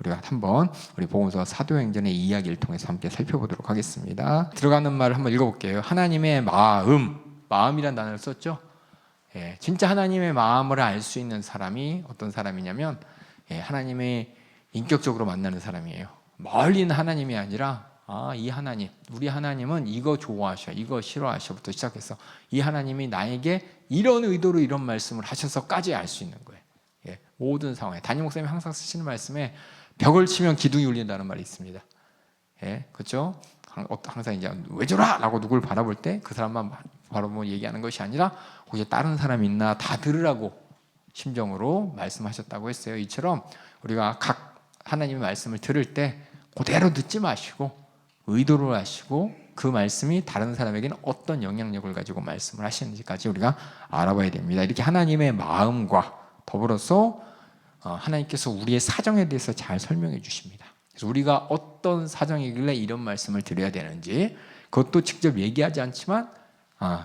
우리가 한번 우리 복음서 사도행전의 이야기를 통해서 함께 살펴보도록 하겠습니다. 들어가는 말을 한번 읽어볼게요. 하나님의 마음이란 단어를 썼죠. 진짜 하나님의 마음을 알 수 있는 사람이 어떤 사람이냐면 하나님의 인격적으로 만나는 사람이에요. 멀리 있는 하나님이 아니라 이 하나님, 우리 하나님은 이거 좋아하셔, 이거 싫어하셔부터 시작해서 이 하나님이 나에게 이런 의도로 이런 말씀을 하셔서까지 알 수 있는 거예요. 모든 상황에. 담임 목사님이 항상 쓰시는 말씀에 벽을 치면 기둥이 울린다는 말이 있습니다. 그렇죠? 항상 이제 왜 저라? 라고 누굴 바라볼 때 그 사람만 바라보고 얘기하는 것이 아니라 혹시 다른 사람이 있나 다 들으라고 심정으로 말씀하셨다고 했어요. 이처럼 우리가 각 하나님의 말씀을 들을 때 그대로 듣지 마시고 의도를 하시고 그 말씀이 다른 사람에게는 어떤 영향력을 가지고 말씀을 하시는지까지 우리가 알아봐야 됩니다. 이렇게 하나님의 마음과 더불어서 하나님께서 우리의 사정에 대해서 잘 설명해 주십니다. 그래서 우리가 어떤 사정이길래 이런 말씀을 드려야 되는지 그것도 직접 얘기하지 않지만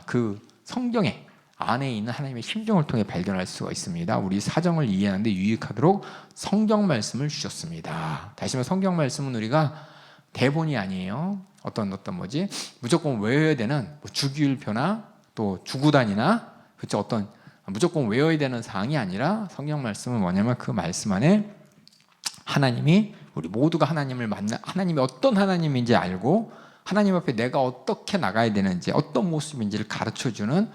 그 성경에 안에 있는 하나님의 심정을 통해 발견할 수가 있습니다. 우리 사정을 이해하는데 유익하도록 성경 말씀을 주셨습니다. 다시 말해 성경 말씀은 우리가 대본이 아니에요. 무조건 외워야 되는 주기율표나 또 주구단이나 그렇죠? 어떤 무조건 외워야 되는 사항이 아니라 성경 말씀은 뭐냐면 그 말씀 안에 하나님이 우리 모두가 하나님을 만나 하나님이 어떤 하나님인지 알고 하나님 앞에 내가 어떻게 나가야 되는지 어떤 모습인지를 가르쳐주는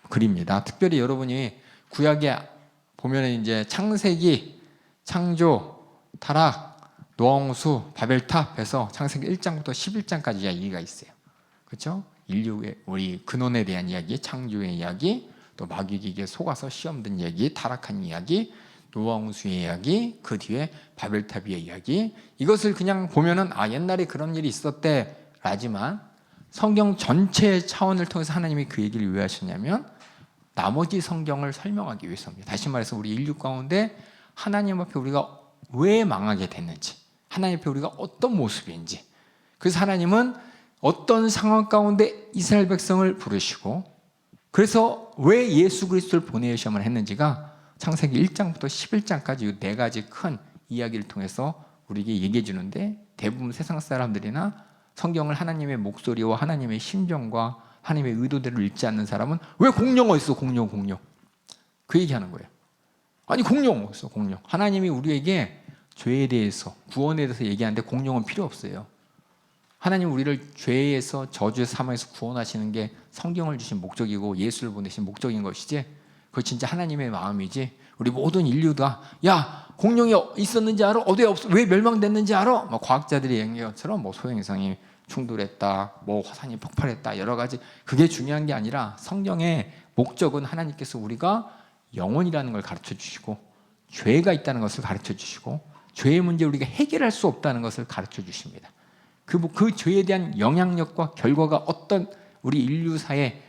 글입니다. 특별히 여러분이 구약에 보면 이제 창세기, 창조, 타락, 노아홍수, 바벨탑에서 창세기 1장부터 11장까지 이야기가 있어요. 그렇죠? 인류의 우리 근원에 대한 이야기, 창조의 이야기, 또 마귀에게 속아서 시험된 이야기, 타락한 이야기, 노아홍수의 이야기, 그 뒤에 바벨탑의 이야기. 이것을 그냥 보면은 옛날에 그런 일이 있었대 라지만 성경 전체의 차원을 통해서 하나님이 그 얘기를 왜 하셨냐면 나머지 성경을 설명하기 위해서입니다. 다시 말해서 우리 인류 가운데 하나님 앞에 우리가 왜 망하게 됐는지, 하나님 앞에 우리가 어떤 모습인지, 그래서 하나님은 어떤 상황 가운데 이스라엘 백성을 부르시고 그래서 왜 예수 그리스도를 보내셔야만 했는지가 창세기 1장부터 11장까지 이 네 가지 큰 이야기를 통해서 우리에게 얘기해 주는데 대부분 세상 사람들이나 성경을 하나님의 목소리와 하나님의 심정과 하나님의 의도대로 읽지 않는 사람은 왜 공룡 어딨어? 공룡 그 얘기하는 거예요. 아니 공룡 어딨어? 공룡. 하나님이 우리에게 죄에 대해서 구원에 대해서 얘기하는데 공룡은 필요 없어요. 하나님 우리를 죄에서 저주의 사망에서 구원하시는 게 성경을 주신 목적이고 예수를 보내신 목적인 것이지 그거 진짜 하나님의 마음이지 우리 모든 인류가 야 공룡이 있었는지 알아? 어디에 없어? 왜 멸망됐는지 알아? 과학자들이 얘기한 것처럼 소행성이 충돌했다, 화산이 폭발했다 여러 가지 그게 중요한 게 아니라 성경의 목적은 하나님께서 우리가 영혼이라는 걸 가르쳐 주시고 죄가 있다는 것을 가르쳐 주시고 죄의 문제 우리가 해결할 수 없다는 것을 가르쳐 주십니다. 그 죄에 대한 영향력과 결과가 어떤 우리 인류사의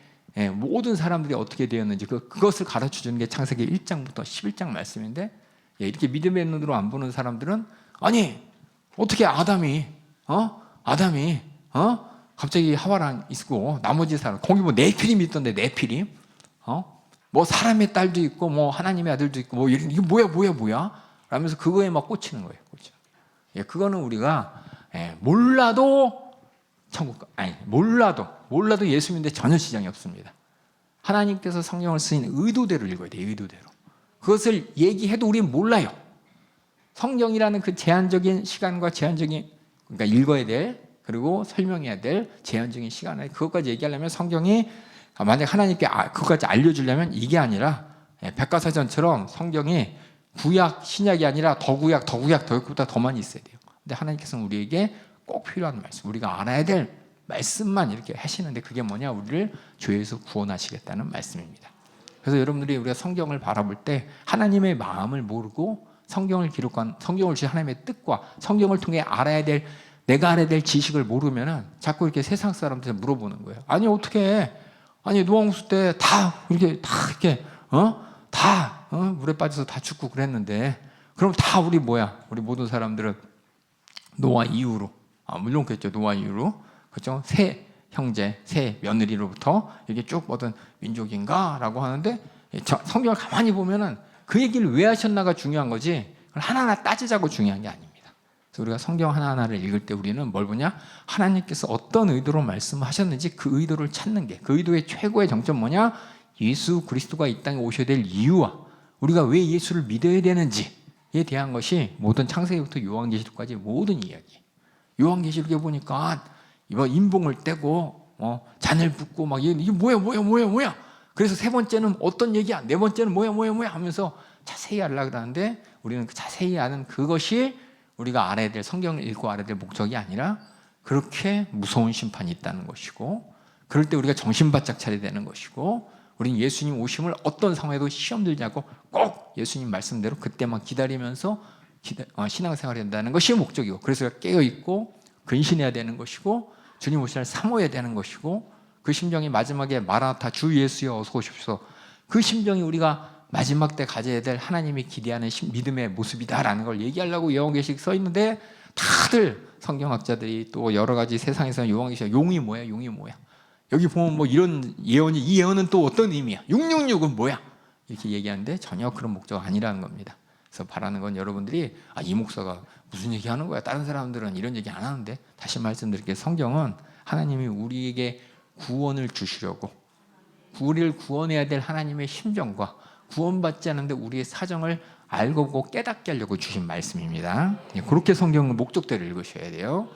모든 사람들이 어떻게 되었는지 그것을 가르쳐 주는 게 창세기 1장부터 11장 말씀인데 이렇게 믿음의 눈으로 안 보는 사람들은 아니 어떻게 아담이 갑자기 하와랑 있고 나머지 사람 거기 네피림 있던데 네피림 사람의 딸도 있고 하나님의 아들도 있고 이게 뭐야 라면서 그거에 막 꽂히는 거예요. 그거는 우리가 몰라도 몰라도 예수 믿는데 전혀 지장이 없습니다. 하나님께서 성경을 쓰인 의도대로 읽어야 돼요. 의도대로. 그것을 얘기해도 우리는 몰라요. 성경이라는 그 제한적인 시간과 제한적인 그러니까 읽어야 될 그리고 설명해야 될 제한적인 시간에 그것까지 얘기하려면 성경이 만약 하나님께 그것까지 알려주려면 이게 아니라 백과사전처럼 성경이 구약, 신약이 아니라 더구약보다 더 많이 있어야 돼요. 근데 하나님께서는 우리에게 꼭 필요한 말씀, 우리가 알아야 될 말씀만 이렇게 하시는데 그게 뭐냐? 우리를 죄에서 구원하시겠다는 말씀입니다. 그래서 여러분들이 우리가 성경을 바라볼 때 하나님의 마음을 모르고 성경을 주신 하나님의 뜻과 성경을 통해 내가 알아야 될 지식을 모르면은 자꾸 이렇게 세상 사람들한테 물어보는 거예요. 아니 어떻게? 아니 노아홍수 때 물에 빠져서 다 죽고 그랬는데 그럼 다 우리 모든 사람들은 노아 이후로 물론 그랬죠. 노아 이후로 그렇죠. 세 형제, 세 며느리로부터 이게 쭉 얻은 민족인가라고 하는데 성경을 가만히 보면은 그 얘기를 왜 하셨나가 중요한 거지. 하나하나 따지자고 중요한 게 아닙니다. 그래서 우리가 성경 하나하나를 읽을 때 우리는 뭘 보냐? 하나님께서 어떤 의도로 말씀하셨는지 그 의도를 찾는 게, 그 의도의 최고의 정점 뭐냐? 예수 그리스도가 이 땅에 오셔야 될 이유와 우리가 왜 예수를 믿어야 되는지에 대한 것이 모든 창세기부터 요한계시록까지 모든 이야기. 요한계시록에 보니까 이거 인봉을 떼고 잔을 붓고 막 이게 뭐야. 그래서 세 번째는 어떤 얘기야? 네 번째는 뭐야 하면서 자세히 알려고 하는데 우리는 자세히 아는 그것이 우리가 알아야 될, 성경을 읽고 알아야 될 목적이 아니라 그렇게 무서운 심판이 있다는 것이고, 그럴 때 우리가 정신 바짝 차려야 되는 것이고, 우리는 예수님 오심을 어떤 상황에도 시험 들지 않고 꼭 예수님 말씀대로 그때만 기다리면서 신앙생활을 한다는 것이 목적이고, 그래서 깨어있고 근신해야 되는 것이고, 주님 오실 날 사모해야 되는 것이고, 그 심정이 마지막에 마라나타 주 예수여 어서 오십시오, 그 심정이 우리가 마지막 때 가져야 될 하나님이 기대하는 믿음의 모습이다라는 걸 얘기하려고 요한계시록 써 있는데, 다들 성경학자들이 또 여러 가지 세상에서 요한계시록 용이 뭐야? 여기 보면 뭐 이런 예언이, 이 예언은 또 어떤 의미야? 666은 뭐야? 이렇게 얘기하는데 전혀 그런 목적 아니라는 겁니다. 그래서 바라는 건 여러분들이 이 목사가 무슨 얘기하는 거야? 다른 사람들은 이런 얘기 안 하는데, 다시 말씀드릴게요. 성경은 하나님이 우리에게 구원을 주시려고, 우리를 구원해야 될 하나님의 심정과 구원받지 않는데 우리의 사정을 알고 보고 깨닫게 하려고 주신 말씀입니다. 그렇게 성경은 목적대로 읽으셔야 돼요.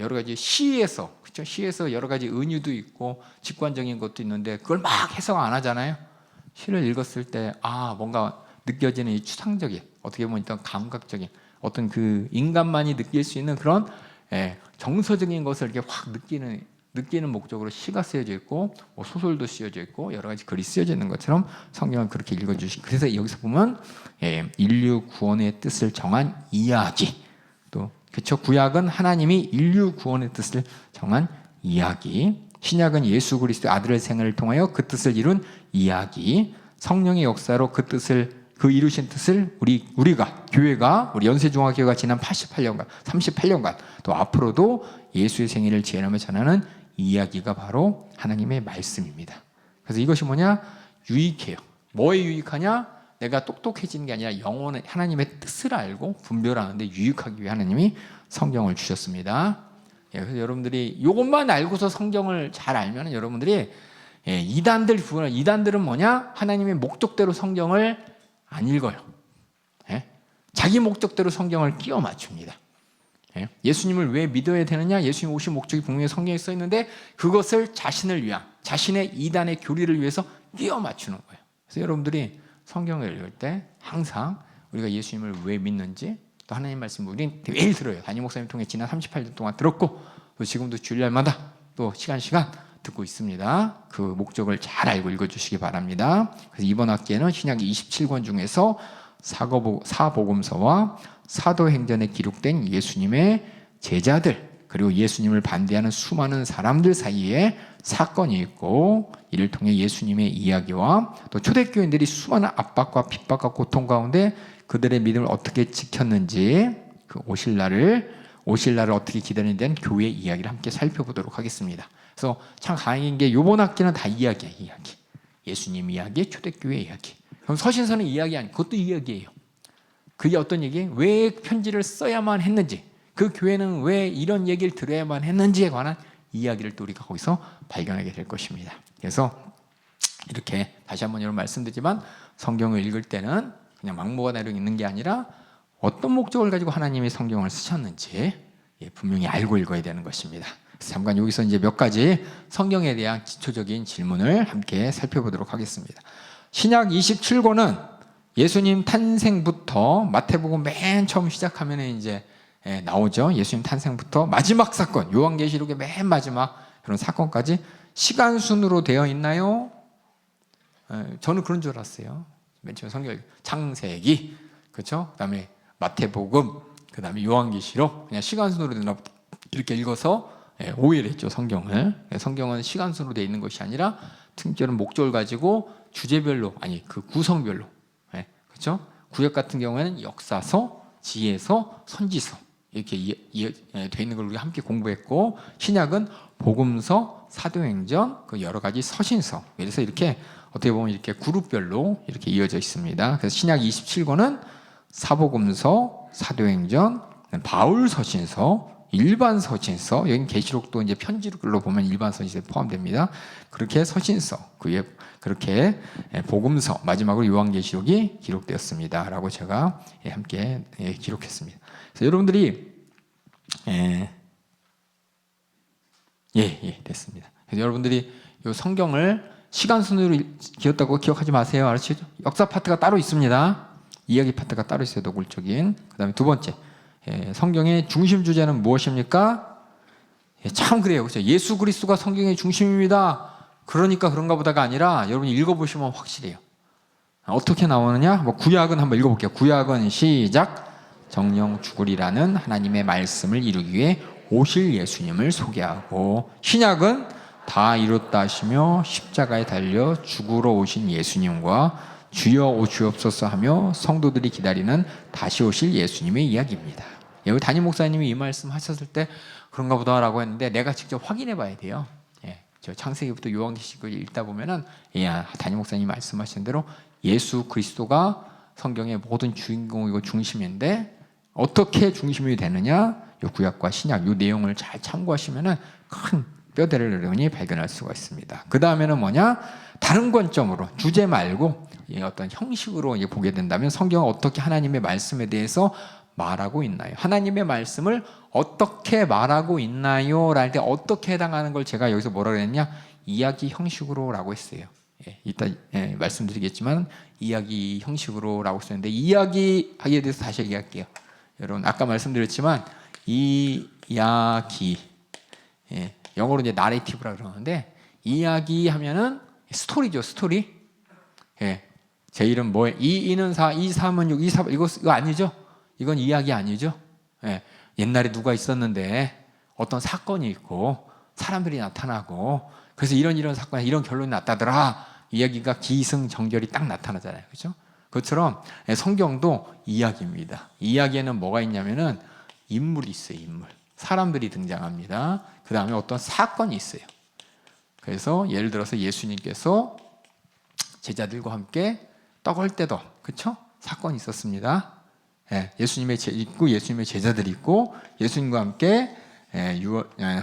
여러 가지 시에서, 그렇죠? 시에서 여러 가지 은유도 있고 직관적인 것도 있는데 그걸 막 해석 안 하잖아요. 시를 읽었을 때 뭔가 느껴지는 이 추상적인, 어떻게 보면 일단 감각적인 어떤 그 인간만이 느낄 수 있는 그런 정서적인 것을 이렇게 확 느끼는 목적으로 시가 쓰여져 있고, 소설도 쓰여져 있고 여러 가지 글이 쓰여져 있는 것처럼 성경은 그렇게 읽어주시고, 그래서 여기서 보면 인류 구원의 뜻을 정한 이야기, 또 그렇죠, 구약은 하나님이 인류 구원의 뜻을 정한 이야기, 신약은 예수 그리스도의 아들의 생애를 통하여 그 뜻을 이룬 이야기, 성령의 역사로 그 이루신 뜻을 우리가 교회가, 우리 연세종합교회가 지난 88년간 38년간 또 앞으로도 예수의 생애를 지혜하며 전하는 이야기가 바로 하나님의 말씀입니다. 그래서 이것이 뭐냐? 유익해요. 뭐에 유익하냐? 내가 똑똑해지는 게 아니라 영혼의 하나님의 뜻을 알고 분별하는데 유익하기 위해 하나님이 성경을 주셨습니다. 그래서 여러분들이 이것만 알고서 성경을 잘 알면 여러분들이 이단들은 뭐냐? 하나님의 목적대로 성경을 안 읽어요. 자기 목적대로 성경을 끼워 맞춥니다. 예수님을 왜 믿어야 되느냐? 예수님 오신 목적이 분명히 성경에 써 있는데 그것을 자신을 위한, 자신의 이단의 교리를 위해서 끼워 맞추는 거예요. 그래서 여러분들이 성경을 읽을 때 항상 우리가 예수님을 왜 믿는지, 또 하나님 말씀을 우리는 매일 들어요. 담임 목사님 통해 지난 38년 동안 들었고, 또 지금도 주일날마다 또 시간 듣고 있습니다. 그 목적을 잘 알고 읽어주시기 바랍니다. 그래서 이번 학기에는 신약 27권 중에서 사복음서와 사도행전에 기록된 예수님의 제자들, 그리고 예수님을 반대하는 수많은 사람들 사이에 사건이 있고, 이를 통해 예수님의 이야기와 또 초대교인들이 수많은 압박과 핍박과 고통 가운데 그들의 믿음을 어떻게 지켰는지, 그 오실 날을 어떻게 기다리는 데는 교회의 이야기를 함께 살펴보도록 하겠습니다. 그래서 참 다행인 게 이번 학기는 다 이야기야. 예수님 이야기, 초대교회 이야기. 그럼 서신서는 이야기 아니고 그것도 이야기예요. 그게 어떤 얘기? 왜 편지를 써야만 했는지, 그 교회는 왜 이런 얘기를 들어야만 했는지에 관한 이야기를 또 우리가 거기서 발견하게 될 것입니다. 그래서 이렇게 다시 한번 여러분 말씀드리지만, 성경을 읽을 때는 그냥 막무가내로 읽는 게 아니라 어떤 목적을 가지고 하나님이 성경을 쓰셨는지 분명히 알고 읽어야 되는 것입니다. 잠깐 여기서 이제 몇 가지 성경에 대한 기초적인 질문을 함께 살펴보도록 하겠습니다. 신약 27권은 예수님 탄생부터, 마태복음 맨 처음 시작하면 이제 나오죠. 예수님 탄생부터 마지막 사건, 요한계시록의 맨 마지막 그런 사건까지 시간 순으로 되어 있나요? 저는 그런 줄 알았어요. 맨 처음 성경 창세기, 그렇죠? 그다음에 마태복음, 그다음에 요한계시록, 그냥 시간 순으로 되나 이렇게 읽어서 오해를 했죠. 성경은 시간 순으로 되어 있는 것이 아니라 특별한 목적을 가지고 주제별로, 그 구성별로, 그렇죠? 구약 같은 경우에는 역사서, 지혜서, 선지서 이렇게 되어 있는 걸 우리가 함께 공부했고, 신약은 복음서, 사도행전, 그 여러 가지 서신서, 그래서 이렇게 어떻게 보면 이렇게 그룹별로 이렇게 이어져 있습니다. 그래서 신약 27권은 사복음서, 사도행전, 바울 서신서, 일반 서신서, 여기 계시록도 이제 편지로 보면 일반 서신서에 포함됩니다. 그렇게 서신서, 그렇게 복음서, 마지막으로 요한계시록이 기록되었습니다라고 제가 함께 기록했습니다. 그래서 여러분들이 됐습니다. 그래서 여러분들이 이 성경을 시간 순으로 기었다고 기억하지 마세요. 알았죠? 역사 파트가 따로 있습니다. 이야기 파트가 따로 있어요. 노골적인. 그 다음에 두 번째, 성경의 중심 주제는 무엇입니까? 참 그래요. 그렇죠? 예수 그리스도가 성경의 중심입니다. 그러니까 그런가 보다가 아니라 여러분이 읽어보시면 확실해요. 어떻게 나오느냐? 구약은 한번 읽어볼게요. 구약은 시작. 정령 죽으리라는 하나님의 말씀을 이루기 위해 오실 예수님을 소개하고, 신약은 다 이뤘다 하시며 십자가에 달려 죽으러 오신 예수님과 주여 오시옵소서 하며 성도들이 기다리는 다시 오실 예수님의 이야기입니다. 여기 담임 목사님이 이 말씀 하셨을 때 그런가 보다라고 했는데 내가 직접 확인해 봐야 돼요. 저 창세기부터 요한계시록을 읽다 보면은 담임 목사님이 말씀하신 대로 예수 그리스도가 성경의 모든 주인공이고 중심인데 어떻게 중심이 되느냐? 요 구약과 신약 요 내용을 잘 참고하시면은 큰 뼈대를 여러분이 발견할 수가 있습니다. 그 다음에는 뭐냐? 다른 관점으로 주제 말고 어떤 형식으로 보게 된다면 성경은 어떻게 하나님의 말씀에 대해서 말하고 있나요? 하나님의 말씀을 어떻게 말하고 있나요? 랄 때 어떻게 해당하는 걸 제가 여기서 뭐라 그랬냐? 이야기 형식으로 라고 했어요. 이따 말씀드리겠지만 이야기 형식으로 라고 썼는데 이야기하기에 대해서 다시 얘기할게요. 여러분 아까 말씀드렸지만 이야기 영어로 이제 나레이티브라 그러는데 이야기 하면은 스토리죠. 스토리. 제 이름 뭐예요? 이는 4, 3은 6, 4 이거 아니죠? 이건 이야기 아니죠? 옛날에 누가 있었는데 어떤 사건이 있고 사람들이 나타나고 그래서 이런 사건에 이런 결론이 났다더라. 이야기가 기승전결이 딱 나타나잖아요. 그렇죠? 그것처럼 성경도 이야기입니다. 이야기에는 뭐가 있냐면은 인물이 있어요. 인물. 사람들이 등장합니다. 그 다음에 어떤 사건이 있어요. 그래서 예를 들어서 예수님께서 제자들과 함께 떡을 떼던 그렇죠? 사건이 있었습니다. 예수님의 제자들이 있고 예수님과 함께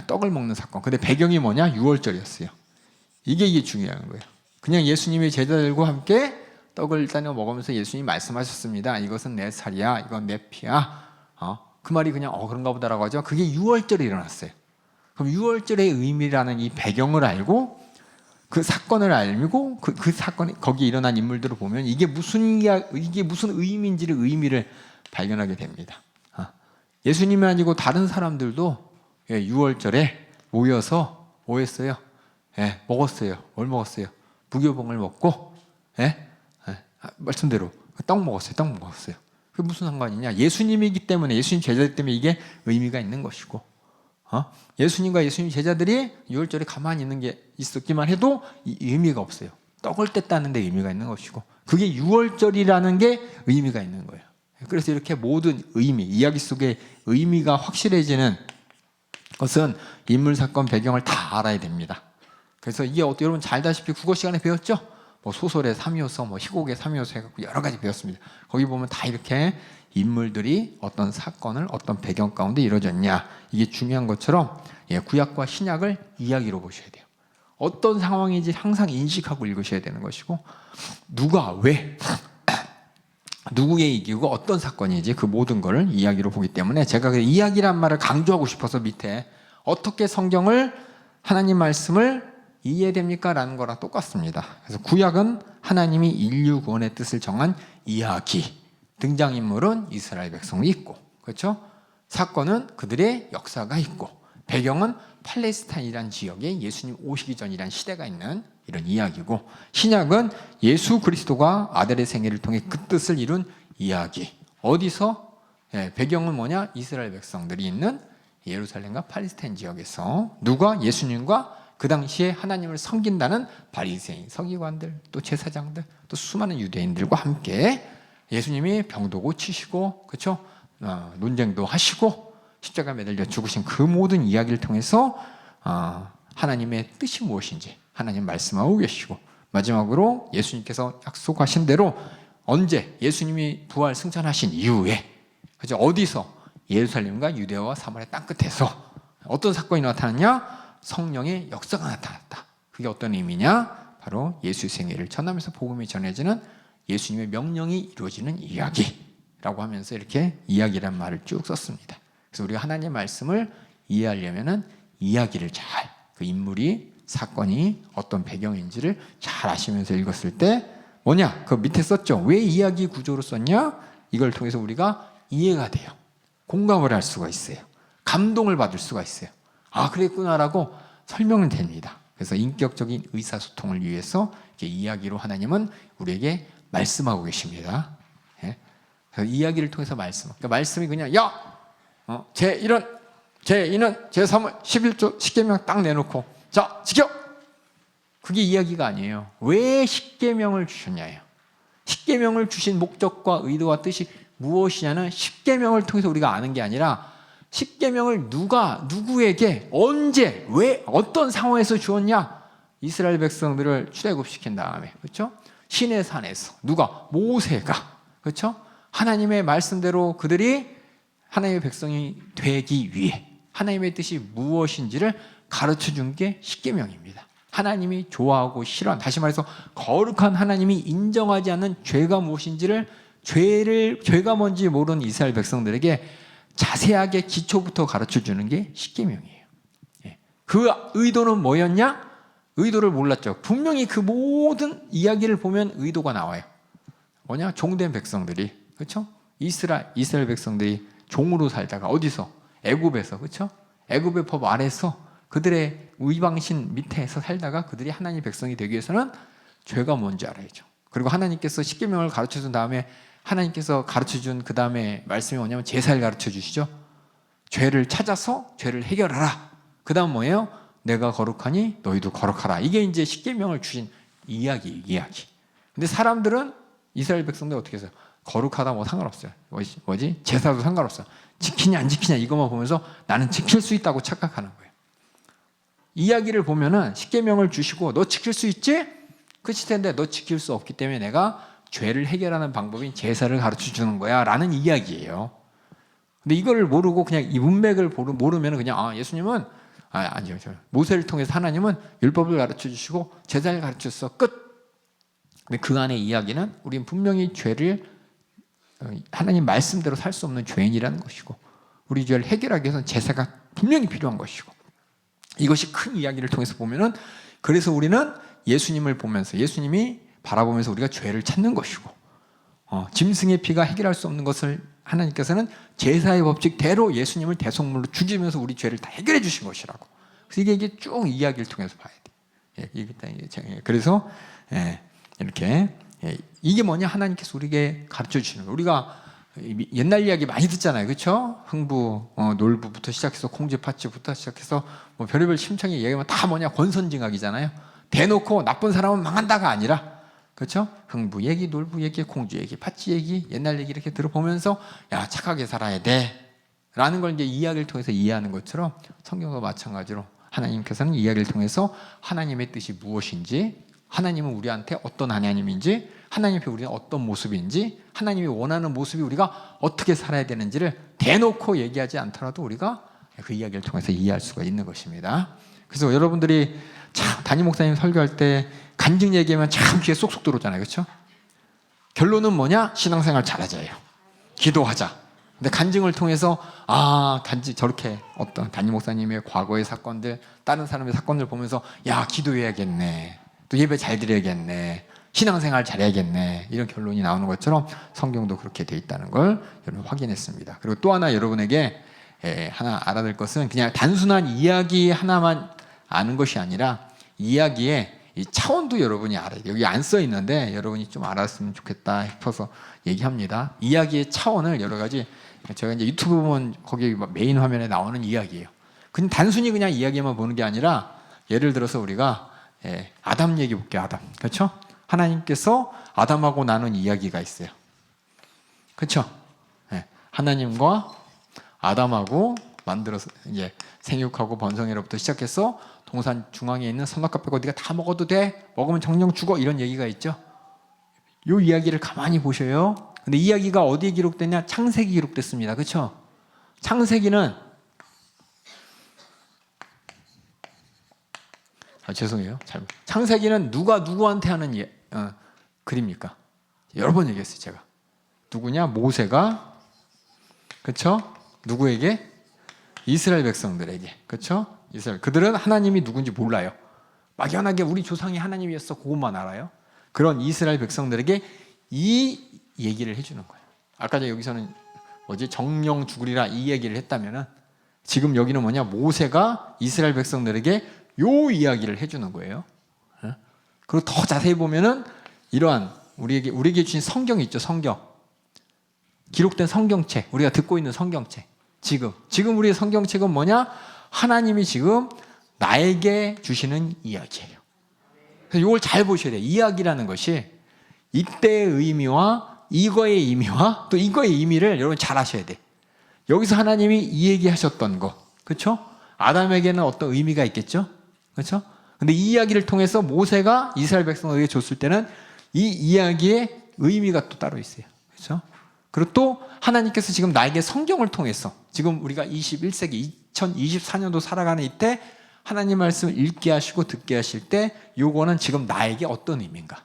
떡을 먹는 사건. 근데 배경이 뭐냐? 6월절이었어요. 이게 중요한 거예요. 그냥 예수님의 제자들과 함께 떡을 따려 먹으면서 예수님이 말씀하셨습니다. 이것은 내 살이야. 이건 내 피야. 그 말이 그냥 그런가 보다라고 하죠. 그게 6월절에 일어났어요. 그럼 6월절의 의미라는 이 배경을 알고 그 사건을 알고 그 사건이 거기에 일어난 인물들을 보면 이게 무슨 의미인지를 의미를 발견하게 됩니다. 예수님이 아니고 다른 사람들도 6월절에 모여서 뭐 했어요? 먹었어요. 뭘 먹었어요? 무교봉을 먹고 말씀대로 떡 먹었어요. 떡 먹었어요. 그게 무슨 상관이냐? 예수님이기 때문에 예수님 제자들 때문에 이게 의미가 있는 것이고 예수님과 예수님 제자들이 6월절에 가만히 있는 게 있었기만 해도 의미가 없어요. 떡을 뗐다는 데 의미가 있는 것이고 그게 6월절이라는 게 의미가 있는 거예요. 그래서 이렇게 모든 의미, 이야기 속에 의미가 확실해지는 것은 인물, 사건, 배경을 다 알아야 됩니다. 그래서 이게 여러분 잘 다시피 국어 시간에 배웠죠? 소설의 삼요서, 희곡의 삼요서 해갖고 여러 가지 배웠습니다. 거기 보면 다 이렇게 인물들이 어떤 사건을 어떤 배경 가운데 이루어졌냐 이게 중요한 것처럼 구약과 신약을 이야기로 보셔야 돼요. 어떤 상황인지 항상 인식하고 읽으셔야 되는 것이고 누가 왜 누구의 이기고 어떤 사건인지 그 모든 것을 이야기로 보기 때문에 제가 그 이야기란 말을 강조하고 싶어서 밑에 어떻게 성경을 하나님 말씀을 이해됩니까? 라는 거랑 똑같습니다. 그래서 구약은 하나님이 인류 구원의 뜻을 정한 이야기, 등장인물은 이스라엘 백성이 있고 그렇죠? 사건은 그들의 역사가 있고 배경은 팔레스타인이라는 지역에 예수님 오시기 전이라는 시대가 있는 이런 이야기고 신약은 예수 그리스도가 아들의 생애를 통해 그 뜻을 이룬 이야기. 어디서? 배경은 뭐냐? 이스라엘 백성들이 있는 예루살렘과 팔레스타인 지역에서 누가 예수님과 그 당시에 하나님을 섬긴다는 바리새인, 서기관들, 또 제사장들, 또 수많은 유대인들과 함께 예수님이 병도 고치시고 그렇죠? 논쟁도 하시고 십자가 매달려 죽으신 그 모든 이야기를 통해서 하나님의 뜻이 무엇인지 하나님 말씀하고 계시고 마지막으로 예수님께서 약속하신 대로 언제 예수님이 부활 승천하신 이후에 그죠? 어디서 예루살렘과 유대와 사마리아 땅끝에서 어떤 사건이 나타났냐? 성령의 역사가 나타났다. 그게 어떤 의미냐? 바로 예수의 생애를 전하면서 복음이 전해지는 예수님의 명령이 이루어지는 이야기라고 하면서 이렇게 이야기란 말을 쭉 썼습니다. 그래서 우리가 하나님의 말씀을 이해하려면은 이야기를 잘, 그 인물이, 사건이 어떤 배경인지를 잘 아시면서 읽었을 때 뭐냐? 그 밑에 썼죠. 왜 이야기 구조로 썼냐? 이걸 통해서 우리가 이해가 돼요. 공감을 할 수가 있어요. 감동을 받을 수가 있어요. 아, 그랬구나라고 설명은 됩니다. 그래서 인격적인 의사소통을 위해서 이렇게 이야기로 하나님은 우리에게 말씀하고 계십니다. 예? 그래서 이야기를 통해서 그러니까 말씀이 그냥 제1은 제2는 제3은 11조 10계명 딱 내놓고 자 지켜! 그게 이야기가 아니에요. 왜 10계명을 주셨냐예요. 10계명을 주신 목적과 의도와 뜻이 무엇이냐는 10계명을 통해서 우리가 아는 게 아니라 10계명을 누가 누구에게 언제 왜 어떤 상황에서 주었냐. 이스라엘 백성들을 출애굽시킨 다음에 그렇죠? 시내 산에서 누가 모세가 그렇죠? 하나님의 말씀대로 그들이 하나님의 백성이 되기 위해 하나님의 뜻이 무엇인지를 가르쳐 준 게 10계명입니다. 하나님이 좋아하고 싫어하는, 다시 말해서 거룩한 하나님이 인정하지 않는 죄가 무엇인지를 죄가 뭔지 모르는 이스라엘 백성들에게 자세하게 기초부터 가르쳐 주는 게 10계명이에요. 그 의도는 뭐였냐? 의도를 몰랐죠. 분명히 그 모든 이야기를 보면 의도가 나와요. 뭐냐? 종된 백성들이 그렇죠? 이스라엘 백성들이 종으로 살다가 어디서? 애굽에서 그렇죠? 애굽의 법 아래서 그들의 이방신 밑에서 살다가 그들이 하나님의 백성이 되기 위해서는 죄가 뭔지 알아야죠. 그리고 하나님께서 10계명을 가르쳐 준 다음에 하나님께서 가르쳐 준 그 다음에 말씀이 뭐냐면 제사를 가르쳐 주시죠. 죄를 찾아서 죄를 해결하라. 그 다음 뭐예요? 내가 거룩하니 너희도 거룩하라. 이게 이제 10계명을 주신 이야기. 근데 사람들은 이스라엘 백성들 어떻게 해서 거룩하다 뭐 상관없어요. 뭐지? 제사도 상관없어요. 지키냐 안 지키냐 이것만 보면서 나는 지킬 수 있다고 착각하는 거예요. 이야기를 보면은 10계명을 주시고 너 지킬 수 있지? 끝일 텐데 너 지킬 수 없기 때문에 내가 죄를 해결하는 방법인 제사를 가르쳐 주는 거야 라는 이야기예요. 근데 이걸 모르고 그냥 이 문맥을 모르면 그냥 예수님은 아니요. 모세를 통해서 하나님은 율법을 가르쳐 주시고 제사를 가르쳐 줬어. 끝. 근데 그 안에 이야기는 우리는 분명히 죄를 하나님 말씀대로 살 수 없는 죄인이라는 것이고 우리 죄를 해결하기 위해서는 제사가 분명히 필요한 것이고 이것이 큰 이야기를 통해서 보면은 그래서 우리는 예수님을 보면서 예수님이 바라보면서 우리가 죄를 찾는 것이고 짐승의 피가 해결할 수 없는 것을 하나님께서는 제사의 법칙대로 예수님을 대속물로 죽이면서 우리 죄를 다 해결해 주신 것이라고. 그래서 이게 쭉 이야기를 통해서 봐야 돼. 그래서 이렇게 이게 뭐냐 하나님께서 우리에게 가르쳐 주시는 거예요. 우리가 옛날 이야기 많이 듣잖아요, 그렇죠? 흥부, 놀부부터 시작해서 콩쥐, 팥쥐부터 시작해서 뭐 별의별 심청이 얘기하면 다 뭐냐 권선징악이잖아요. 대놓고 나쁜 사람은 망한다가 아니라, 그렇죠? 흥부 얘기, 놀부 얘기, 콩쥐 얘기, 팥쥐 얘기, 옛날 얘기 이렇게 들어보면서 야 착하게 살아야 돼라는 걸 이제 이야기를 통해서 이해하는 것처럼 성경도 마찬가지로 하나님께서는 이야기를 통해서 하나님의 뜻이 무엇인지, 하나님은 우리한테 어떤 하나님인지, 하나님 앞에 우리는 어떤 모습인지, 하나님이 원하는 모습이 우리가 어떻게 살아야 되는지를 대놓고 얘기하지 않더라도 우리가 그 이야기를 통해서 이해할 수가 있는 것입니다. 그래서 여러분들이 참 담임 목사님 설교할 때 간증 얘기하면 참 귀에 쏙쏙 들어오잖아요, 그렇죠? 결론은 뭐냐? 신앙생활 잘하자예요. 기도하자. 근데 간증을 통해서 간증 저렇게 어떤 담임 목사님의 과거의 사건들, 다른 사람의 사건들 보면서 야 기도해야겠네, 또 예배 잘 드려야겠네, 신앙생활 잘해야겠네, 이런 결론이 나오는 것처럼 성경도 그렇게 돼 있다는 걸 여러분 확인했습니다. 그리고 또 하나 여러분에게 하나 알아야 될 것은 그냥 단순한 이야기 하나만 아는 것이 아니라 이야기의 이 차원도 여러분이 알아야 돼요. 여기 안 써 있는데 여러분이 좀 알았으면 좋겠다 싶어서 얘기합니다. 이야기의 차원을 여러 가지, 제가 이제 유튜브 보면 거기 메인 화면에 나오는 이야기예요. 그냥 단순히 그냥 이야기만 보는 게 아니라 예를 들어서 우리가 아담 얘기 볼게요. 아담, 그렇죠? 하나님께서 아담하고 나눈 이야기가 있어요. 그렇죠? 하나님과 아담하고 만들어서 이제 생육하고 번성회로부터 시작해서 동산 중앙에 있는 선악과 빼고 네가 다 먹어도 돼, 먹으면 정령 죽어, 이런 얘기가 있죠. 이 이야기를 가만히 보셔요. 근데 이 이야기가 어디에 기록됐냐? 창세기 기록됐습니다. 그렇죠? 창세기는 죄송해요. 창세기는 누가 누구한테 하는 글입니까? 여러 번 얘기했어요, 제가. 누구냐? 모세가, 그렇죠? 누구에게? 이스라엘 백성들에게, 그렇죠? 이스라엘. 그들은 하나님이 누군지 몰라요. 막연하게 우리 조상이 하나님이었어, 그것만 알아요. 그런 이스라엘 백성들에게 이 얘기를 해주는 거예요. 아까 여기서는 정령 죽으리라 이 얘기를 했다면은 지금 여기는 뭐냐? 모세가 이스라엘 백성들에게 요 이야기를 해주는 거예요. 그리고 더 자세히 보면은 이러한 우리에게 주신 성경이 있죠. 성경. 기록된 성경책, 우리가 듣고 있는 성경책. 지금 우리의 성경책은 뭐냐? 하나님이 지금 나에게 주시는 이야기예요. 그래서 이걸 잘 보셔야 돼요. 이야기라는 것이 이때의 의미와 이거의 의미와 또 이거의 의미를 여러분 잘 아셔야 돼. 여기서 하나님이 이 얘기하셨던 거, 그렇죠? 아담에게는 어떤 의미가 있겠죠, 그렇죠? 근데 이 이야기를 통해서 모세가 이스라엘 백성에게 줬을 때는 이 이야기의 의미가 또 따로 있어요, 그렇죠? 그리고 또 하나님께서 지금 나에게 성경을 통해서 지금 우리가 21세기 2024년도 살아가는 이때 하나님 말씀을 읽게 하시고 듣게 하실 때 요거는 지금 나에게 어떤 의미인가?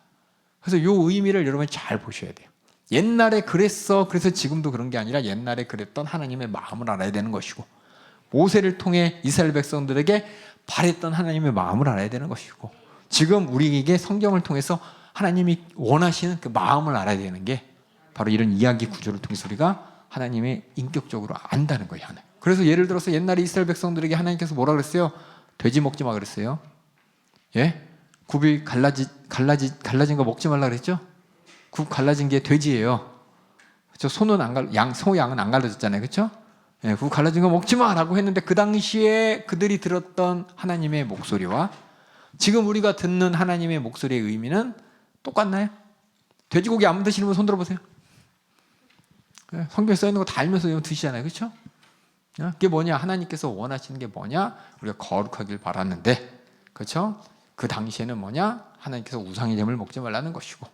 그래서 요 의미를 여러분이 잘 보셔야 돼요. 옛날에 그랬어, 그래서 지금도 그런 게 아니라 옛날에 그랬던 하나님의 마음을 알아야 되는 것이고, 모세를 통해 이스라엘 백성들에게 바랬던 하나님의 마음을 알아야 되는 것이고, 지금 우리에게 성경을 통해서 하나님이 원하시는 그 마음을 알아야 되는 게 바로 이런 이야기 구조를 통해서 우리가 하나님의 인격적으로 안다는 거예요. 그래서 예를 들어서 옛날에 이스라엘 백성들에게 하나님께서 뭐라 그랬어요? 돼지 먹지 마 그랬어요. 예? 굽이 갈라진 거 먹지 말라 그랬죠? 굽 갈라진 게 돼지예요. 그렇죠? 소는 소양은 안 갈라졌잖아요. 그렇죠? 예, 굽 갈라진 거 먹지 마라고 했는데 그 당시에 그들이 들었던 하나님의 목소리와 지금 우리가 듣는 하나님의 목소리의 의미는 똑같나요? 돼지고기 안 드시는 분 손 들어보세요. 성경에 써 있는 거 다 알면서 드시잖아요. 그렇죠? 그게 뭐냐? 하나님께서 원하시는 게 뭐냐? 우리가 거룩하길 바랐는데, 그렇죠? 그 당시에는 뭐냐? 하나님께서 우상의 잼을 먹지 말라는 것이고,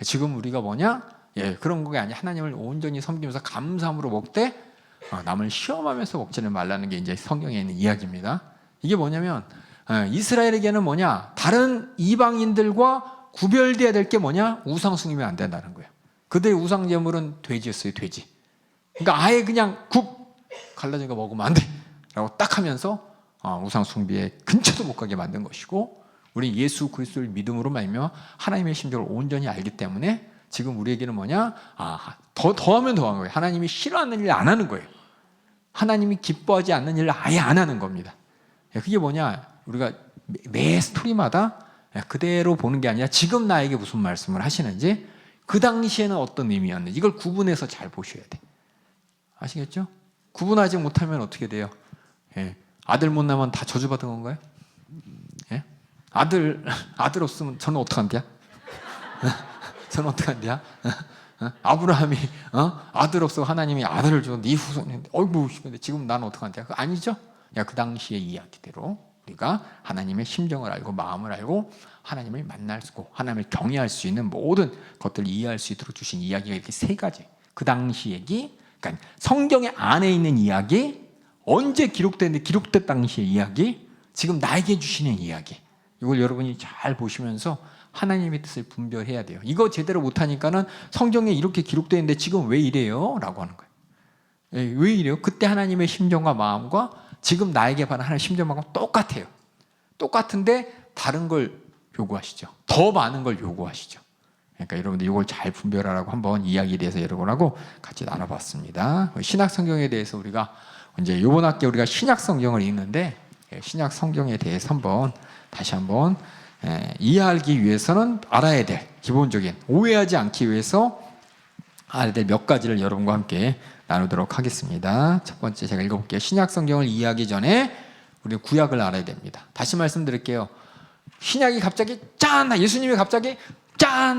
지금 우리가 뭐냐? 예, 그런 게 아니야. 하나님을 온전히 섬기면서 감사함으로 먹되 남을 시험하면서 먹지는 말라는 게 이제 성경에 있는 이야기입니다. 이게 뭐냐면 이스라엘에게는 뭐냐? 다른 이방인들과 구별돼야 될 게 뭐냐? 우상 숭배면 안 된다는 거예요. 그들의 우상 제물은 돼지였어요, 돼지. 그러니까 아예 그냥 굽 갈라진 거 먹으면 안 돼 라고 딱 하면서 우상 숭배에 근처도 못 가게 만든 것이고, 우리 예수 그리스도를 믿음으로 말미암아 하나님의 심정을 온전히 알기 때문에 지금 우리에게는 뭐냐? 더하면 더한 거예요. 하나님이 싫어하는 일 안 하는 거예요. 하나님이 기뻐하지 않는 일을 아예 안 하는 겁니다. 그게 뭐냐? 우리가 매 스토리마다 그대로 보는 게 아니라 지금 나에게 무슨 말씀을 하시는지, 그 당시에는 어떤 의미였는지 이걸 구분해서 잘 보셔야 돼. 아시겠죠? 구분하지 못하면 어떻게 돼요? 예. 아들 못 낳으면 다 저주받은 건가요? 예? 아들 없으면 저는 어떡한대야? 저는 어떡한대야? 아브라함이 아들 없어 하나님이 아들을 줘, 네 후손인데 어이구 지금 나는 어떡한대야? 그거 아니죠? 그 당시의 이야기대로 우리가 하나님의 심정을 알고 마음을 알고 하나님을 만날 수 있고 하나님을 경외할 수 있는 모든 것들을 이해할 수 있도록 주신 이야기가 이렇게 세 가지. 그 당시 얘기, 그러니까 성경의 안에 있는 이야기, 언제 기록됐는데 기록된 당시의 이야기, 지금 나에게 주시는 이야기. 이걸 여러분이 잘 보시면서 하나님의 뜻을 분별해야 돼요. 이거 제대로 못하니까는 성경에 이렇게 기록되어 있는데 지금 왜 이래요? 라고 하는 거예요. 왜 이래요? 그때 하나님의 심정과 마음과 지금 나에게 바라는 하나님의 심정과 마음은 똑같아요. 똑같은데 다른 걸 요구하시죠. 더 많은 걸 요구하시죠. 그러니까 여러분들 이걸 잘 분별하라고 한번 이야기에 대해서 여러분하고 같이 나눠봤습니다. 신약 성경에 대해서 우리가 이제 이번 학기에 우리가 신약 성경을 읽는데 신약 성경에 대해서 다시 한번 이해하기 위해서는 알아야 될 기본적인, 오해하지 않기 위해서 알아야 될 몇 가지를 여러분과 함께 나누도록 하겠습니다. 첫 번째 제가 읽어볼게요. 신약 성경을 이해하기 전에 우리는 구약을 알아야 됩니다. 다시 말씀드릴게요. 신약이 갑자기 예수님이 갑자기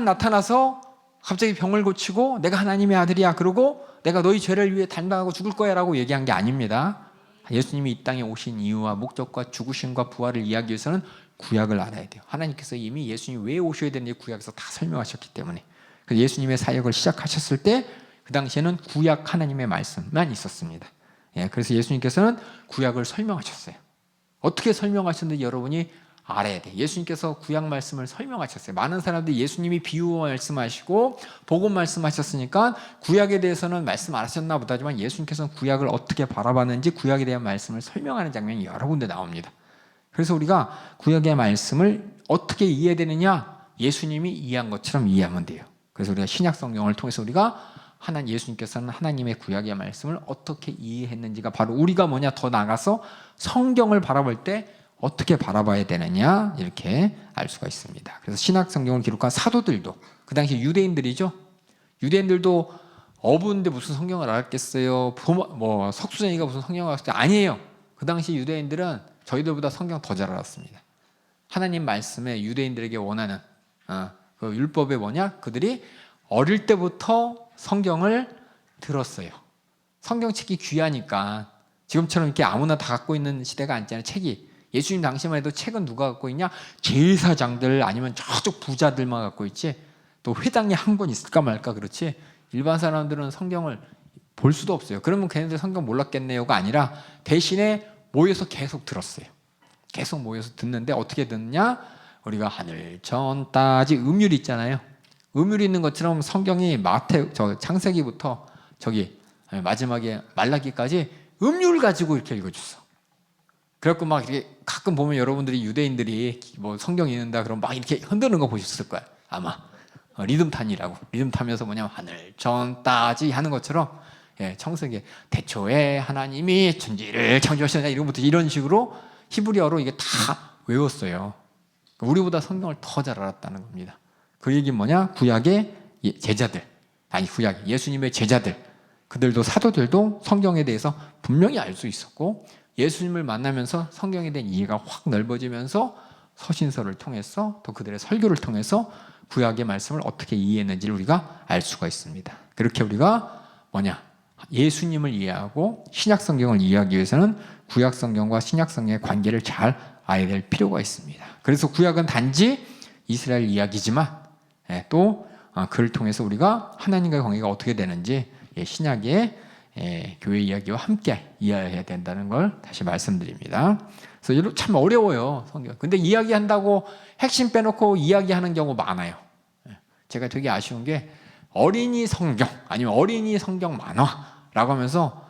나타나서 갑자기 병을 고치고 내가 하나님의 아들이야 그러고 내가 너희 죄를 위해 담당하고 죽을 거야 라고 얘기한 게 아닙니다. 예수님이 이 땅에 오신 이유와 목적과 죽으심과 부활을 이해하기 위해서는 구약을 알아야 돼요. 하나님께서 이미 예수님이 왜 오셔야 되는지 구약에서 다 설명하셨기 때문에. 그래서 예수님의 사역을 시작하셨을 때 그 당시에는 구약 하나님의 말씀만 있었습니다. 그래서 예수님께서는 구약을 설명하셨어요. 어떻게 설명하셨는지 여러분이 알아야 돼. 예수님께서 구약 말씀을 설명하셨어요. 많은 사람들이 예수님이 비유 말씀하시고 복음 말씀하셨으니까 구약에 대해서는 말씀 안 하셨나 보다지만 예수님께서는 구약을 어떻게 바라봤는지 구약에 대한 말씀을 설명하는 장면이 여러 군데 나옵니다. 그래서 우리가 구약의 말씀을 어떻게 이해되느냐? 예수님이 이해한 것처럼 이해하면 돼요. 그래서 우리가 신약 성경을 통해서 우리가 예수님께서는 하나님의 구약의 말씀을 어떻게 이해했는지가 바로 우리가 더 나가서 성경을 바라볼 때 어떻게 바라봐야 되느냐 이렇게 알 수가 있습니다. 그래서 신약 성경을 기록한 사도들도 그 당시 유대인들이죠. 유대인들도 어부인데 무슨 성경을 알았겠어요? 석수쟁이가 무슨 성경을 알았겠어요? 아니에요. 그 당시 유대인들은 저희들보다 성경 더 잘 알았습니다. 하나님 말씀에 유대인들에게 원하는 그 율법이 뭐냐? 그들이 어릴 때부터 성경을 들었어요. 성경책이 귀하니까 지금처럼 이렇게 아무나 다 갖고 있는 시대가 아니잖아요. 책이. 예수님 당시만 해도 책은 누가 갖고 있냐? 제사장들 아니면 저쪽 부자들만 갖고 있지. 또 회당에 한 권 있을까 말까 그렇지. 일반 사람들은 성경을 볼 수도 없어요. 그러면 걔네들 성경 몰랐겠네요가 아니라 대신에 모여서 계속 들었어요. 계속 모여서 듣는데 어떻게 듣느냐? 우리가 하늘 전 따지 음율이 있잖아요. 음율이 있는 것처럼 성경이 창세기부터 마지막에 말라기까지 음율 가지고 이렇게 읽어줬어. 그래갖고 막 이렇게 가끔 보면 여러분들이 유대인들이 성경 읽는다 그러면 막 이렇게 흔드는 거 보셨을 거예요. 아마 리듬 타면서 뭐냐면 하늘 전 따지 하는 것처럼 창세기 태초에 하나님이 천지를 창조하셨다 이런 식으로 히브리어로 이게 다 외웠어요. 우리보다 성경을 더 잘 알았다는 겁니다. 그 얘기는 뭐냐? 구약의 제자들, 구약 예수님의 제자들, 그들도 사도들도 성경에 대해서 분명히 알 수 있었고 예수님을 만나면서 성경에 대한 이해가 확 넓어지면서 서신서를 통해서 또 그들의 설교를 통해서 구약의 말씀을 어떻게 이해했는지를 우리가 알 수가 있습니다. 그렇게 우리가 예수님을 이해하고 신약 성경을 이해하기 위해서는 구약 성경과 신약 성경의 관계를 잘 알아야 될 필요가 있습니다. 그래서 구약은 단지 이스라엘 이야기지만 또 그를 통해서 우리가 하나님과의 관계가 어떻게 되는지 신약의 교회 이야기와 함께 이해해야 된다는 걸 다시 말씀드립니다. 그래서 참 어려워요, 성경. 근데 이야기한다고 핵심 빼놓고 이야기하는 경우 많아요. 제가 되게 아쉬운 게 어린이 성경 아니면 어린이 성경 만화라고 하면서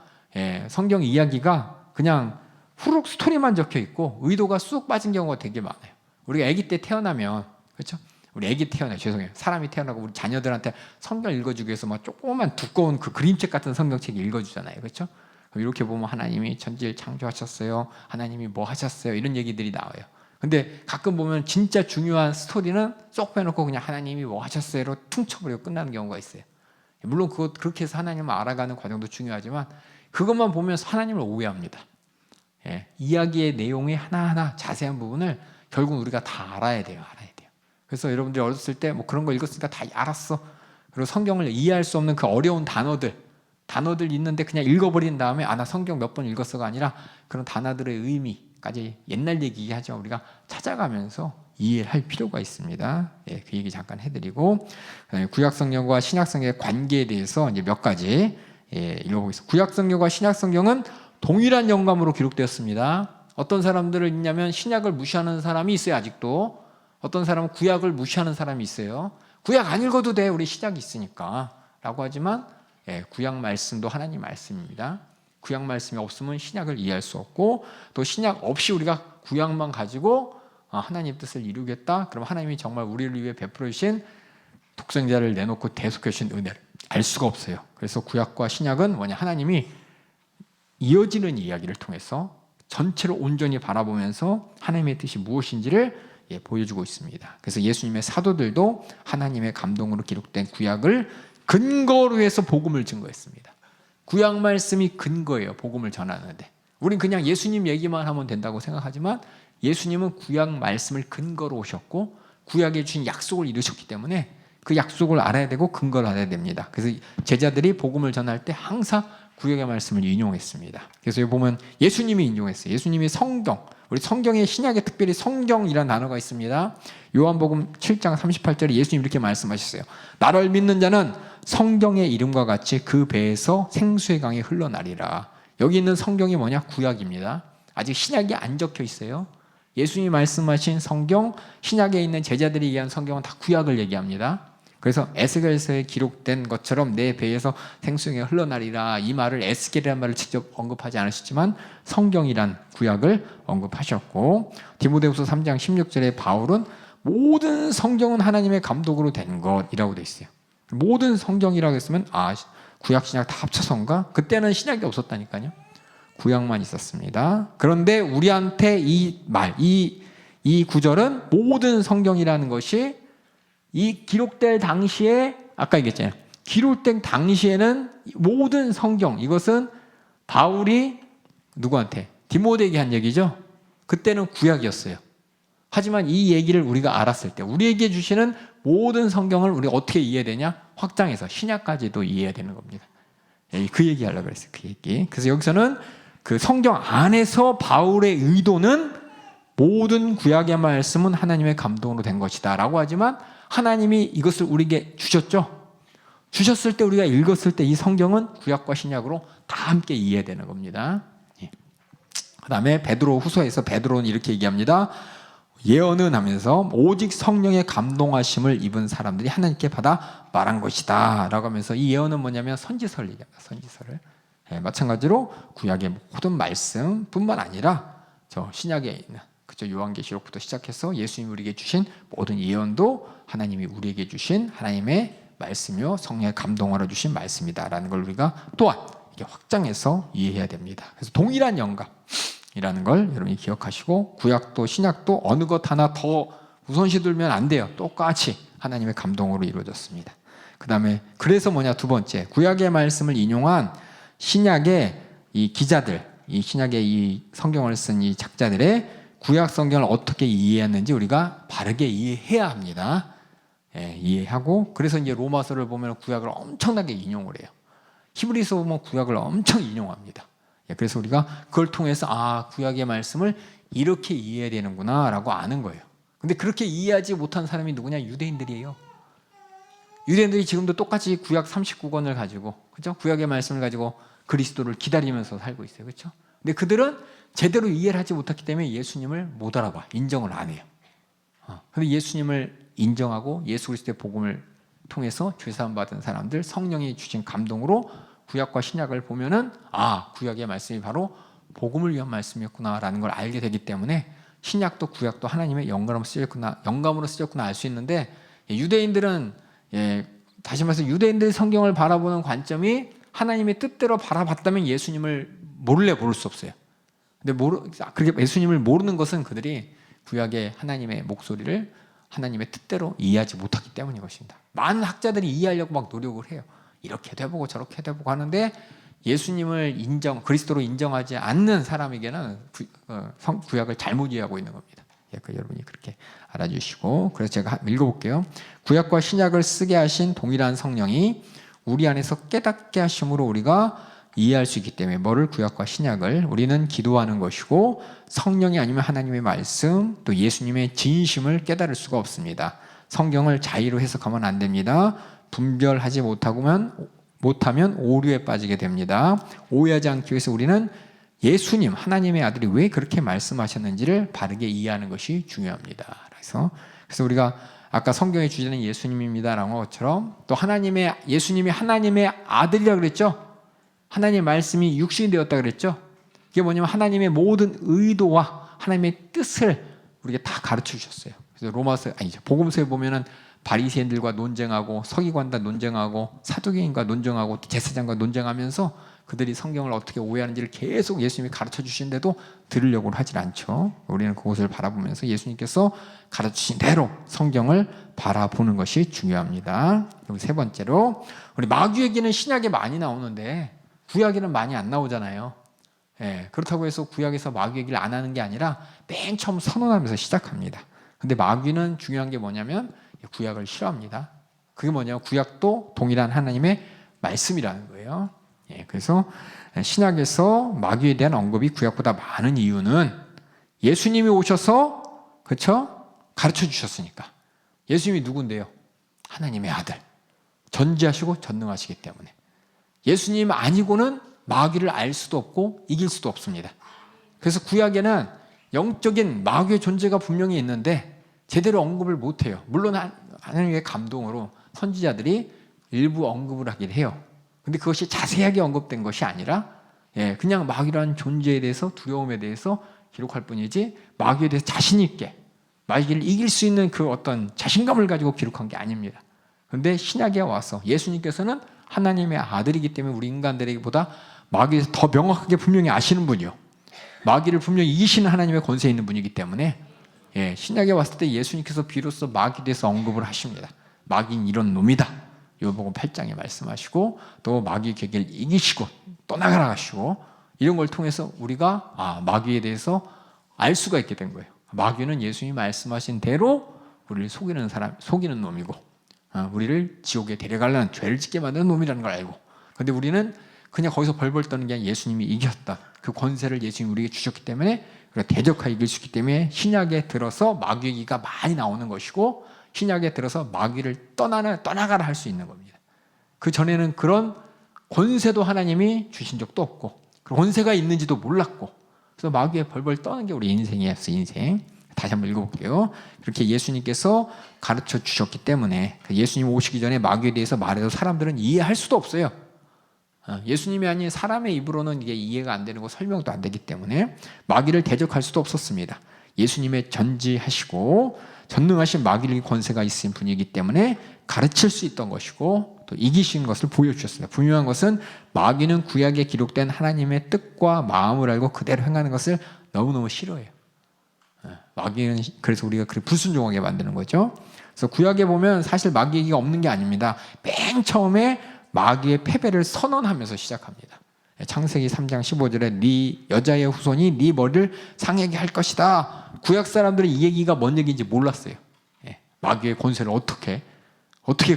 성경 이야기가 그냥 후룩 스토리만 적혀 있고 의도가 쑥 빠진 경우가 되게 많아요. 우리가 아기 때 태어나면 그렇죠? 우리 아기 죄송해요. 사람이 태어나고 우리 자녀들한테 성경 읽어주기 위해서 막 조그만 두꺼운 그 그림책 같은 성경책 읽어주잖아요. 그렇죠? 이렇게 보면 하나님이 천지를 창조하셨어요. 하나님이 뭐 하셨어요. 이런 얘기들이 나와요. 근데 가끔 보면 진짜 중요한 스토리는 쏙 빼놓고 그냥 하나님이 뭐 하셨어요로 퉁쳐버리고 끝나는 경우가 있어요. 물론 그렇게 해서 하나님을 알아가는 과정도 중요하지만 그것만 보면서 하나님을 오해합니다. 이야기의 내용의 하나하나 자세한 부분을 결국 우리가 다 알아야 돼요. 그래서 여러분들이 어렸을 때 그런 거 읽었으니까 다 알았어. 그리고 성경을 이해할 수 없는 그 어려운 단어들 있는데 그냥 읽어버린 다음에 나 성경 몇 번 읽었어가 아니라 그런 단어들의 의미까지 옛날 얘기하죠. 우리가 찾아가면서 이해를 할 필요가 있습니다. 그 얘기 잠깐 해드리고 구약 성경과 신약 성경의 관계에 대해서 이제 몇 가지 읽어보겠습니다. 구약 성경과 신약 성경은 동일한 영감으로 기록되었습니다. 어떤 사람들을 있냐면 신약을 무시하는 사람이 있어요. 아직도 어떤 사람은 구약을 무시하는 사람이 있어요. 구약 안 읽어도 돼. 우리 신약이 있으니까 라고 하지만 구약 말씀도 하나님 말씀입니다. 구약 말씀이 없으면 신약을 이해할 수 없고 또 신약 없이 우리가 구약만 가지고 하나님 뜻을 이루겠다. 그럼 하나님이 정말 우리를 위해 베풀어 주신 독생자를 내놓고 대속해 주신 은혜를 알 수가 없어요. 그래서 구약과 신약은 하나님이 이어지는 이야기를 통해서 전체를 온전히 바라보면서 하나님의 뜻이 무엇인지를 보여주고 있습니다. 그래서 예수님의 사도들도 하나님의 감동으로 기록된 구약을 근거로 해서 복음을 증거했습니다. 구약 말씀이 근거예요. 복음을 전하는데 우린 그냥 예수님 얘기만 하면 된다고 생각하지만 예수님은 구약 말씀을 근거로 오셨고 구약에 주신 약속을 이루셨기 때문에 그 약속을 알아야 되고 근거를 알아야 됩니다. 그래서 제자들이 복음을 전할 때 항상 구약의 말씀을 인용했습니다. 그래서 여기 보면 예수님이 인용했어요. 예수님이 성경, 우리 성경의 신약에 특별히 성경이라는 단어가 있습니다. 요한복음 7장 38절에 예수님이 이렇게 말씀하셨어요. 나를 믿는 자는 성경의 이름과 같이 그 배에서 생수의 강이 흘러나리라. 여기 있는 성경이 뭐냐? 구약입니다. 아직 신약이 안 적혀 있어요. 예수님이 말씀하신 성경, 신약에 있는 제자들이 얘기한 성경은 다 구약을 얘기합니다. 그래서 에스겔서에 기록된 것처럼 내 배에서 생수가 흘러나리라, 이 말을 에스겔이라는 말을 직접 언급하지 않으셨지만 성경이란 구약을 언급하셨고, 디모데후서 3장 16절에 바울은 모든 성경은 하나님의 감독으로 된 것이라고 돼 있어요. 모든 성경이라고 했으면 구약 신약 다 합쳐서인가? 그때는 신약이 없었다니까요. 구약만 있었습니다. 그런데 우리한테 이 말, 이 구절은 모든 성경이라는 것이 이 기록될 당시에, 아까 얘기했잖아요. 기록된 당시에는 모든 성경, 이것은 바울이 누구한테? 디모데에게 한 얘기죠. 그때는 구약이었어요. 하지만 이 얘기를 우리가 알았을 때 우리에게 주시는 모든 성경을 우리가 어떻게 이해되냐? 확장해서 신약까지도 이해해야 되는 겁니다. 그 얘기 하려고 그랬어요. 그 얘기. 그래서 여기서는 그 성경 안에서 바울의 의도는 모든 구약의 말씀은 하나님의 감동으로 된 것이다 라고 하지만, 하나님이 이것을 우리에게 주셨죠. 주셨을 때 우리가 읽었을 때 이 성경은 구약과 신약으로 다 함께 이해되는 겁니다. 그 다음에 베드로 후서에서 베드로는 이렇게 얘기합니다. 예언은 하면서 오직 성령의 감동하심을 입은 사람들이 하나님께 받아 말한 것이다 라고 하면서, 이 예언은 뭐냐면 선지서를 얘기합니다. 선지서를. 마찬가지로 구약의 모든 말씀뿐만 아니라 저 신약에 있는 요한계시록부터 시작해서 예수님이 우리에게 주신 모든 예언도 하나님이 우리에게 주신 하나님의 말씀이요 성령의 감동하러 주신 말씀이다라는 걸 우리가 또한 이렇게 확장해서 이해해야 됩니다. 그래서 동일한 영감이라는 걸 여러분이 기억하시고, 구약도 신약도 어느 것 하나 더 우선시 두면 안 돼요. 똑같이 하나님의 감동으로 이루어졌습니다. 그 다음에 그래서 두 번째, 구약의 말씀을 인용한 신약의 이 기자들, 이 신약의 이 성경을 쓴 이 작자들의 구약 성경을 어떻게 이해했는지 우리가 바르게 이해해야 합니다. 이해하고, 그래서 이제 로마서를 보면 구약을 엄청나게 인용을 해요. 히브리서 보면 구약을 엄청 인용합니다. 그래서 우리가 그걸 통해서 구약의 말씀을 이렇게 이해해야 되는구나 라고 아는 거예요. 근데 그렇게 이해하지 못한 사람이 누구냐? 유대인들이에요. 유대인들이 지금도 똑같이 구약 39권을 가지고, 그죠? 구약의 말씀을 가지고 그리스도를 기다리면서 살고 있어요. 그렇죠? 근데 그들은 제대로 이해를 하지 못했기 때문에 예수님을 못 알아봐. 인정을 안 해요. 근데 예수님을 인정하고 예수 그리스도의 복음을 통해서 죄사함 받은 사람들, 성령이 주신 감동으로 구약과 신약을 보면은 구약의 말씀이 바로 복음을 위한 말씀이었구나라는 걸 알게 되기 때문에 신약도 구약도 하나님의 영감으로 쓰였구나 알 수 있는데, 유대인들은 다시 말해서 유대인들이 성경을 바라보는 관점이 하나님의 뜻대로 바라봤다면 예수님을 모를 수 없어요. 근데 그렇게 예수님을 모르는 것은 그들이 구약의 하나님의 목소리를 하나님의 뜻대로 이해하지 못하기 때문인 것입니다. 많은 학자들이 이해하려고 막 노력을 해요. 이렇게도 해보고 저렇게도 해보고 하는데 예수님을 그리스도로 인정하지 않는 사람에게는 구약을 잘못 이해하고 있는 겁니다. 여러분이 그렇게 알아주시고, 그래서 제가 읽어볼게요. 구약과 신약을 쓰게 하신 동일한 성령이 우리 안에서 깨닫게 하심으로 우리가 이해할 수 있기 때문에, 뭐를? 구약과 신약을 우리는 기도하는 것이고, 성령이 아니면 하나님의 말씀, 또 예수님의 진심을 깨달을 수가 없습니다. 성경을 자의로 해석하면 안 됩니다. 분별하지 못하면 오류에 빠지게 됩니다. 오해하지 않기 위해서 우리는 예수님, 하나님의 아들이 왜 그렇게 말씀하셨는지를 바르게 이해하는 것이 중요합니다. 그래서 우리가 아까 성경의 주제는 예수님입니다라는 것처럼, 또 예수님이 하나님의 아들이라고 그랬죠. 하나님의 말씀이 육신이 되었다 그랬죠. 이게 뭐냐면 하나님의 모든 의도와 하나님의 뜻을 우리에게 다 가르쳐 주셨어요. 그래서 복음서에 보면은 바리새인들과 논쟁하고, 서기관과 논쟁하고, 사두개인과 논쟁하고, 제사장과 논쟁하면서 그들이 성경을 어떻게 오해하는지를 계속 예수님이 가르쳐 주신데도 들으려고 하질 않죠. 우리는 그것을 바라보면서 예수님께서 가르쳐 주신 대로 성경을 바라보는 것이 중요합니다. 여기 세 번째로, 우리 마귀 얘기는 신약에 많이 나오는데 구약에는 많이 안 나오잖아요. 그렇다고 해서 구약에서 마귀 얘기를 안 하는 게 아니라 맨 처음 선언하면서 시작합니다. 근데 마귀는 중요한 게 뭐냐면 구약을 싫어합니다. 그게 뭐냐면 구약도 동일한 하나님의 말씀이라는 거예요. 그래서 신약에서 마귀에 대한 언급이 구약보다 많은 이유는 예수님이 오셔서, 그렇죠? 가르쳐 주셨으니까. 예수님이 누군데요? 하나님의 아들. 전지하시고 전능하시기 때문에. 예수님 아니고는 마귀를 알 수도 없고 이길 수도 없습니다. 그래서 구약에는 영적인 마귀의 존재가 분명히 있는데 제대로 언급을 못해요. 물론 하나님의 감동으로 선지자들이 일부 언급을 하긴 해요. 근데 그것이 자세하게 언급된 것이 아니라 그냥 마귀라는 존재에 대해서, 두려움에 대해서 기록할 뿐이지 마귀에 대해서 자신 있게 마귀를 이길 수 있는 그 어떤 자신감을 가지고 기록한 게 아닙니다. 그런데 신약에 와서 예수님께서는 하나님의 아들이기 때문에 우리 인간들에게보다 마귀에 대해서 더 명확하게 분명히 아시는 분이요, 마귀를 분명히 이기시는 하나님의 권세에 있는 분이기 때문에 신약에 왔을 때 예수님께서 비로소 마귀에 대해서 언급을 하십니다. 마귀는 이런 놈이다, 요복음 8장에 말씀하시고, 또 마귀의 계계를 이기시고 떠나가라 하시고, 이런 걸 통해서 우리가 마귀에 대해서 알 수가 있게 된 거예요. 마귀는 예수님이 말씀하신 대로 우리를 속이는 사람, 속이는 놈이고, 우리를 지옥에 데려가려는, 죄를 짓게 만드는 놈이라는 걸 알고, 근데 우리는 그냥 거기서 벌벌 떠는 게 아니라 예수님이 이겼다, 그 권세를 예수님이 우리에게 주셨기 때문에 우리가 대적하여 이길 수 있기 때문에 신약에 들어서 마귀 얘기가 많이 나오는 것이고, 신약에 들어서 마귀를 떠나가라 할 수 있는 겁니다. 그 전에는 그런 권세도 하나님이 주신 적도 없고, 그 권세가 있는지도 몰랐고, 그래서 마귀에 벌벌 떠는 게 우리 인생이었어요. 인생. 다시 한번 읽어볼게요. 그렇게 예수님께서 가르쳐 주셨기 때문에 예수님 오시기 전에 마귀에 대해서 말해도 사람들은 이해할 수도 없어요. 예수님이 아닌 사람의 입으로는 이게 이해가 안 되는 거, 설명도 안 되기 때문에 마귀를 대적할 수도 없었습니다. 예수님의 전지하시고 전능하신 마귀의 권세가 있으신 분이기 때문에 가르칠 수 있던 것이고 또 이기신 것을 보여주셨습니다. 분명한 것은 마귀는 구약에 기록된 하나님의 뜻과 마음을 알고 그대로 행하는 것을 너무너무 싫어해요. 마귀는 그래서 우리가 그렇게 불순종하게 만드는 거죠. 그래서 구약에 보면 사실 마귀 얘기가 없는 게 아닙니다. 맨 처음에 마귀의 패배를 선언하면서 시작합니다. 창세기 3장 15절에 네 여자의 후손이 네 머리를 상하게 할 것이다. 구약 사람들은 이 얘기가 뭔 얘기인지 몰랐어요. 마귀의 권세를 어떻게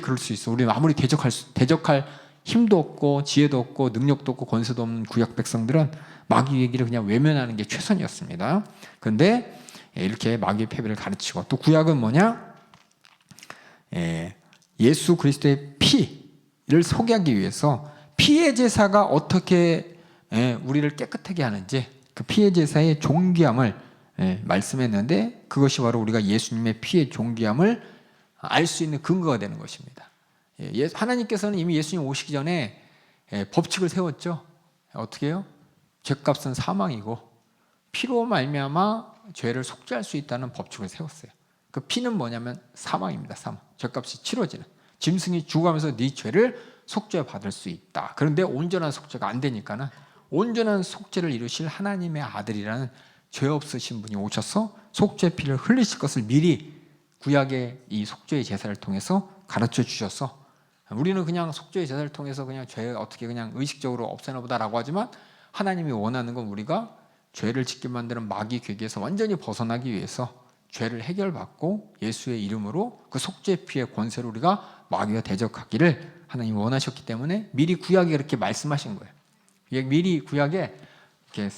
그럴 수 있어? 우리는 아무리 대적할 힘도 없고 지혜도 없고 능력도 없고 권세도 없는 구약 백성들은 마귀 얘기를 그냥 외면하는 게 최선이었습니다. 그런데 이렇게 마귀의 패배를 가르치고, 또 구약은 뭐냐? 예수 그리스도의 피를 소개하기 위해서 피의 제사가 어떻게 우리를 깨끗하게 하는지 그 피의 제사의 존귀함을 말씀했는데, 그것이 바로 우리가 예수님의 피의 존귀함을 알 수 있는 근거가 되는 것입니다. 하나님께서는 이미 예수님 오시기 전에 법칙을 세웠죠. 어떻게 해요? 죄값은 사망이고 피로 말미암아 죄를 속죄할 수 있다는 법칙을 세웠어요. 그 피는 뭐냐면 사망입니다. 사망. 죄값이 치러지는, 짐승이 죽어가면서 네 죄를 속죄받을 수 있다. 그런데 온전한 속죄가 안 되니까는 온전한 속죄를 이루실 하나님의 아들이라는 죄 없으신 분이 오셔서 속죄 피를 흘리실 것을 미리 구약의 이 속죄의 제사를 통해서 가르쳐 주셔서, 우리는 그냥 속죄의 제사를 통해서 그냥 죄 어떻게 그냥 의식적으로 없애나 보다라고 하지만, 하나님이 원하는 건 우리가 죄를 짓게 만드는 마귀 괴계에서 완전히 벗어나기 위해서 죄를 해결받고 예수의 이름으로 그 속죄 피의 권세로 우리가 마귀와 대적하기를 하나님이 원하셨기 때문에 미리 구약에 그렇게 말씀하신 거예요. 미리 구약에 이렇게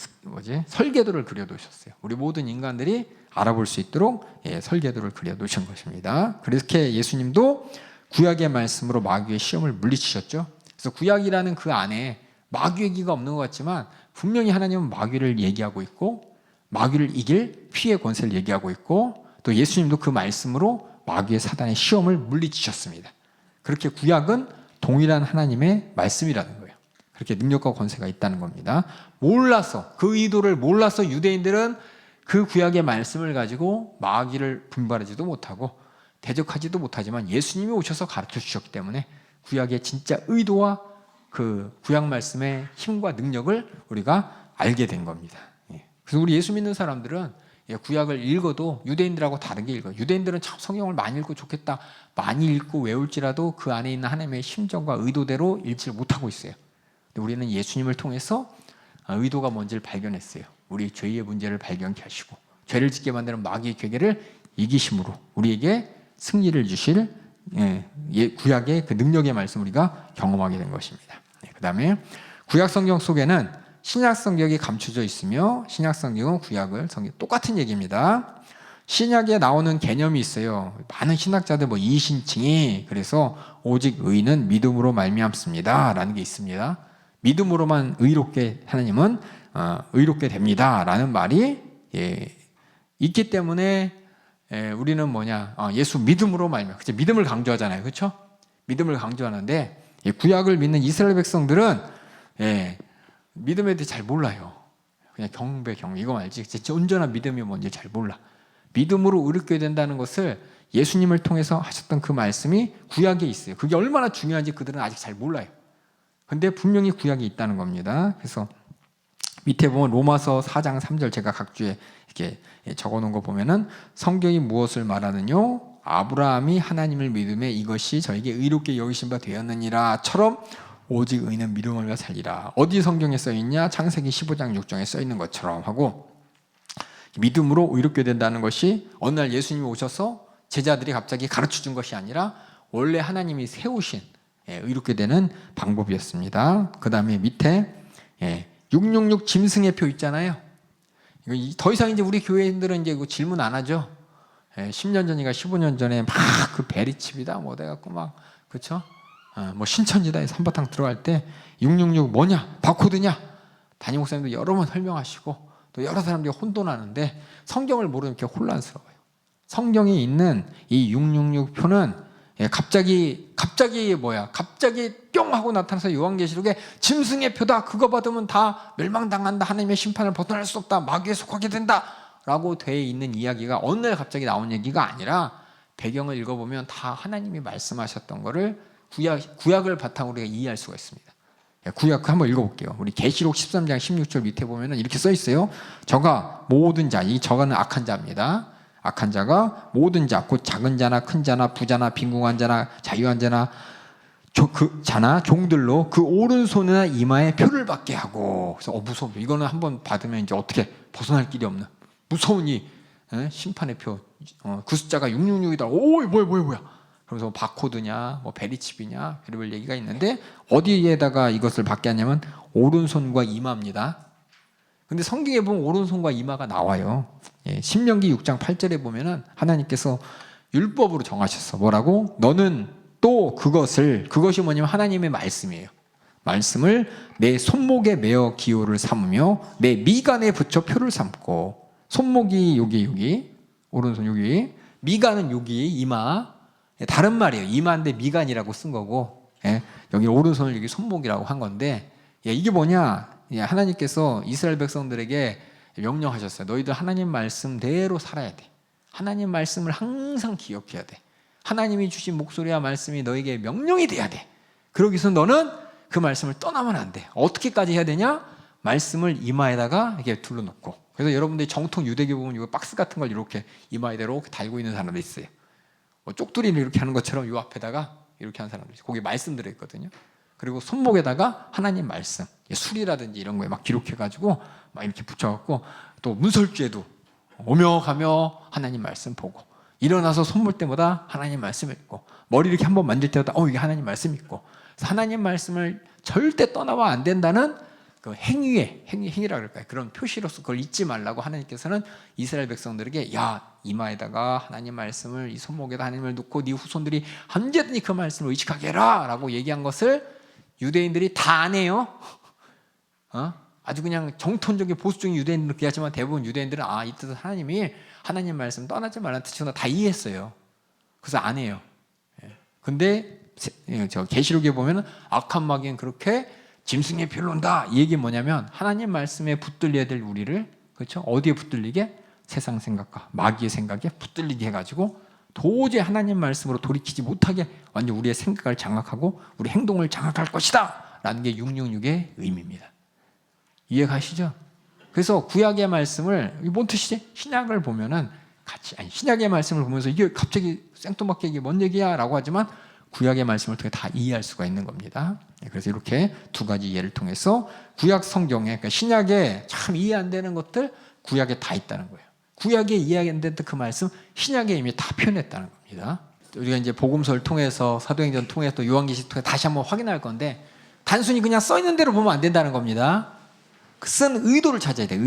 설계도를 그려놓으셨어요. 우리 모든 인간들이 알아볼 수 있도록 설계도를 그려놓으신 것입니다. 그렇게 예수님도 구약의 말씀으로 마귀의 시험을 물리치셨죠. 그래서 구약이라는 그 안에 마귀 얘기가 없는 것 같지만 분명히 하나님은 마귀를 얘기하고 있고 마귀를 이길 피의 권세를 얘기하고 있고, 또 예수님도 그 말씀으로 마귀의 사단의 시험을 물리치셨습니다. 그렇게 구약은 동일한 하나님의 말씀이라는 거예요. 그렇게 능력과 권세가 있다는 겁니다. 몰라서, 그 의도를 몰라서 유대인들은 그 구약의 말씀을 가지고 마귀를 분발하지도 못하고 대적하지도 못하지만 예수님이 오셔서 가르쳐 주셨기 때문에 구약의 진짜 의도와 그 구약 말씀의 힘과 능력을 우리가 알게 된 겁니다. 그래서 우리 예수 믿는 사람들은 구약을 읽어도 유대인들하고 다르게 읽어요. 유대인들은 참 성경을 많이 읽고 좋겠다, 많이 읽고 외울지라도 그 안에 있는 하나님의 심정과 의도대로 읽지를 못하고 있어요. 근데 우리는 예수님을 통해서 의도가 뭔지를 발견했어요. 우리 죄의 문제를 발견케 하시고 죄를 짓게 만드는 마귀의 괴계를 이기심으로 우리에게 승리를 주실 구약의 그 능력의 말씀 우리가 경험하게 된 것입니다. 그 다음에 구약 성경 속에는 신약 성경이 감춰져 있으며 신약 성경은 구약을 똑같은 얘기입니다. 신약에 나오는 개념이 있어요. 많은 신학자들 이신칭이 그래서 오직 의는 믿음으로 말미암습니다 라는 게 있습니다. 믿음으로만 의롭게 하나님은 의롭게 됩니다라는 말이 있기 때문에 우리는 뭐냐 예수 믿음으로 말미암아 그치? 믿음을 강조하잖아요, 그렇죠? 믿음을 강조하는데 구약을 믿는 이스라엘 백성들은 믿음에 대해 잘 몰라요. 그냥 경배 이거 말지 온전한 믿음이 뭔지 잘 몰라. 믿음으로 의롭게 된다는 것을 예수님을 통해서 하셨던 그 말씀이 구약에 있어요. 그게 얼마나 중요한지 그들은 아직 잘 몰라요. 근데 분명히 구약에 있다는 겁니다. 그래서 밑에 보면 로마서 4장 3절 제가 각주에 이렇게 적어놓은 거 보면은 성경이 무엇을 말하느뇨? 아브라함이 하나님을 믿음에 이것이 저에게 의롭게 여기신 바 되었느니라처럼 오직 의는 믿음으로 살리라. 어디 성경에 써 있냐? 창세기 15장 6장에 써 있는 것처럼 하고 믿음으로 의롭게 된다는 것이 어느 날 예수님이 오셔서 제자들이 갑자기 가르쳐 준 것이 아니라 원래 하나님이 세우신 의롭게 되는 방법이었습니다. 그 다음에 밑에 666 짐승의 표 있잖아요. 더 이상 이제 우리 교회인들은 이제 질문 안 하죠. 10년 전인가 15년 전에 막 그 베리칩이다 뭐 돼갖고 막 그렇죠? 뭐 신천지다에 한바탕 들어갈 때 666 뭐냐 바코드냐 담임 목사님도 여러 번 설명하시고 또 여러 사람들이 혼돈하는데 성경을 모르면 이렇게 혼란스러워요. 성경에 있는 이 666 표는 갑자기 뿅 하고 나타나서 요한계시록에 짐승의 표다. 그거 받으면 다 멸망당한다. 하나님의 심판을 벗어날 수 없다. 마귀에 속하게 된다. 라고 되어 있는 이야기가 어느 날 갑자기 나온 얘기가 아니라 배경을 읽어보면 다 하나님이 말씀하셨던 거를 구약을 바탕으로 이해할 수가 있습니다. 구약 한번 읽어볼게요. 우리 계시록 13장 16절 밑에 보면 이렇게 써 있어요. 저가 모든 자, 이 저가는 악한 자입니다. 악한 자가 모든 자, 곧 작은 자나 큰 자나 부자나 빈궁한 자나 자유한 자나 종들로 그 오른손이나 이마에 표를 받게 하고. 그래서 무서워. 이거는 한번 받으면 이제 어떻게 벗어날 길이 없는 무서운 이 심판의 표. 그 숫자가 666이다. 오, 뭐야? 그래서 바코드냐, 뭐 베리칩이냐, 그럴 얘기가 있는데 어디에다가 이것을 받게 하냐면 오른손과 이마입니다. 근데 성경에 보면 오른손과 이마가 나와요. 신명기 6장 8절에 보면은 하나님께서 율법으로 정하셨어. 뭐라고? 너는 또 그것이 뭐냐면 하나님의 말씀이에요. 말씀을 내 손목에 메어 기호를 삼으며 내 미간에 붙여 표를 삼고. 손목이 여기 오른손 여기, 미간은 여기 이마. 다른 말이에요. 이마인데 미간이라고 쓴 거고, 여기 오른손을 여기 손목이라고 한 건데, 이게 뭐냐? 하나님께서 이스라엘 백성들에게 명령하셨어요. 너희들 하나님 말씀대로 살아야 돼. 하나님 말씀을 항상 기억해야 돼. 하나님이 주신 목소리와 말씀이 너에게 명령이 돼야 돼. 그러기 위해서 너는 그 말씀을 떠나면 안 돼. 어떻게까지 해야 되냐? 말씀을 이마에다가 이렇게 둘러놓고. 그래서 여러분들이 정통 유대교 보면 이거 박스 같은 걸 이렇게 이마에다 이렇게 달고 있는 사람도 있어요. 쪽두리를 이렇게 하는 것처럼 이 앞에다가 이렇게 하는 사람도 있어요. 거기 말씀 들어있거든요. 그리고 손목에다가 하나님 말씀, 술이라든지 이런 거에 막 기록해가지고 막 이렇게 붙여갖고 또 문설주에도 오며 가며 하나님 말씀 보고 일어나서 손볼 때마다 하나님 말씀 읽고 머리 이렇게 한번 만질 때마다 이게 하나님 말씀 읽고 하나님 말씀을 절대 떠나면 안 된다는 그 행위라 그럴까요? 그런 표시로서 그걸 잊지 말라고 하나님께서는 이스라엘 백성들에게 이마에다가 하나님 말씀을 이 손목에다 하나님을 놓고 네 후손들이 언제든지 그 말씀을 의식하게 해라 라고 얘기한 것을 유대인들이 다 안 해요. 아주 그냥 정통적인 보수적인 유대인들은 그렇게 하지만 대부분 유대인들은 이 뜻은 하나님이 하나님 말씀 떠나지 말라는 뜻이구나 다 이해했어요. 그래서 안 해요. 근데 저 계시록에 보면 악한 마귀는 그렇게 짐승의 표를 논다. 이 얘기 뭐냐면 하나님 말씀에 붙들려야 될 우리를 그렇죠? 어디에 붙들리게? 세상 생각과 마귀의 생각에 붙들리게 해가지고 도저히 하나님 말씀으로 돌이키지 못하게 완전 우리의 생각을 장악하고 우리 행동을 장악할 것이다 라는 게 666의 의미입니다. 이해가시죠? 그래서 구약의 말씀을 뭔 뜻이지? 신약을 보면은 신약의 말씀을 보면서 이게 갑자기 생뚱맞게 이게 뭔 얘기야 라고 하지만 구약의 말씀을 통해 다 이해할 수가 있는 겁니다. 그래서 이렇게 두 가지 예를 통해서 구약 성경에, 그러니까 신약에 참 이해 안 되는 것들 구약에 다 있다는 거예요. 구약에 이해 안 되는 그 말씀 신약에 이미 다 표현했다는 겁니다. 우리가 이제 복음서를 통해서 사도행전 통해서 또 요한계시록 통해서 다시 한번 확인할 건데 단순히 그냥 써 있는 대로 보면 안 된다는 겁니다. 쓴 의도를 찾아야 돼.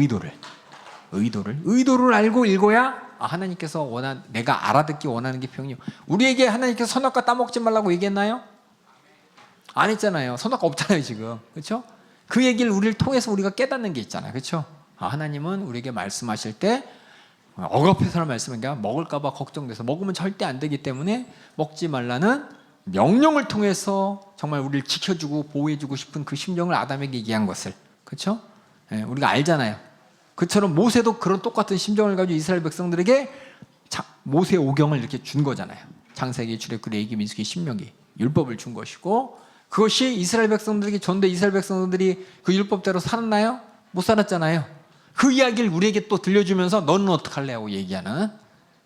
의도를 알고 읽어야 하나님께서 내가 알아듣기 원하는 게 표현이요. 우리에게 하나님께서 선악과 따먹지 말라고 얘기했나요? 안 했잖아요. 선악과 없잖아요 지금. 그렇죠? 그 얘기를 우리를 통해서 우리가 깨닫는 게 있잖아요. 그렇죠? 하나님은 우리에게 말씀하실 때 억압해서는 말씀한 게 아니라 먹을까 봐 걱정돼서 먹으면 절대 안 되기 때문에 먹지 말라는 명령을 통해서 정말 우리를 지켜주고 보호해주고 싶은 그 심정을 아담에게 얘기한 것을, 그렇죠? 예, 우리가 알잖아요. 그처럼 모세도 그런 똑같은 심정을 가지고 이스라엘 백성들에게 모세 오경을 이렇게 준 거잖아요. 창세기, 출애굽기, 레위기, 민수기, 신명기 율법을 준 것이고, 그것이 이스라엘 백성들에게 전대 이스라엘 백성들이 그 율법대로 살았나요? 못 살았잖아요. 그 이야기를 우리에게 또 들려주면서 너는 어떡할래 하고 얘기하는.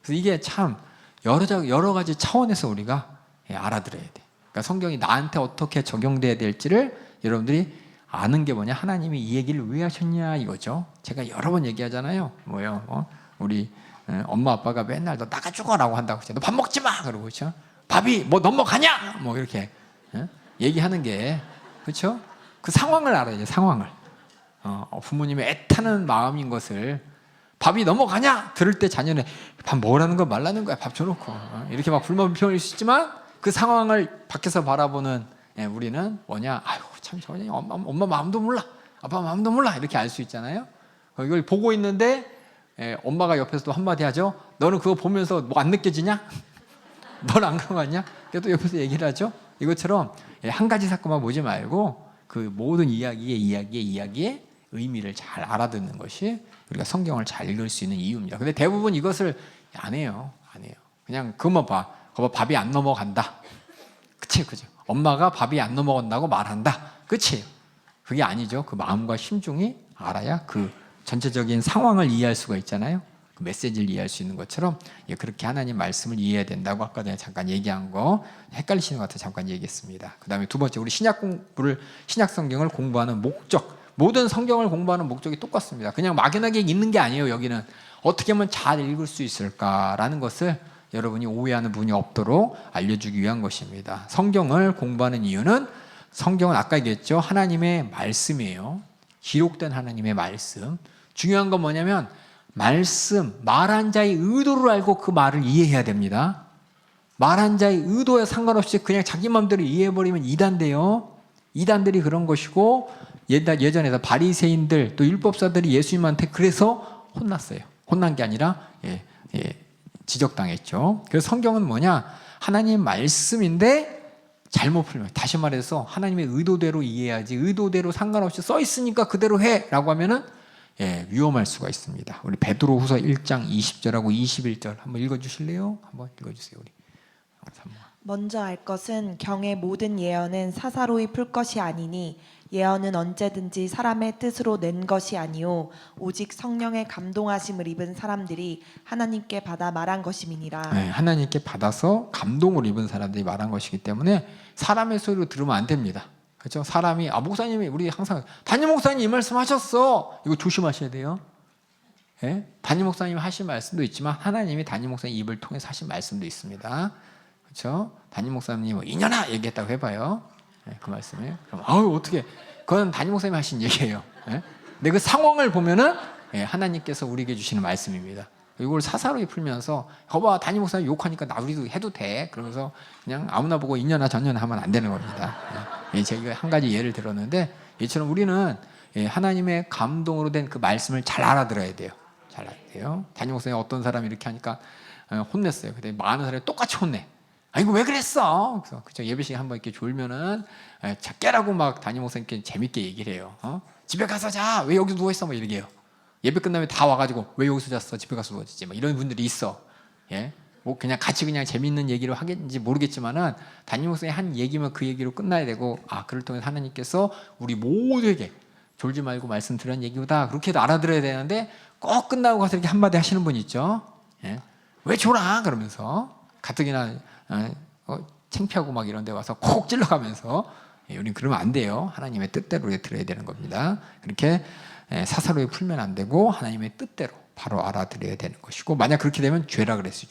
그래서 이게 참 여러 가지 차원에서 우리가 알아들어야 돼. 그러니까 성경이 나한테 어떻게 적용돼야 될지를 여러분들이 아는 게 뭐냐, 하나님이 이 얘기를 왜 하셨냐 이거죠. 제가 여러 번 얘기하잖아요. 뭐요? 우리 엄마 아빠가 맨날 너 나가 죽어라고 한다고 너 밥 먹지 마 그러고, 그렇죠? 밥이 뭐 넘어가냐 뭐 이렇게 얘기하는 게, 그렇죠? 그 상황을 알아야 돼. 상황을. 부모님의 애타는 마음인 것을, 밥이 넘어가냐 들을 때 자녀는 밥 먹으라는 거야 말라는 거야 밥 줘놓고 이렇게 막 불만 표현할 수 있지만, 그 상황을 밖에서 바라보는 우리는 뭐냐, 아유 참 저냐, 엄마 마음도 몰라, 아빠 마음도 몰라 이렇게 알 수 있잖아요. 이걸 보고 있는데 엄마가 옆에서 또 한마디 하죠. 너는 그거 보면서 뭐 안 느껴지냐? 넌 안 그런 거 아니야? 그래도 옆에서 얘기를 하죠. 이것처럼 한 가지 사건만 보지 말고 그 모든 이야기의 의미를 잘 알아듣는 것이 우리가 성경을 잘 읽을 수 있는 이유입니다. 근데 대부분 이것을 안 해요. 그냥 그것만 봐. 거봐 밥이 안 넘어간다. 그죠? 엄마가 밥이 안 넘어간다고 말한다. 그치? 그게 아니죠. 그 마음과 심중이 알아야 그 전체적인 상황을 이해할 수가 있잖아요. 그 메시지를 이해할 수 있는 것처럼 그렇게 하나님 말씀을 이해해야 된다고 아까 전에 잠깐 얘기한 거 헷갈리시는 것 같아서 잠깐 얘기했습니다. 그 다음에 두 번째, 우리 신약 성경을 공부하는 목적, 모든 성경을 공부하는 목적이 똑같습니다. 그냥 막연하게 있는 게 아니에요. 여기는 어떻게 하면 잘 읽을 수 있을까라는 것을 여러분이 오해하는 분이 없도록 알려주기 위한 것입니다. 성경을 공부하는 이유는, 성경은 아까 얘기했죠. 하나님의 말씀이에요. 기록된 하나님의 말씀. 중요한 건 뭐냐면 말씀, 말한 자의 의도를 알고 그 말을 이해해야 됩니다. 말한 자의 의도에 상관없이 그냥 자기 마음대로 이해해버리면 이단돼요. 이단들이 그런 것이고, 예전에 바리새인들 또 율법사들이 예수님한테 그래서 혼났어요. 혼난 게 아니라 지적당했죠. 그래서 성경은 뭐냐, 하나님 말씀인데 잘못 풀면, 다시 말해서 하나님의 의도대로 이해해야지, 의도대로 상관없이 써 있으니까 그대로 해라고 하면은 위험할 수가 있습니다. 우리 베드로후서 1장 20절하고 21절 한번 읽어주실래요? 한번 읽어주세요. 우리 먼저 알 것은 경의 모든 예언은 사사로이 풀 것이 아니니 예언은 언제든지 사람의 뜻으로 낸 것이 아니요 오직 성령의 감동하심을 입은 사람들이 하나님께 받아 말한 것임이니라. 하나님께 받아서 감동을 입은 사람들이 말한 것이기 때문에 사람의 소리로 들으면 안 됩니다. 그렇죠? 사람이 목사님이, 우리 항상 담임 목사님 이 말씀 하셨어, 이거 조심하셔야 돼요. 담임 목사님 하신 말씀도 있지만 하나님이 담임 목사님 입을 통해서 하신 말씀도 있습니다. 그렇죠? 담임 목사님이 뭐 2년아 얘기했다고 해봐요. 그 말씀을. 그럼 어떻게? 그건 담임 목사님이 하신 얘기예요. 근데 그 상황을 보면은 하나님께서 우리에게 주시는 말씀입니다. 이걸 사사로이 풀면서 거봐 담임 목사님 욕하니까 우리도 해도 돼. 그러면서 그냥 아무나 보고 2년아 전년아 하면 안 되는 겁니다. 제가 한 가지 예를 들었는데, 이처럼 우리는 하나님의 감동으로 된 그 말씀을 잘 알아들어야 돼요. 잘 알아야 돼요. 담임 목사님 어떤 사람이 이렇게 하니까 혼냈어요. 근데 많은 사람이 똑같이 혼내. 이거 왜 그랬어? 그래서 그쵸, 예배 시간 한번 이렇게 졸면은 깨라고 막 담임 목사님께 재밌게 얘기를 해요. 집에 가서 자. 왜 여기서 누워 있어? 뭐 이렇게 해요. 예배 끝나면 다 와가지고 왜 여기서 잤어? 집에 가서 누워지지. 막 이런 분들이 있어. 뭐 그냥 같이 그냥 재밌는 얘기를 하겠는지 모르겠지만은 담임 목사님 한 얘기면 그 얘기로 끝나야 되고, 그를 통해 하나님께서 우리 모두에게 졸지 말고 말씀 드리는 얘기보다 그렇게도 알아들어야 되는데, 꼭 끝나고 가서 이렇게 한마디 하시는 분 있죠. 왜 졸아? 그러면서 가뜩이나 창피하고 막 이런 데 와서 콕 찔러가면서, 우리는 그러면 안 돼요. 하나님의 뜻대로 들어야 되는 겁니다. 그렇게 사사로이 풀면 안 되고 하나님의 뜻대로 바로 알아들어야 되는 것이고, 만약 그렇게 되면 죄라 그랬어요.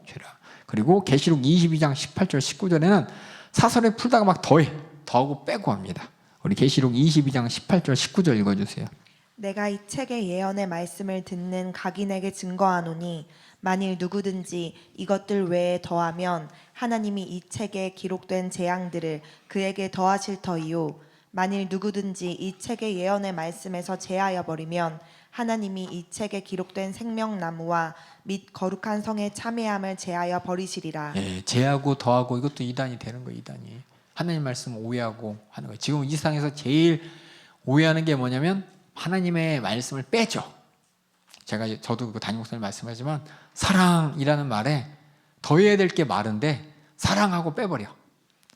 죄라. 그리고 계시록 22장 18절 19절에는 사사로이 풀다가 막 더하고 빼고 합니다. 우리 계시록 22장 18절 19절 읽어주세요. 내가 이 책의 예언의 말씀을 듣는 각인에게 증거하노니 만일 누구든지 이것들 외에 더하면 하나님이 이 책에 기록된 재앙들을 그에게 더하실 터이요 만일 누구든지 이 책의 예언의 말씀에서 제하여 버리면 하나님이 이 책에 기록된 생명나무와 및 거룩한 성의 참회함을 제하여 버리시리라. 예, 제하고 더하고 이것도 이단이 되는 거예요. 이단이 하나님 말씀 오해하고 하는 거예요. 지금 이 세상에서 제일 오해하는 게 뭐냐면 하나님의 말씀을 빼죠. 저도 그 담임 목사님 말씀하지만 사랑이라는 말에 더해야 될 게 많은데 사랑하고 빼버려.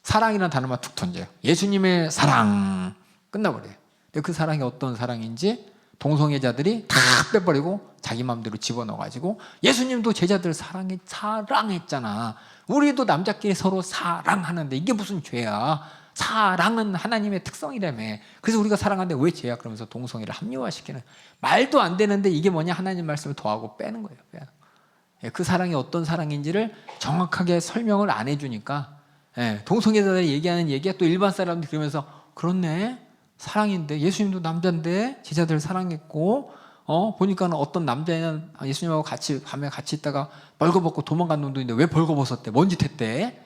사랑이라는 단어만 툭 던져요. 예수님의 사랑 끝나버려요. 근데 그 사랑이 어떤 사랑인지 동성애자들이 다 빼버리고 자기 마음대로 집어넣어가지고 예수님도 제자들 사랑했잖아. 우리도 남자끼리 서로 사랑하는데 이게 무슨 죄야. 사랑은 하나님의 특성이라며. 그래서 우리가 사랑하는데 왜 죄야? 그러면서 동성애를 합리화시키는 말도 안 되는데 이게 뭐냐? 하나님 말씀을 더하고 빼는 거예요. 그 사랑이 어떤 사랑인지를 정확하게 설명을 안 해주니까 동성애자들이 얘기하는 얘기가 또 일반 사람들이 그러면서 그렇네. 사랑인데 예수님도 남자인데 제자들 사랑했고 보니까는 어떤 남자애는 예수님하고 밤에 같이 있다가 벌거벗고 도망간 놈도 있는데 왜 벌거벗었대? 뭔 짓 했대?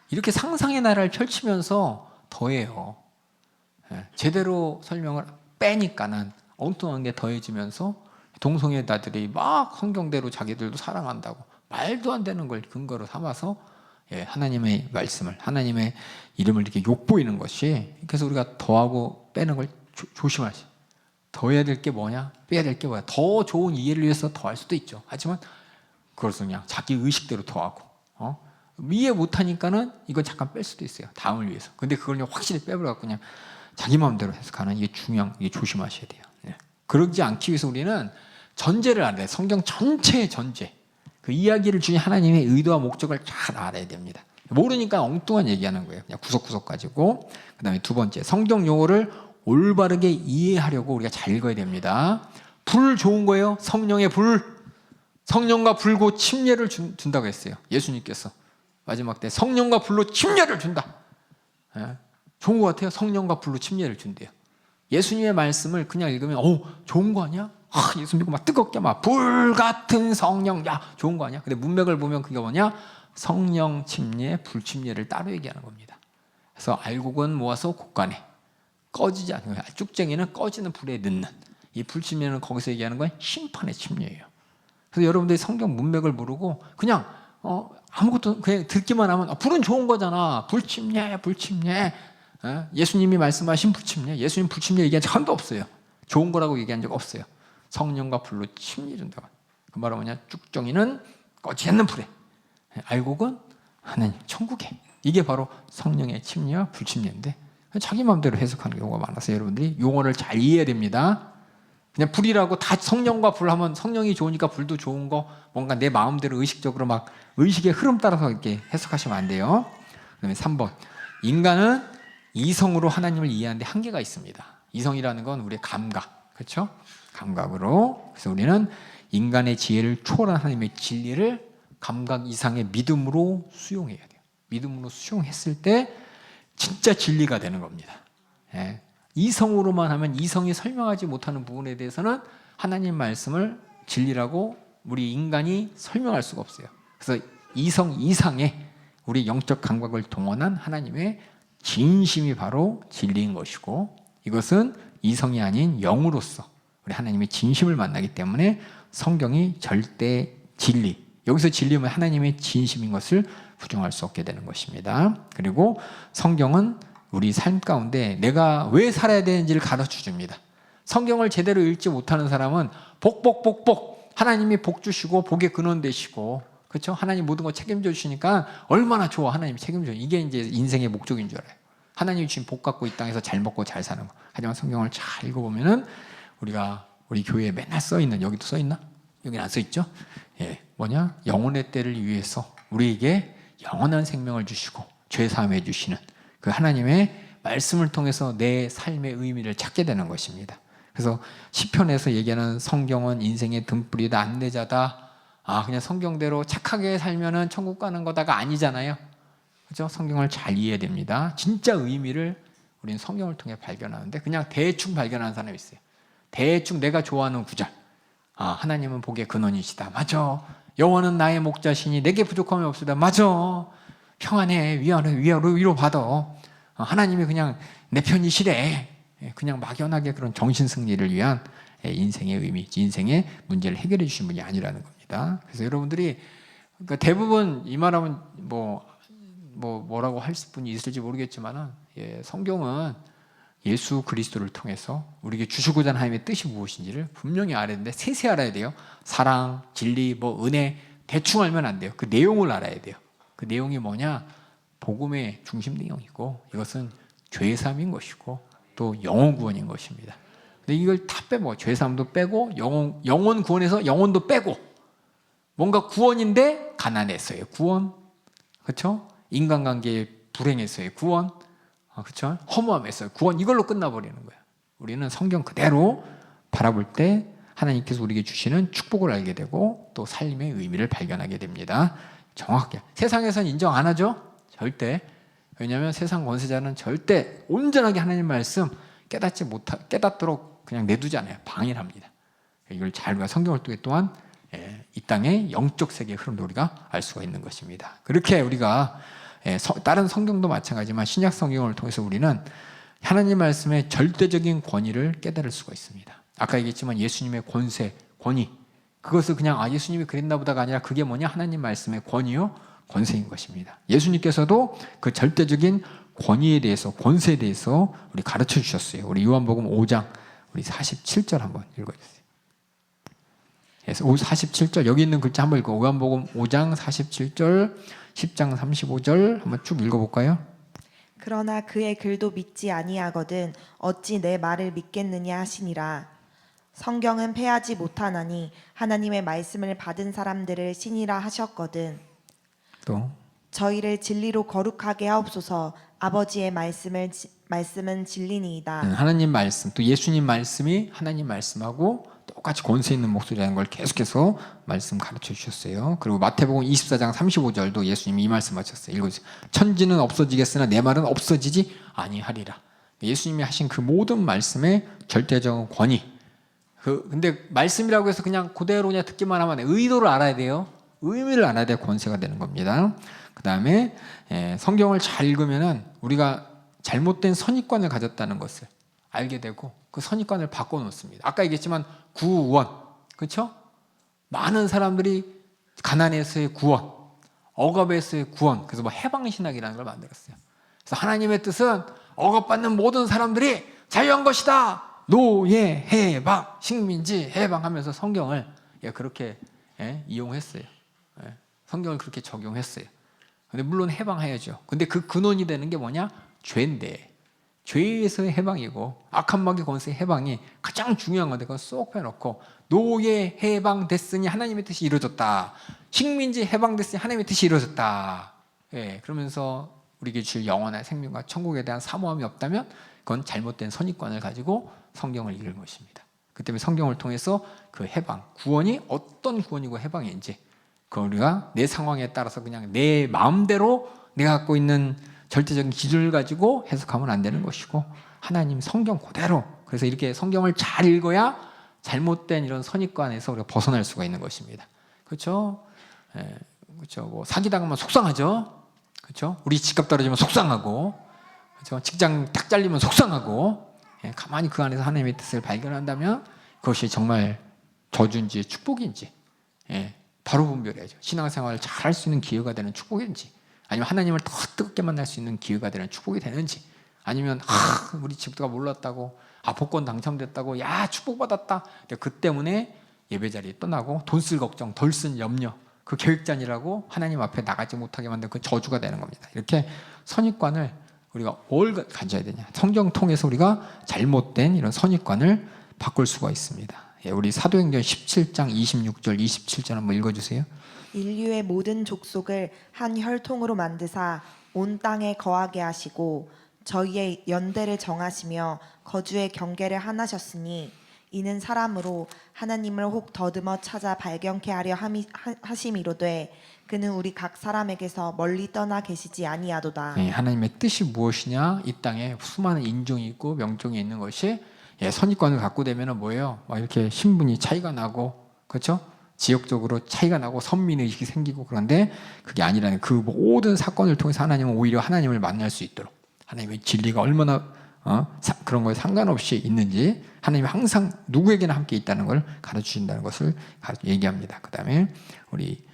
이렇게 상상의 나라를 펼치면서 더해요. 제대로 설명을 빼니까는 엉뚱한 게 더해지면서 동성애자들이 막 성경대로 자기들도 사랑한다고 말도 안 되는 걸 근거로 삼아서 하나님의 말씀을 하나님의 이름을 이렇게 욕보이는 것이 그래서 우리가 더하고 빼는 걸 조심하시. 더해야 될 게 뭐냐? 빼야 될 게 뭐야? 더 좋은 이해를 위해서 더할 수도 있죠. 하지만 그것은 그냥 자기 의식대로 더하고 이해 못하니까는 이건 잠깐 뺄 수도 있어요. 다음을 위해서. 근데 그걸 그냥 확실히 빼버려갖고 그냥 자기 마음대로 해석하는 이게 이게 조심하셔야 돼요. 그러지 않기 위해서 우리는 전제를 알아야 돼요. 성경 전체의 전제. 그 이야기를 주신 하나님의 의도와 목적을 잘 알아야 됩니다. 모르니까 엉뚱한 얘기하는 거예요. 그냥 구석구석 가지고. 그 다음에 두 번째, 성경 용어를 올바르게 이해하려고 우리가 잘 읽어야 됩니다. 불 좋은 거예요. 성령의 불. 성령과 불고 침례를 준다고 했어요. 예수님께서. 마지막 때 성령과 불로 침례를 준다. 좋은 것 같아요. 성령과 불로 침례를 준대요. 예수님의 말씀을 그냥 읽으면 좋은 거 아니야? 예수 믿고 막 뜨겁게 막 불 같은 성령 야 좋은 거 아니야? 근데 문맥을 보면 그게 뭐냐? 성령 침례, 불 침례를 따로 얘기하는 겁니다. 그래서 알곡은 모아서 곳간에 꺼지지 않는 거예요. 쭉쟁이는 꺼지는 불에 넣는. 이 불 침례는 거기서 얘기하는 건 심판의 침례예요. 그래서 여러분들이 성경 문맥을 모르고 그냥 아무것도 그냥 듣기만 하면 불은 좋은 거잖아. 불 침례, 불 침례. 예수님이 말씀하신 불 침례, 예수님 불 침례 얘기한 적 한 번도 없어요. 좋은 거라고 얘기한 적 없어요. 성령과 불로 침례 준다고. 그 말은 뭐냐? 쭉정이는 꺼지지 않는 불에, 알곡은 하나님 천국에. 이게 바로 성령의 침례와 불 침례인데 자기 마음대로 해석하는 경우가 많아서 여러분들이 용어를 잘 이해해야 됩니다. 그냥 불이라고 다 성령과 불 하면 성령이 좋으니까 불도 좋은 거 뭔가 내 마음대로 의식적으로 막 의식의 흐름 따라서 이렇게 해석하시면 안 돼요. 그다음에 3번, 인간은 이성으로 하나님을 이해하는데 한계가 있습니다. 이성이라는 건 우리의 감각, 그렇죠? 감각으로. 그래서 우리는 인간의 지혜를 초월한 하나님의 진리를 감각 이상의 믿음으로 수용해야 돼요. 믿음으로 수용했을 때 진짜 진리가 되는 겁니다. 이성으로만 하면 이성이 설명하지 못하는 부분에 대해서는 하나님 말씀을 진리라고 우리 인간이 설명할 수가 없어요. 그래서 이성 이상의 우리 영적 감각을 동원한 하나님의 진심이 바로 진리인 것이고, 이것은 이성이 아닌 영으로서 우리 하나님의 진심을 만나기 때문에 성경이 절대 진리, 여기서 진리면 하나님의 진심인 것을 부정할 수 없게 되는 것입니다. 그리고 성경은 우리 삶 가운데 내가 왜 살아야 되는지를 가르쳐 줍니다. 성경을 제대로 읽지 못하는 사람은 복 하나님이 복 주시고 복의 근원 되시고, 그렇죠? 하나님 모든 거 책임져 주시니까 얼마나 좋아. 하나님이 책임져. 이게 이제 인생의 목적인 줄 알아요. 하나님이 주신 복 갖고 이 땅에서 잘 먹고 잘 사는 거. 하지만 성경을 잘 읽어보면은 우리 교회에 맨날 써 있는, 여기도 써 있나? 여기는 안 써 있죠? 뭐냐? 영혼의 때를 위해서 우리에게 영원한 생명을 주시고 죄 사함해 주시는 그 하나님의 말씀을 통해서 내 삶의 의미를 찾게 되는 것입니다. 그래서 시편에서 얘기하는 성경은 인생의 등불이다, 안내자다. 그냥 성경대로 착하게 살면은 천국 가는 거다가 아니잖아요. 그렇죠? 성경을 잘 이해해야 됩니다. 진짜 의미를 우리는 성경을 통해 발견하는데 그냥 대충 발견하는 사람이 있어요. 대충 내가 좋아하는 구절. 하나님은 복의 근원이시다. 맞아. 여호와는 나의 목자시니 내게 부족함이 없으다. 맞아. 평안해. 위로 받아. 하나님이 그냥 내 편이시래. 그냥 막연하게 그런 정신 승리를 위한 인생의 의미, 인생의 문제를 해결해 주신 분이 아니라는 겁니다. 그래서 여러분들이 그러니까 대부분 이 말하면 뭐라고 할 분이 있을지 모르겠지만은 성경은 예수 그리스도를 통해서 우리에게 주시고자 하는 하나님의 뜻이 무엇인지를 분명히 알아야 되는데 세세 알아야 돼요. 사랑, 진리, 은혜 대충 알면 안 돼요. 그 내용을 알아야 돼요. 그 내용이 뭐냐? 복음의 중심 내용이고 이것은 죄사함인 것이고 또 영혼 구원인 것입니다. 근데 이걸 다 빼고 죄사함도 빼고 영혼 구원에서 영혼도 빼고 뭔가 구원인데 가난했어요. 구원, 그렇죠? 인간관계에 불행했어요. 구원, 그렇죠? 허무함했어요. 구원 이걸로 끝나버리는 거예요. 우리는 성경 그대로 바라볼 때 하나님께서 우리에게 주시는 축복을 알게 되고 또 삶의 의미를 발견하게 됩니다. 정확하게 세상에서는 인정 안 하죠? 절대. 왜냐하면 세상 권세자는 절대 온전하게 하나님 말씀 깨닫도록 그냥 내두지 않아요. 방해를 합니다. 이걸 잘 우리가 성경을 통해 또한 이 땅의 영적 세계의 흐름도 우리가 알 수가 있는 것입니다. 그렇게 우리가 다른 성경도 마찬가지지만 신약 성경을 통해서 우리는 하나님 말씀의 절대적인 권위를 깨달을 수가 있습니다. 아까 얘기했지만 예수님의 권세, 권위 그것을 그냥 예수님이 그랬나 보다가 아니라 그게 뭐냐? 하나님 말씀의 권위요, 권세인 것입니다. 예수님께서도 그 절대적인 권위에 대해서, 권세에 대해서 우리 가르쳐 주셨어요. 우리 요한복음 5장 우리 47절 한번 읽어주세요. 그래서 47절 여기 있는 글자 한번 읽어. 요한복음 5장 47절, 10장 35절 한번 쭉 읽어볼까요? 그러나 그의 글도 믿지 아니하거든 어찌 내 말을 믿겠느냐 하시니라. 성경은 패하지 못하나니 하나님의 말씀을 받은 사람들을 신이라 하셨거든. 또 저희를 진리로 거룩하게 하옵소서. 아버지의 말씀은 진리니이다. 하나님 말씀, 또 예수님 말씀이 하나님 말씀하고 똑같이 권세 있는 목소리라는 걸 계속해서 말씀 가르쳐 주셨어요. 그리고 마태복음 24장 35절도 예수님이 이 말씀 하셨어요. 읽어주세요. 천지는 없어지겠으나 내 말은 없어지지 아니하리라. 예수님이 하신 그 모든 말씀의 절대적인 권위. 근데 말씀이라고 해서 그냥 그대로 그냥 듣기만 하면 의도를 알아야 돼요. 의미를 알아야 돼 권세가 되는 겁니다. 그 다음에 성경을 잘 읽으면은 우리가 잘못된 선입관을 가졌다는 것을 알게 되고 그 선입관을 바꿔놓습니다. 아까 얘기했지만 구원, 그렇죠? 많은 사람들이 가난에서의 구원, 억압에서의 구원, 그래서 해방신학이라는 걸 만들었어요. 그래서 하나님의 뜻은 억압받는 모든 사람들이 자유한 것이다. 노예, 해방, 식민지, 해방하면서 성경을 그렇게 이용했어요. 성경을 그렇게 적용했어요. 근데 물론 해방해야죠. 근데 그 근원이 되는 게 뭐냐? 죄인데 죄에서의 해방이고 악한 마귀 권세의 해방이 가장 중요한 건데 그건 쏙 빼놓고 노예 해방됐으니 하나님의 뜻이 이루어졌다. 식민지 해방됐으니 하나님의 뜻이 이루어졌다. 그러면서 우리에게 줄 영원한 생명과 천국에 대한 사모함이 없다면 그건 잘못된 선입관을 가지고 성경을 읽은 것입니다. 그 때문에 성경을 통해서 그 해방, 구원이 어떤 구원이고 해방인지 그걸 우리가 내 상황에 따라서 그냥 내 마음대로 내가 갖고 있는 절대적인 기준을 가지고 해석하면 안 되는 것이고 하나님 성경 그대로 그래서 이렇게 성경을 잘 읽어야 잘못된 이런 선입관에서 우리가 벗어날 수가 있는 것입니다. 그렇죠? 그렇죠. 사기당하면 속상하죠. 그렇죠? 우리 집값 떨어지면 속상하고 그렇죠? 직장 딱 잘리면 속상하고 가만히 그 안에서 하나님의 뜻을 발견한다면 그것이 정말 저주인지 축복인지 바로 분별해야죠. 신앙생활을 잘 할 수 있는 기회가 되는 축복인지 아니면 하나님을 더 뜨겁게 만날 수 있는 기회가 되는 축복이 되는지 아니면 우리 집도가 몰랐다고 복권 당첨됐다고 야 축복받았다 그 때문에 예배자리에 떠나고 돈 쓸 걱정 덜 쓴 염려 그 계획자니라고 하나님 앞에 나가지 못하게 만든 그 저주가 되는 겁니다. 이렇게 선입관을 우리가 뭘 가져야 되냐 성경 통해서 우리가 잘못된 이런 선입관을 바꿀 수가 있습니다. 우리 사도행전 17장 26절 27절 한번 읽어주세요. 인류의 모든 족속을 한 혈통으로 만드사 온 땅에 거하게 하시고 저희의 연대를 정하시며 거주의 경계를 하나셨으니 이는 사람으로 하나님을 혹 더듬어 찾아 발견케 하려 하심이로되 그는 우리 각 사람에게서 멀리 떠나 계시지 아니하도다. 하나님의 뜻이 무엇이냐 이 땅에 수많은 인종이 있고 명종이 있는 것이 선입관을 갖고 되면 뭐예요? 막 이렇게 신분이 차이가 나고 그렇죠? 지역적으로 차이가 나고 선민의식이 생기고 그런데 그게 아니라는 그 모든 사건을 통해서 하나님은 오히려 하나님을 만날 수 있도록 하나님의 진리가 얼마나 그런 거에 상관없이 있는지 하나님이 항상 누구에게나 함께 있다는 걸 가르치신다는 것을 얘기합니다. 그 다음에 우리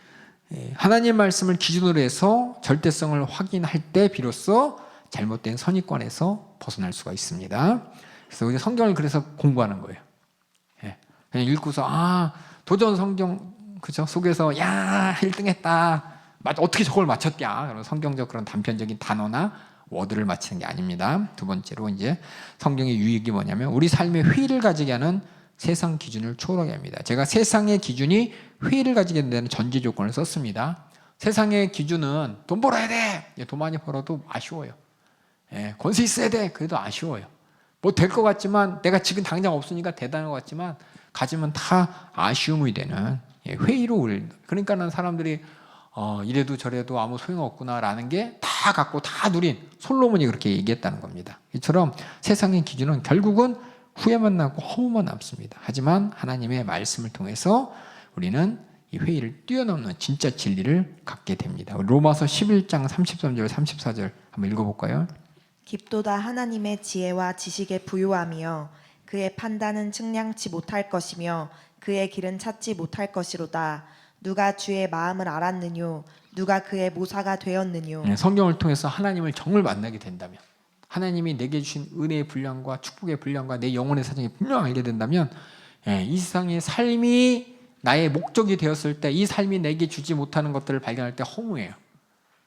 하나님 말씀을 기준으로 해서 절대성을 확인할 때 비로소 잘못된 선입관에서 벗어날 수가 있습니다. 그래서 우리 성경을 그래서 공부하는 거예요. 그냥 읽고서 도전 성경 그죠 속에서 야 1등했다. 어떻게 저걸 맞췄냐? 그런 성경적 그런 단편적인 단어나 워드를 맞히는 게 아닙니다. 두 번째로 이제 성경의 유익이 뭐냐면 우리 삶의 회의를 가지게 하는 세상 기준을 초월하게 합니다. 제가 세상의 기준이 회의를 가지게 된다는 전제 조건을 썼습니다. 세상의 기준은 돈 벌어야 돼. 돈 많이 벌어도 아쉬워요. 권세 있어야 돼. 그래도 아쉬워요. 뭐 될 것 같지만 내가 지금 당장 없으니까 대단한 것 같지만 가지면 다 아쉬움이 되는 회의로 그러니까는 사람들이 이래도 저래도 아무 소용없구나라는 게 다 갖고 다 누린 솔로몬이 그렇게 얘기했다는 겁니다. 이처럼 세상의 기준은 결국은 후회만 나고 허무만 남습니다. 하지만 하나님의 말씀을 통해서 우리는 이 회의를 뛰어넘는 진짜 진리를 갖게 됩니다. 로마서 11장 33절 34절 한번 읽어볼까요? 깊도다 하나님의 지혜와 지식의 부요함이여 그의 판단은 측량치 못할 것이며 그의 길은 찾지 못할 것이로다. 누가 주의 마음을 알았느뇨 누가 그의 모사가 되었느뇨. 성경을 통해서 하나님을 정말 만나게 된다면 하나님이 내게 주신 은혜의 분량과 축복의 분량과 내 영혼의 사정이 분명 알게 된다면 이 세상의 삶이 나의 목적이 되었을 때 이 삶이 내게 주지 못하는 것들을 발견할 때 허무해요.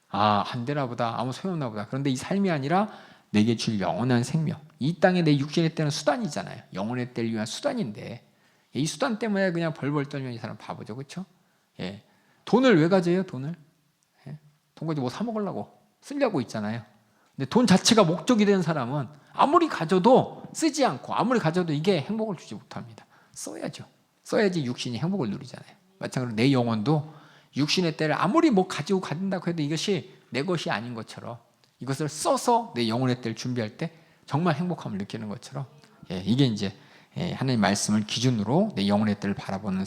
안 되나 보다 아무 소용없나 보다. 그런데 이 삶이 아니라 내게 줄 영원한 생명 이 땅에 내 육신의 때는 수단이잖아요. 영혼의 때를 위한 수단인데 이 수단 때문에 그냥 벌벌 떨면 이 사람 바보죠. 그렇죠? 돈을 왜 가져요? 돈을 돈 가지고 뭐 사 먹으려고 쓰려고 있잖아요. 근데 돈 자체가 목적이 된 사람은 아무리 가져도 쓰지 않고 아무리 가져도 이게 행복을 주지 못합니다. 써야죠. 써야지 육신이 행복을 누리잖아요. 마찬가지로 내 영혼도 육신의 때를 아무리 뭐 가지고 가진다고 해도 이것이 내 것이 아닌 것처럼 이것을 써서 내 영혼의 때를 준비할 때 정말 행복함을 느끼는 것처럼 이게 이제 하나님 말씀을 기준으로 내 영혼의 때를 바라보는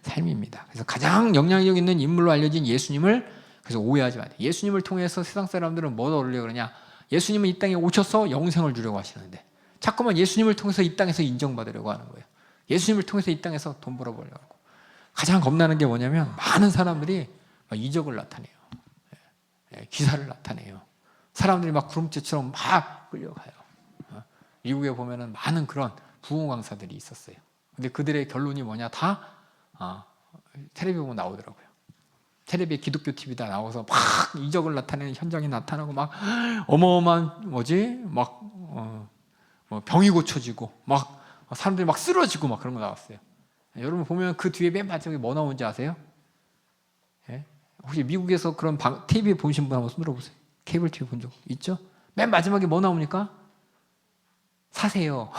삶입니다. 그래서 가장 영향력 있는 인물로 알려진 예수님을 그래서 오해하지 마세요. 예수님을 통해서 세상 사람들은 뭘 얻으려고 그러냐? 예수님은 이 땅에 오셔서 영생을 주려고 하시는데 자꾸만 예수님을 통해서 이 땅에서 인정받으려고 하는 거예요. 예수님을 통해서 이 땅에서 돈 벌어보려고 하고 가장 겁나는 게 뭐냐면 많은 사람들이 막 이적을 나타내요. 기사를 나타내요. 사람들이 막 구름대처럼 막 끌려가요. 미국에 보면은 많은 그런 부흥 강사들이 있었어요. 근데 그들의 결론이 뭐냐? 다 텔레비 보면 나오더라고요. 텔레비에 기독교 TV 다 나와서 막 이적을 나타내는 현장이 나타나고 막 어마어마한 뭐 병이 고쳐지고 막 사람들이 막 쓰러지고 막 그런 거 나왔어요. 여러분 보면 그 뒤에 맨 마지막에 뭐 나오는지 아세요? 혹시 미국에서 그런 TV 보신 분 한번 손 들어보세요. 케이블 TV 본 적 있죠? 맨 마지막에 뭐 나옵니까? 사세요.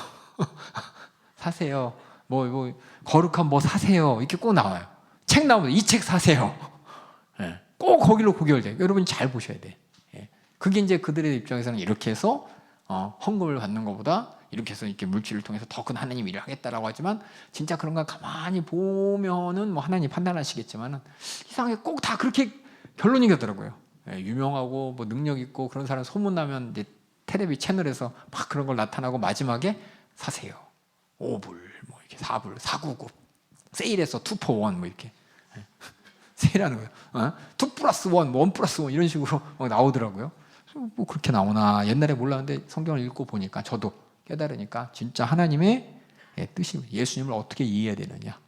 사세요. 뭐 거룩한 뭐 사세요. 이렇게 꼭 나와요. 책 나오면 이 책 사세요. 꼭 거기로 고결돼요. 여러분 잘 보셔야 돼. 그게 이제 그들의 입장에서는 이렇게 해서 헌금을 받는 것보다 이렇게 해서 이렇게 물질을 통해서 더 큰 하나님 일을 하겠다라고 하지만 진짜 그런가 가만히 보면은 뭐 하나님 판단하시겠지만은 이상하게 꼭 다 그렇게 결론이 가더라고요. 유명하고 뭐 능력 있고 그런 사람 소문 나면 이제 텔레비 채널에서 막 그런 걸 나타나고 마지막에 사세요. 5불, 뭐 이렇게 4불, 499 세일해서 2 for 1 뭐 이렇게 세일하는 거예요. 2 플러스 1, 뭐 1 플러스 1 이런 식으로 막 나오더라고요. 뭐 그렇게 나오나 옛날에 몰랐는데 성경을 읽고 보니까 저도 깨달으니까 진짜 하나님의 뜻이 예수님을 어떻게 이해해야 되느냐.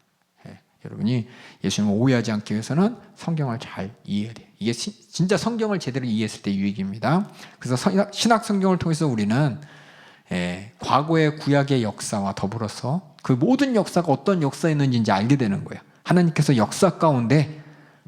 여러분이 예수님을 오해하지 않기 위해서는 성경을 잘 이해해야 돼요. 이게 진짜 성경을 제대로 이해했을 때 유익입니다. 그래서 신학 성경을 통해서 우리는 과거의 구약의 역사와 더불어서 그 모든 역사가 어떤 역사였는지 이제 알게 되는 거예요. 하나님께서 역사 가운데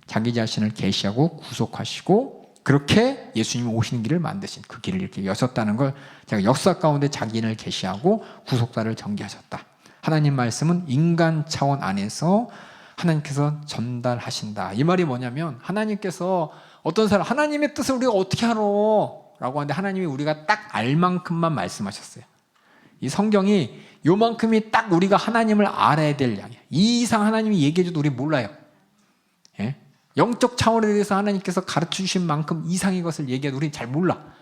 자기 자신을 계시하고 구속하시고 그렇게 예수님이 오시는 길을 만드신 그 길을 이렇게 여셨다는 걸 제가 역사 가운데 자기를 계시하고 구속사를 전개하셨다. 하나님 말씀은 인간 차원 안에서 하나님께서 전달하신다. 이 말이 뭐냐면 하나님께서 어떤 사람 하나님의 뜻을 우리가 어떻게 알아? 라고 하는데 하나님이 우리가 딱 알 만큼만 말씀하셨어요. 이 성경이 요만큼이 딱 우리가 하나님을 알아야 될 양이야. 이 이상 하나님이 얘기해줘도 우리 몰라요. 영적 차원에 대해서 하나님께서 가르쳐 주신 만큼 이상의 것을 얘기해도 우리는 잘 몰라.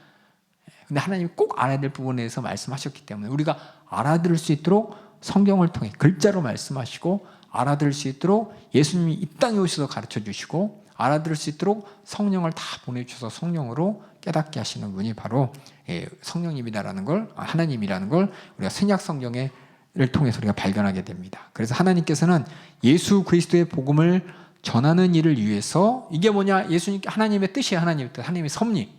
근데 하나님이 꼭 알아야 될 부분에 대해서 말씀하셨기 때문에 우리가 알아들을 수 있도록 성경을 통해 글자로 말씀하시고, 알아들을 수 있도록 예수님이 이 땅에 오셔서 가르쳐 주시고, 알아들을 수 있도록 성령을 다 보내주셔서 성령으로 깨닫게 하시는 분이 바로 성령님이라는 걸, 하나님이라는 걸 우리가 신약 성경을 통해서 우리가 발견하게 됩니다. 그래서 하나님께서는 예수 그리스도의 복음을 전하는 일을 위해서, 이게 뭐냐, 예수님 하나님의 뜻이에요. 하나님의 뜻, 하나님의 섭리,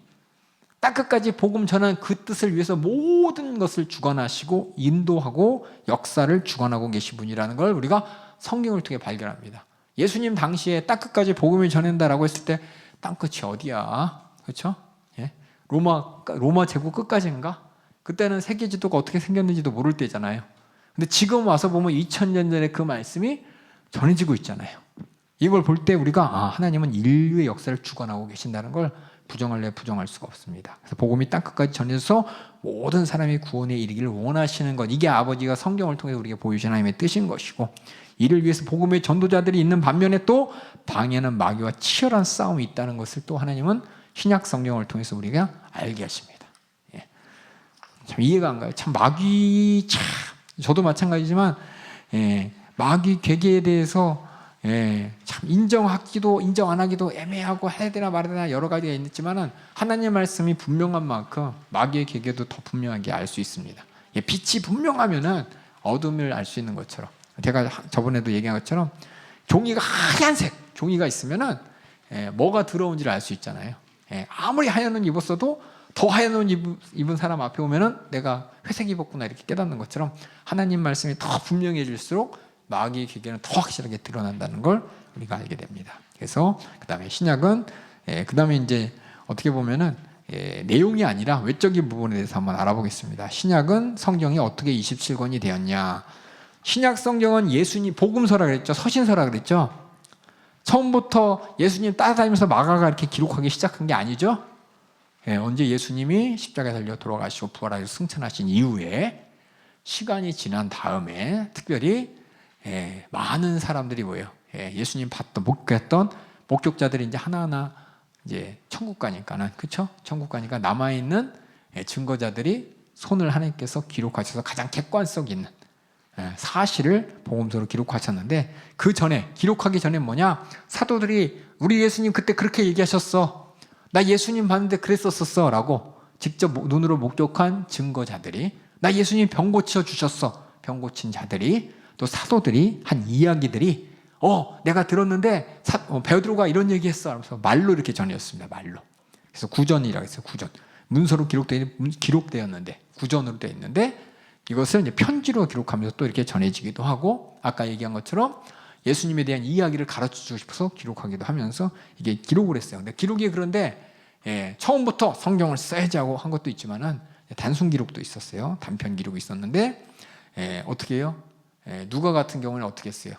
땅 끝까지 복음 전하는 그 뜻을 위해서 모든 것을 주관하시고 인도하고 역사를 주관하고 계신 분이라는 걸 우리가 성경을 통해 발견합니다. 예수님 당시에 땅 끝까지 복음을 전한다라고 했을 때 땅 끝이 어디야? 그렇죠? 예? 로마 제국 끝까지인가? 그때는 세계 지도가 어떻게 생겼는지도 모를 때잖아요. 근데 지금 와서 보면 2000년 전에 그 말씀이 전해지고 있잖아요. 이걸 볼 때 우리가 하나님은 인류의 역사를 주관하고 계신다는 걸 부정할래 부정할 수가 없습니다. 그래서 복음이 땅 끝까지 전해져서 모든 사람이 구원에 이르기를 원하시는 것, 이게 아버지가 성경을 통해 우리에게 보여주신 하나님의 뜻인 것이고, 이를 위해서 복음의 전도자들이 있는 반면에 또 방해하는 마귀와 치열한 싸움이 있다는 것을 또 하나님은 신약 성경을 통해서 우리가 알게 하십니다. 예. 참 이해가 안 가요. 참 마귀, 참 저도 마찬가지지만 마귀 괴계에 대해서 참 인정하기도 인정 안 하기도 애매하고 해야 되나 말아야 되나 여러 가지가 있지만은 하나님의 말씀이 분명한 만큼 마귀의 계계도 더 분명하게 알 수 있습니다. 빛이 분명하면은 어둠을 알 수 있는 것처럼, 제가 저번에도 얘기한 것처럼 종이가 하얀색 종이가 있으면은 뭐가 들어온지를 알 수 있잖아요. 아무리 하얀 옷 입었어도 더 하얀 옷 입은 사람 앞에 오면은 내가 회색 입었구나 이렇게 깨닫는 것처럼 하나님 말씀이 더 분명해질수록 마귀의 기계는 더 확실하게 드러난다는 걸 우리가 알게 됩니다. 그래서 그 다음에 신약은 그 다음에 이제 어떻게 보면은 내용이 아니라 외적인 부분에 대해서 한번 알아보겠습니다. 신약은 성경이 어떻게 27권이 되었냐? 신약 성경은 예수님 복음서라 그랬죠, 서신서라 그랬죠. 처음부터 예수님 따라다니면서 마가가 이렇게 기록하기 시작한 게 아니죠. 언제 예수님이 십자가에 달려 돌아가시고 부활하셔서 승천하신 이후에 시간이 지난 다음에 특별히 많은 사람들이 뭐예요? 예수님 봤던 목격했던 목격자들이 이제 하나하나 이제 천국 가니까는, 그렇죠? 천국 가니까 남아 있는 증거자들이 손을 하나님께서 기록하셔서 가장 객관성 있는 사실을 복음서로 기록하셨는데, 그 전에 기록하기 전에 뭐냐? 사도들이 우리 예수님 그때 그렇게 얘기하셨어, 나 예수님 봤는데 그랬었어라고 직접 눈으로 목격한 증거자들이, 나 예수님 병 고쳐 주셨어, 병 고친 자들이, 또 사도들이 한 이야기들이 내가 들었는데 베드로가 이런 얘기했어 하면서 말로 이렇게 전해졌습니다. 말로. 그래서 구전이라고 했어요. 구전. 문서로 기록되었는데, 구전으로 되어 있는데, 이것을 이제 편지로 기록하면서 또 이렇게 전해지기도 하고, 아까 얘기한 것처럼 예수님에 대한 이야기를 가르쳐주고 싶어서 기록하기도 하면서 이게 기록을 했어요. 근데 기록이 그런데 처음부터 성경을 써야지 하고 한 것도 있지만은 단순 기록도 있었어요. 단편 기록이 있었는데 어떻게 해요? 누가 같은 경우는 어떻게 했어요?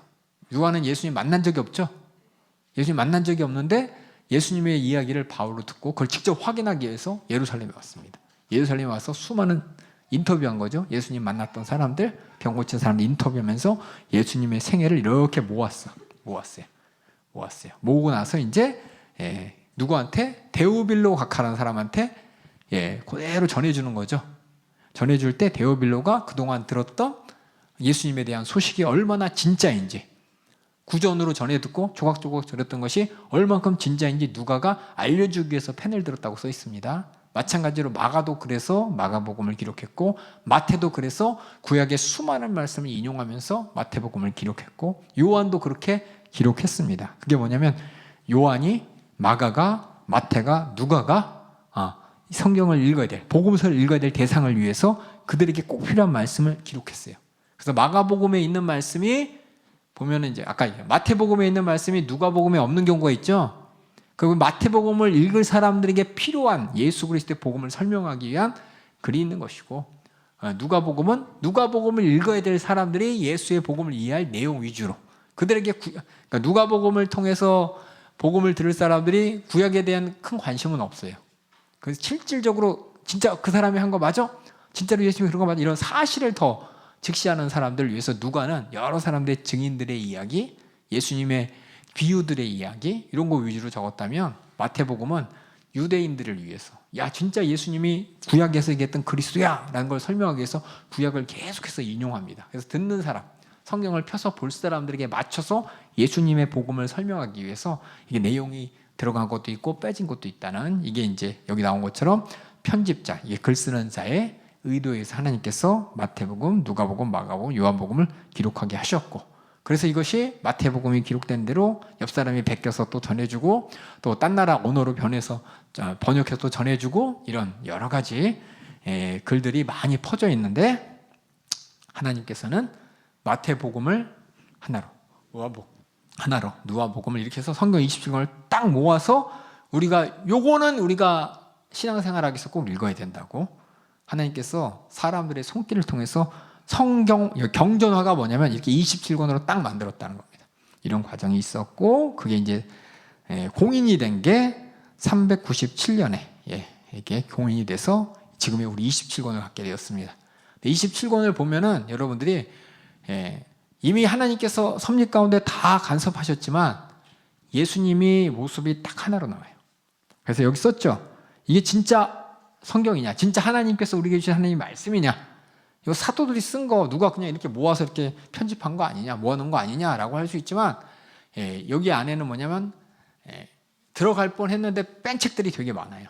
누가는 예수님 만난 적이 없죠. 예수님 만난 적이 없는데 예수님의 이야기를 바울로 듣고 그걸 직접 확인하기 위해서 예루살렘에 왔습니다. 예루살렘에 와서 수많은 인터뷰한 거죠. 예수님 만났던 사람들, 병 고친 사람들 인터뷰하면서 예수님의 생애를 이렇게 모았어요. 모으고 나서 이제 누구한테? 데오빌로 각하라는 사람한테 그대로 전해주는 거죠. 전해줄 때 데오빌로가 그동안 들었던 예수님에 대한 소식이 얼마나 진짜인지 구전으로 전해 듣고 조각조각 들었던 것이 얼만큼 진짜인지 누가가 알려주기 위해서 펜을 들었다고 써 있습니다. 마찬가지로 마가도 그래서 마가복음을 기록했고, 마태도 그래서 구약의 수많은 말씀을 인용하면서 마태복음을 기록했고, 요한도 그렇게 기록했습니다. 그게 뭐냐면 요한이, 마가가, 마태가, 누가가 성경을 읽어야 될, 복음서를 읽어야 될 대상을 위해서 그들에게 꼭 필요한 말씀을 기록했어요. 그래서 마가복음에 있는 말씀이 보면은 이제 아까 마태복음에 있는 말씀이 누가복음에 없는 경우가 있죠. 그 마태복음을 읽을 사람들에게 필요한 예수 그리스도의 복음을 설명하기 위한 글이 있는 것이고, 누가복음은 누가복음을 읽어야 될 사람들이 예수의 복음을 이해할 내용 위주로 그들에게 그러니까 누가복음을 통해서 복음을 들을 사람들이 구약에 대한 큰 관심은 없어요. 그래서 실질적으로 진짜 그 사람이 한 거 맞아? 진짜로 예수님이 그런 거 맞아? 이런 사실을 더 직시하는 사람들을 위해서 누가는 여러 사람들의 증인들의 이야기, 예수님의 비유들의 이야기 이런 거 위주로 적었다면 마태복음은 유대인들을 위해서, 야 진짜 예수님이 구약에서 얘기했던 그리스도야 라는 걸 설명하기 위해서 구약을 계속해서 인용합니다. 그래서 듣는 사람, 성경을 펴서 볼 사람들에게 맞춰서 예수님의 복음을 설명하기 위해서 이게 내용이 들어간 것도 있고 빼진 것도 있다는, 이게 이제 여기 나온 것처럼 편집자, 이게 글 쓰는 자의 의도에 의해서 하나님께서 마태복음, 누가복음, 마가복음, 요한복음을 기록하게 하셨고, 그래서 이것이 마태복음이 기록된 대로 옆 사람이 베껴서 또 전해주고, 또 딴 나라 언어로 변해서 번역해서 또 전해주고, 이런 여러 가지 글들이 많이 퍼져 있는데, 하나님께서는 마태복음을 하나로, 누가복음을 이렇게 해서 성경 27권을 딱 모아서 우리가 요거는 우리가 신앙생활하기 위해서 꼭 읽어야 된다고, 하나님께서 사람들의 손길을 통해서 경전화가 뭐냐면 이렇게 27권으로 딱 만들었다는 겁니다. 이런 과정이 있었고, 그게 이제 공인이 된 게 397년에 이게 공인이 돼서 지금의 우리 27권을 갖게 되었습니다. 27권을 보면은 여러분들이 이미 하나님께서 섭리 가운데 다 간섭하셨지만 예수님이 모습이 딱 하나로 나와요. 그래서 여기 썼죠. 이게 진짜 성경이냐, 진짜 하나님께서 우리에게 주신 하나님의 말씀이냐, 이거 사도들이 쓴 거 누가 그냥 이렇게 모아서 이렇게 편집한 거 아니냐, 모아놓은 거 아니냐라고 할 수 있지만, 여기 안에는 뭐냐면 들어갈 뻔했는데 뺀 책들이 되게 많아요.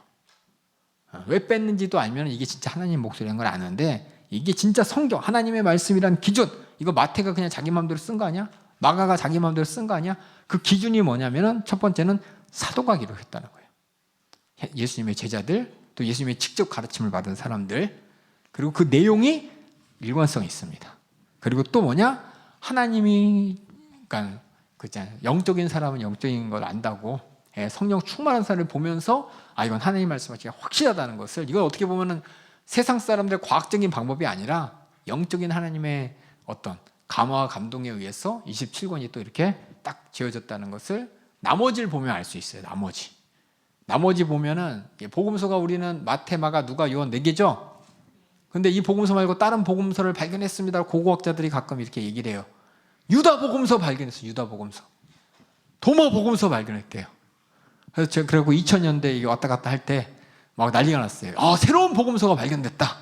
왜 뺐는지도 알면 이게 진짜 하나님 목소리인 걸 아는데, 이게 진짜 성경, 하나님의 말씀이란 기준, 이거 마태가 그냥 자기 마음대로 쓴 거 아니야? 마가가 자기 마음대로 쓴 거 아니야? 그 기준이 뭐냐면은 첫 번째는 사도가 기록했다는 거예요. 예수님의 제자들, 또 예수님의 직접 가르침을 받은 사람들, 그리고 그 내용이 일관성이 있습니다. 그리고 또 뭐냐? 하나님이, 그러니까 영적인 사람은 영적인 걸 안다고, 성령 충만한 사람을 보면서 이건 하나님 말씀하시기 확실하다는 것을, 이건 어떻게 보면은 세상 사람들의 과학적인 방법이 아니라 영적인 하나님의 어떤 감화와 감동에 의해서 27권이 또 이렇게 딱 지어졌다는 것을 나머지를 보면 알 수 있어요. 나머지 보면은 복음서가 우리는 마태, 마가, 누가, 요한 4개죠. 근데 이 복음서 말고 다른 복음서를 발견했습니다. 고고학자들이 가끔 이렇게 얘기를 해요. 유다 복음서 발견했어요. 유다 복음서. 도마 복음서 발견했대요. 그래서 제가 그리고 2000년대 이게 왔다 갔다 할 때 막 난리가 났어요. 새로운 복음서가 발견됐다.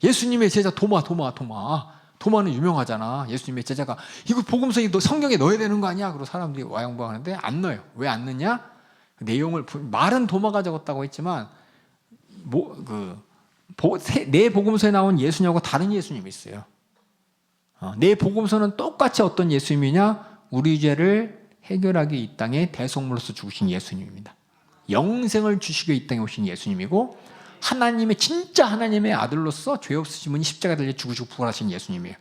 예수님의 제자 도마는 유명하잖아. 예수님의 제자가 이거 복음서 이거 성경에 넣어야 되는 거 아니야? 그리고 사람들이 와영방하는데 안 넣어요. 왜 안 넣냐? 내용을, 말은 도마가 적었다고 했지만 내 복음서에 나온 예수님하고 다른 예수님이 있어요. 내 복음서는 똑같이 어떤 예수님이냐? 우리 죄를 해결하기 이 땅에 대속물로서 죽으신 예수님입니다. 영생을 주시기 위해 이 땅에 오신 예수님이고, 하나님의 진짜 하나님의 아들로서 죄 없으신 분이 십자가 달려 죽으시고 부활하신 예수님이에요.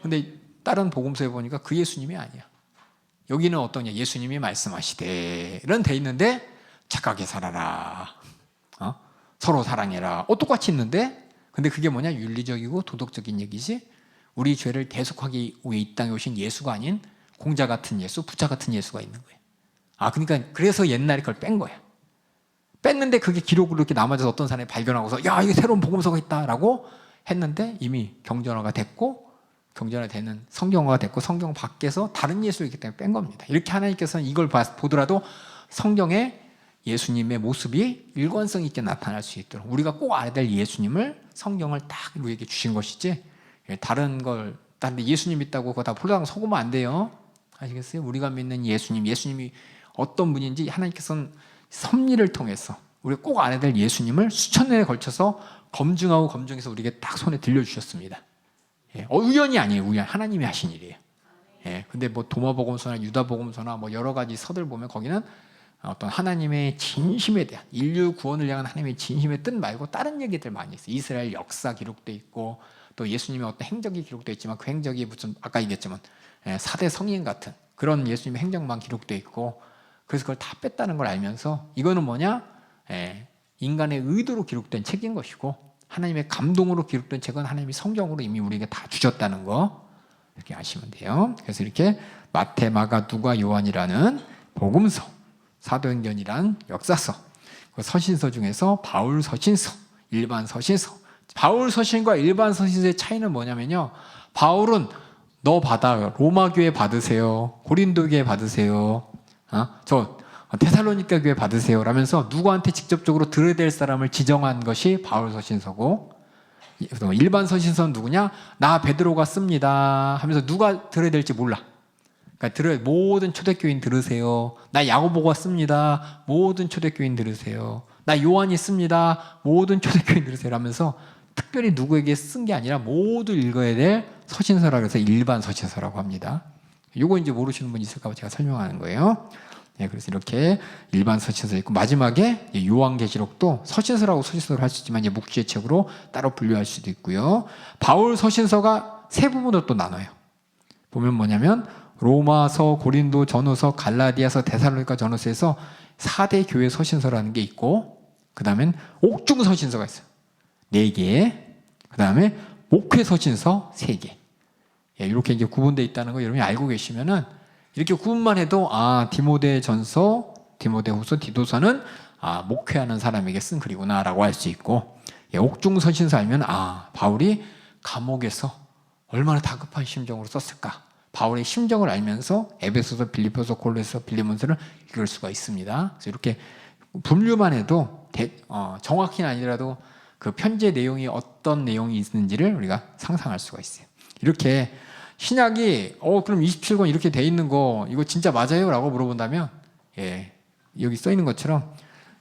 근데 다른 복음서에 보니까 그 예수님이 아니야. 여기는 어떠냐? 예수님이 말씀하시되는 돼 있는데 착하게 살아라, 서로 사랑해라, 똑같이 있는데, 근데 그게 뭐냐? 윤리적이고 도덕적인 얘기지, 우리 죄를 대속하기 위해 이 땅에 오신 예수가 아닌 공자 같은 예수, 부자 같은 예수가 있는 거예요. 그러니까 그래서 옛날에 그걸 뺀 거야. 뺐는데 그게 기록으로 이렇게 남아져서 어떤 사람이 발견하고서 야, 이게 새로운 복음서가 있다라고 했는데, 이미 경전화가 됐고, 경전화되는 성경화가 됐고, 성경 밖에서 다른 예수이기 때문에 뺀 겁니다. 이렇게 하나님께서는 이걸 보더라도 성경에 예수님의 모습이 일관성 있게 나타날 수 있도록 우리가 꼭 알아야 될 예수님을, 성경을 딱 우리에게 주신 것이지, 다른 예수님 있다고 그거 다 폴랑 속으면 안 돼요. 아시겠어요? 우리가 믿는 예수님이 어떤 분인지 하나님께서는 섭리를 통해서 우리가 꼭 알아야 될 예수님을 수천 년에 걸쳐서 검증해서 우리에게 딱 손에 들려주셨습니다. 우연이 아니에요. 하나님이 하신 일이에요. 근데 뭐 도마복음서나 유다복음서나 뭐 여러 가지 서들 보면 거기는 어떤 하나님의 진심에 대한, 인류 구원을 향한 하나님의 진심의 뜻 말고 다른 얘기들 많이 있어요. 이스라엘 역사 기록돼 있고, 또 예수님의 어떤 행적이 기록돼 있지만 그 행적이 무슨 아까 얘기했지만 4대 성인 같은 그런 예수님의 행적만 기록돼 있고, 그래서 그걸 다 뺐다는 걸 알면서 이거는 뭐냐? 인간의 의도로 기록된 책인 것이고, 하나님의 감동으로 기록된 책은 하나님이 성경으로 이미 우리에게 다 주셨다는 거, 이렇게 아시면 돼요. 그래서 이렇게 마태, 마가, 누가, 요한이라는 복음서, 사도행전이란 역사서, 서신서 중에서 바울 서신서, 일반 서신서. 바울 서신과 일반 서신서의 차이는 뭐냐면요, 바울은 너 받아요. 로마 교회 받으세요. 고린도 교회 받으세요. 데살로니가 교회 받으세요 라면서 누구한테 직접적으로 들어야 될 사람을 지정한 것이 바울 서신서고, 일반 서신서는 누구냐? 나 베드로가 씁니다 하면서 누가 들어야 될지 몰라. 그러니까 모든 초대교인 들으세요. 나 야고보가 씁니다. 모든 초대교인 들으세요. 나 요한이 씁니다. 모든 초대교인 들으세요 라면서 특별히 누구에게 쓴 게 아니라 모두 읽어야 될 서신서라고 해서 일반 서신서라고 합니다. 요거 이제 모르시는 분 있을까 봐 제가 설명하는 거예요. 네, 그래서 이렇게 일반 서신서 있고, 마지막에 요한계시록도 서신서라고 서신서를 할 수 있지만 이제 묵시의 책으로 따로 분류할 수도 있고요. 바울 서신서가 세 부분으로 또 나눠요. 보면 뭐냐면 로마서, 고린도 전후서, 갈라디아서, 데살로니가 전후서에서 4대 교회 서신서라는 게 있고, 그 다음엔 옥중 서신서가 있어요. 4개. 그 다음에 목회 서신서 3개. 예, 이렇게 이제 구분되어 있다는 거 여러분이 알고 계시면은 이렇게 구분만 해도 디모데전서, 디모데후서, 디도서는 목회하는 사람에게 쓴 글이구나라고 할 수 있고, 예, 옥중 서신서 알면 바울이 감옥에서 얼마나 다급한 심정으로 썼을까. 바울의 심정을 알면서 에베소서, 빌립보서, 골로새서, 빌레몬서를 읽을 수가 있습니다. 그래서 이렇게 분류만 해도 정확히는 아니라도 그 편지의 내용이 어떤 내용이 있는지를 우리가 상상할 수가 있어요. 이렇게 신약이 그럼 27권 이렇게 돼 있는 거 이거 진짜 맞아요? 라고 물어본다면, 예, 여기 써 있는 것처럼,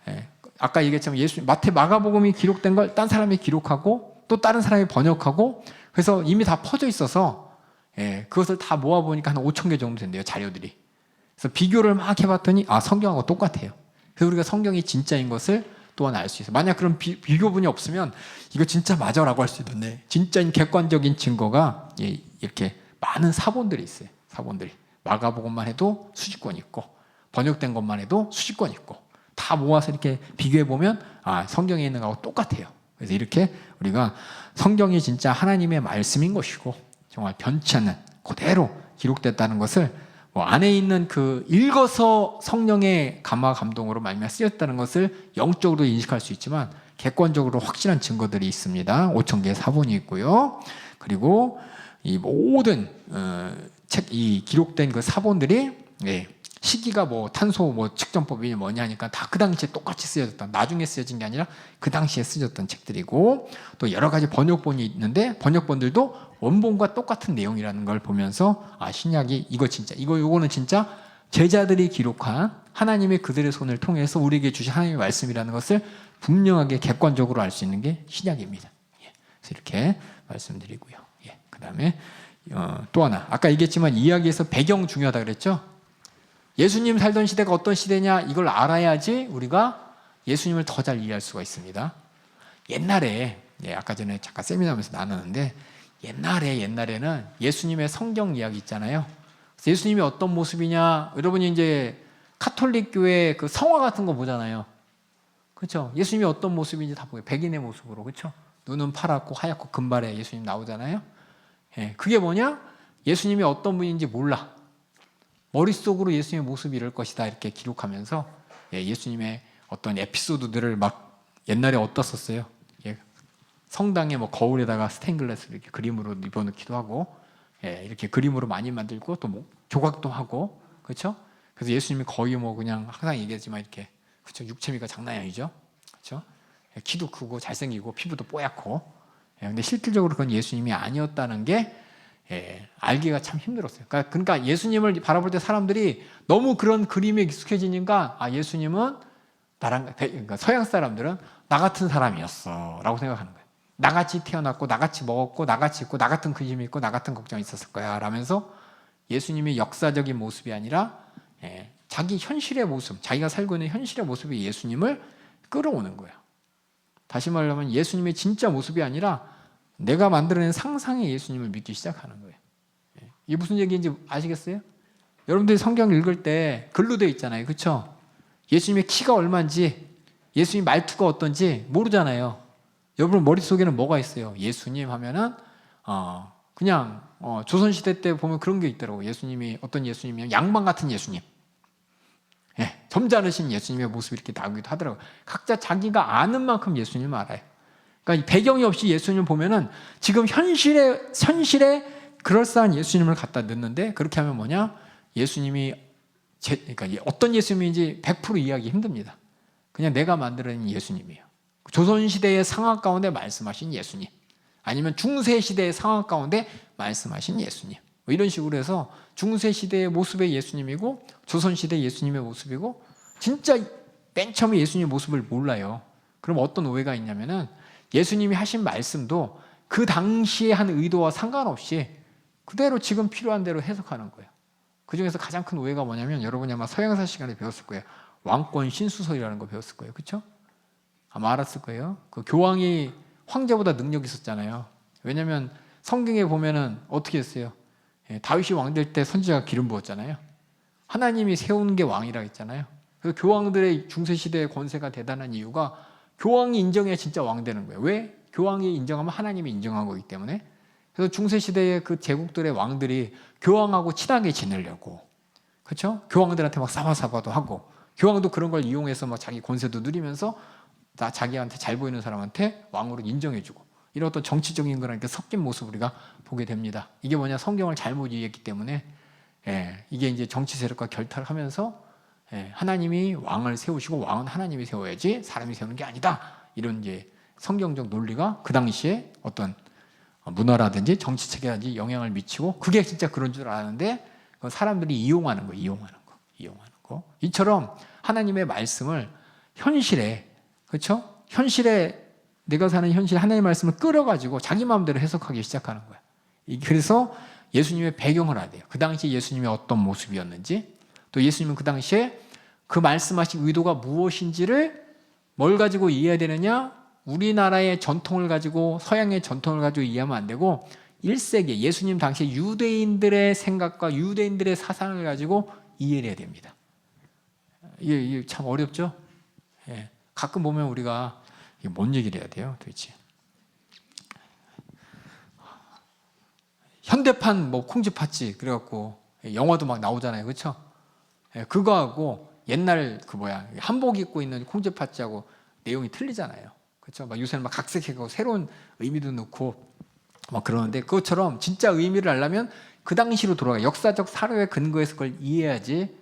예, 아까 얘기했지만 마가복음이 기록된 걸 딴 사람이 기록하고 또 다른 사람이 번역하고, 그래서 이미 다 퍼져 있어서, 예, 그것을 다 모아보니까 한 5,000개 정도 된대요, 자료들이. 그래서 비교를 막 해봤더니 성경하고 똑같아요. 그래서 우리가 성경이 진짜인 것을 또한 알 수 있어요. 만약 그런 비교분이 없으면 이거 진짜 맞아라고 할 수 있는데, 진짜인 객관적인 증거가 이렇게 많은 사본들이 있어요. 사본들이 마가복음만 해도 수십 권 있고, 번역된 것만 해도 수십 권 있고, 다 모아서 이렇게 비교해 보면 성경에 있는 거하고 똑같아요. 그래서 이렇게 우리가 성경이 진짜 하나님의 말씀인 것이고 정말 변치 않는 그대로 기록됐다는 것을 안에 있는 그 읽어서 성령의 감화 감동으로 말미암아 쓰였다는 것을 영적으로 인식할 수 있지만, 객관적으로 확실한 증거들이 있습니다. 5,000개의 사본이 있고요. 그리고 이 모든 이 기록된 그 사본들이, 시기가 탄소 측정법이 뭐냐 하니까 다 그 당시에 똑같이 쓰여졌다. 나중에 쓰여진 게 아니라 그 당시에 쓰여졌던 책들이고, 또 여러 가지 번역본이 있는데 번역본들도 원본과 똑같은 내용이라는 걸 보면서 신약이 요거는 진짜 제자들이 기록한 하나님의 그들의 손을 통해서 우리에게 주신 하나님의 말씀이라는 것을 분명하게 객관적으로 알 수 있는 게 신약입니다. 그래서 이렇게 말씀드리고요. 그 다음에 또 하나, 아까 얘기했지만 이야기에서 배경 중요하다 그랬죠. 예수님 살던 시대가 어떤 시대냐, 이걸 알아야지 우리가 예수님을 더 잘 이해할 수가 있습니다. 옛날에, 아까 전에 잠깐 세미나하면서 나누는데, 옛날에는 예수님의 성경 이야기 있잖아요. 그래서 예수님이 어떤 모습이냐, 여러분이 이제 카톨릭 교회 그 성화 같은 거 보잖아요. 그렇죠? 예수님이 어떤 모습인지 다 보여요. 백인의 모습으로, 그렇죠? 눈은 파랗고 하얗고 금발에 예수님 나오잖아요. 그게 뭐냐? 예수님이 어떤 분인지 몰라. 머릿속으로 예수님의 모습이 이럴 것이다 이렇게 기록하면서, 예수님의 어떤 에피소드들을 막 옛날에 어떻었어요? 성당에 거울에다가 스테인글라스를 이렇게 그림으로 입어넣기도 하고, 이렇게 그림으로 많이 만들고 또 조각도 하고, 그렇죠? 그래서 예수님이 거의 그냥 항상 얘기하지만 이렇게, 그렇죠? 육체미가 장난이 아니죠, 그렇죠? 키도 크고 잘생기고 피부도 뽀얗고, 근데 실질적으로 그건 예수님이 아니었다는 게 알기가 참 힘들었어요. 그러니까 예수님을 바라볼 때 사람들이 너무 그런 그림에 익숙해지니까 예수님은 그러니까 서양 사람들은 나 같은 사람이었어라고 생각하는 거예요. 나같이 태어났고 나같이 먹었고 나같이 있고 나 같은 근심이 있고 나 같은 걱정이 있었을 거야 라면서 예수님의 역사적인 모습이 아니라 자기 현실의 모습, 자기가 살고 있는 현실의 모습이 예수님을 끌어오는 거예요. 다시 말하면 예수님의 진짜 모습이 아니라 내가 만들어낸 상상의 예수님을 믿기 시작하는 거예요. 이게 무슨 얘기인지 아시겠어요? 여러분들이 성경 읽을 때 글로 되어 있잖아요, 그렇죠? 예수님의 키가 얼마인지, 예수님 말투가 어떤지 모르잖아요. 여러분 머릿속에는 뭐가 있어요? 예수님 하면은 그냥 조선시대 때 보면 그런 게 있더라고요. 예수님이 어떤 예수님이면 양반 같은 예수님, 점잖으신 예수님의 모습이 이렇게 나오기도 하더라고요. 각자 자기가 아는 만큼 예수님을 알아요. 그러니까 배경이 없이 예수님을 보면은 지금 현실에 그럴싸한 예수님을 갖다 넣는데, 그렇게 하면 뭐냐? 예수님이 그러니까 어떤 예수님인지 100% 이해하기 힘듭니다. 그냥 내가 만들어낸 예수님이에요. 조선시대의 상황 가운데 말씀하신 예수님, 아니면 중세시대의 상황 가운데 말씀하신 예수님, 뭐 이런 식으로 해서 중세시대의 모습의 예수님이고 조선시대 예수님의 모습이고, 진짜 맨 처음에 예수님의 모습을 몰라요. 그럼 어떤 오해가 있냐면은 예수님이 하신 말씀도 그 당시에 한 의도와 상관없이 그대로 지금 필요한 대로 해석하는 거예요. 그 중에서 가장 큰 오해가 뭐냐면, 여러분이 아마 서양사 시간에 배웠을 거예요. 왕권 신수설이라는 거 배웠을 거예요. 그렇죠? 아마 알았을 거예요. 그 교황이 황제보다 능력이 있었잖아요. 왜냐하면 성경에 보면은 어떻게 했어요? 다윗이 왕 될 때 선지자가 기름 부었잖아요. 하나님이 세운 게 왕이라고 했잖아요. 그래서 교황들의 중세시대의 권세가 대단한 이유가 교황이 인정해야 진짜 왕 되는 거예요. 왜? 교황이 인정하면 하나님이 인정한 거기 때문에. 그래서 중세시대의 그 제국들의 왕들이 교황하고 친하게 지내려고, 그렇죠? 교황들한테 막 사바사바도 하고, 교황도 그런 걸 이용해서 막 자기 권세도 누리면서 나 자기한테 잘 보이는 사람한테 왕으로 인정해주고, 이런 어떤 정치적인 거랑 이렇게 섞인 모습을 우리가 보게 됩니다. 이게 뭐냐? 성경을 잘못 이해했기 때문에 이게 이제 정치 세력과 결탁하면서 하나님이 왕을 세우시고 왕은 하나님이 세워야지 사람이 세우는 게 아니다, 이런 이제 성경적 논리가 그 당시에 어떤 문화라든지 정치 체계라든지 영향을 미치고, 그게 진짜 그런 줄 알았는데 사람들이 이용하는 거. 이처럼 하나님의 말씀을 현실에, 그렇죠? 현실에, 내가 사는 현실 하나님의 말씀을 끌어가지고 자기 마음대로 해석하기 시작하는 거야. 그래서 예수님의 배경을 알아야. 그 당시 예수님이 어떤 모습이었는지, 또 예수님은 그 당시에 그 말씀하신 의도가 무엇인지를 뭘 가지고 이해해야 되느냐? 우리나라의 전통을 가지고, 서양의 전통을 가지고 이해하면 안 되고, 1세기 예수님 당시 유대인들의 생각과 유대인들의 사상을 가지고 이해를 해야 됩니다. 이게 참 어렵죠? 가끔 보면 우리가 이게 뭔 얘기를 해야 돼요, 도대체? 현대판 뭐 콩쥐팥쥐 그래갖고 영화도 막 나오잖아요, 그렇죠? 그거하고 옛날 그 한복 입고 있는 콩쥐팥쥐하고 내용이 틀리잖아요, 그렇죠? 막 요새는 막 각색해가고 새로운 의미도 넣고 막 그러는데, 그것처럼 진짜 의미를 알려면 그 당시로 돌아가, 역사적 사료에 근거해서 그걸 이해해야지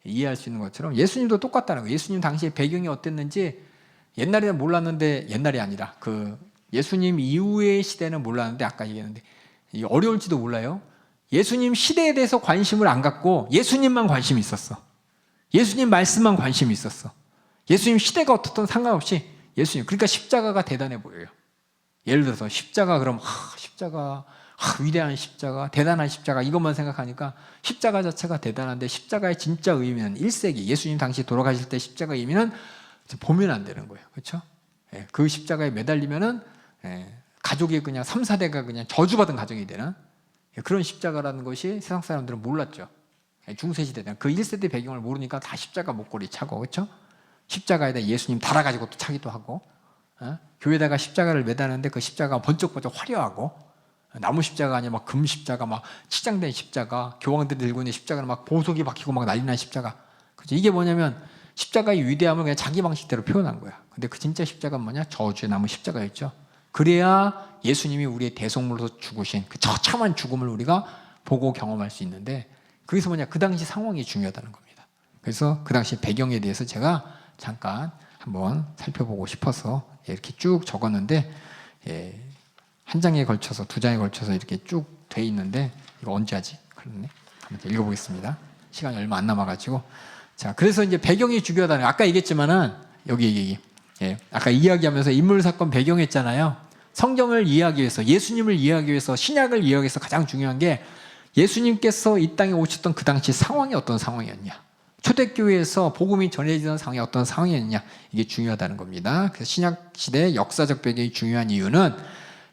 이해할 수 있는 것처럼 예수님도 똑같다는 거예요. 예수님 당시의 배경이 어땠는지 옛날에는 몰랐는데, 옛날이 아니라 그 예수님 이후의 시대는 몰랐는데, 아까 얘기했는데 이게 어려울지도 몰라요. 예수님 시대에 대해서 관심을 안 갖고 예수님만 관심이 있었어. 예수님 말씀만 관심이 있었어. 예수님 시대가 어떻든 상관없이 예수님, 그러니까 십자가가 대단해 보여요. 예를 들어서 십자가, 그럼 십자가, 위대한 십자가, 대단한 십자가, 이것만 생각하니까 십자가 자체가 대단한데, 십자가의 진짜 의미는 1세기 예수님 당시 돌아가실 때 십자가의 의미는 보면 안 되는 거예요, 그렇죠? 그 십자가에 매달리면은 가족이 그냥 3, 4대가 그냥 저주받은 가정이 되는 그런 십자가라는 것이 세상 사람들은 몰랐죠. 중세시대 때는 그 1세대 배경을 모르니까 다 십자가 목걸이 차고, 그렇죠? 십자가에다 예수님 달아가지고 또 차기도 하고, 교회에다가 십자가를 매다는데 그 십자가가 번쩍번쩍 화려하고, 나무 십자가 아니라 막 금 십자가, 막 치장된 십자가, 교황들이 들고 있는 십자가는 막 보석이 박히고 막 난리난 십자가, 그렇죠? 이게 뭐냐면 십자가의 위대함을 그냥 자기 방식대로 표현한 거야. 근데 그 진짜 십자가는 뭐냐? 저주의 나무 십자가였죠. 그래야 예수님이 우리의 대속물로서 죽으신 그 처참한 죽음을 우리가 보고 경험할 수 있는데, 그래서 뭐냐? 그 당시 상황이 중요하다는 겁니다. 그래서 그 당시 배경에 대해서 제가 잠깐 한번 살펴보고 싶어서 이렇게 쭉 적었는데, 한 장에 걸쳐서, 두 장에 걸쳐서 이렇게 쭉 돼 있는데, 이거 언제 하지? 그렇네. 한번 읽어보겠습니다. 시간이 얼마 안 남아가지고. 자, 그래서 이제 배경이 중요하다는, 아까 얘기했지만은 여기 아까 이야기하면서 인물 사건 배경했잖아요. 성경을 이해하기 위해서, 예수님을 이해하기 위해서, 신약을 이해하기 위해서 가장 중요한 게 예수님께서 이 땅에 오셨던 그 당시 상황이 어떤 상황이었냐, 초대교회에서 복음이 전해지던 상황이 어떤 상황이었냐, 이게 중요하다는 겁니다. 그래서 신약 시대의 역사적 배경이 중요한 이유는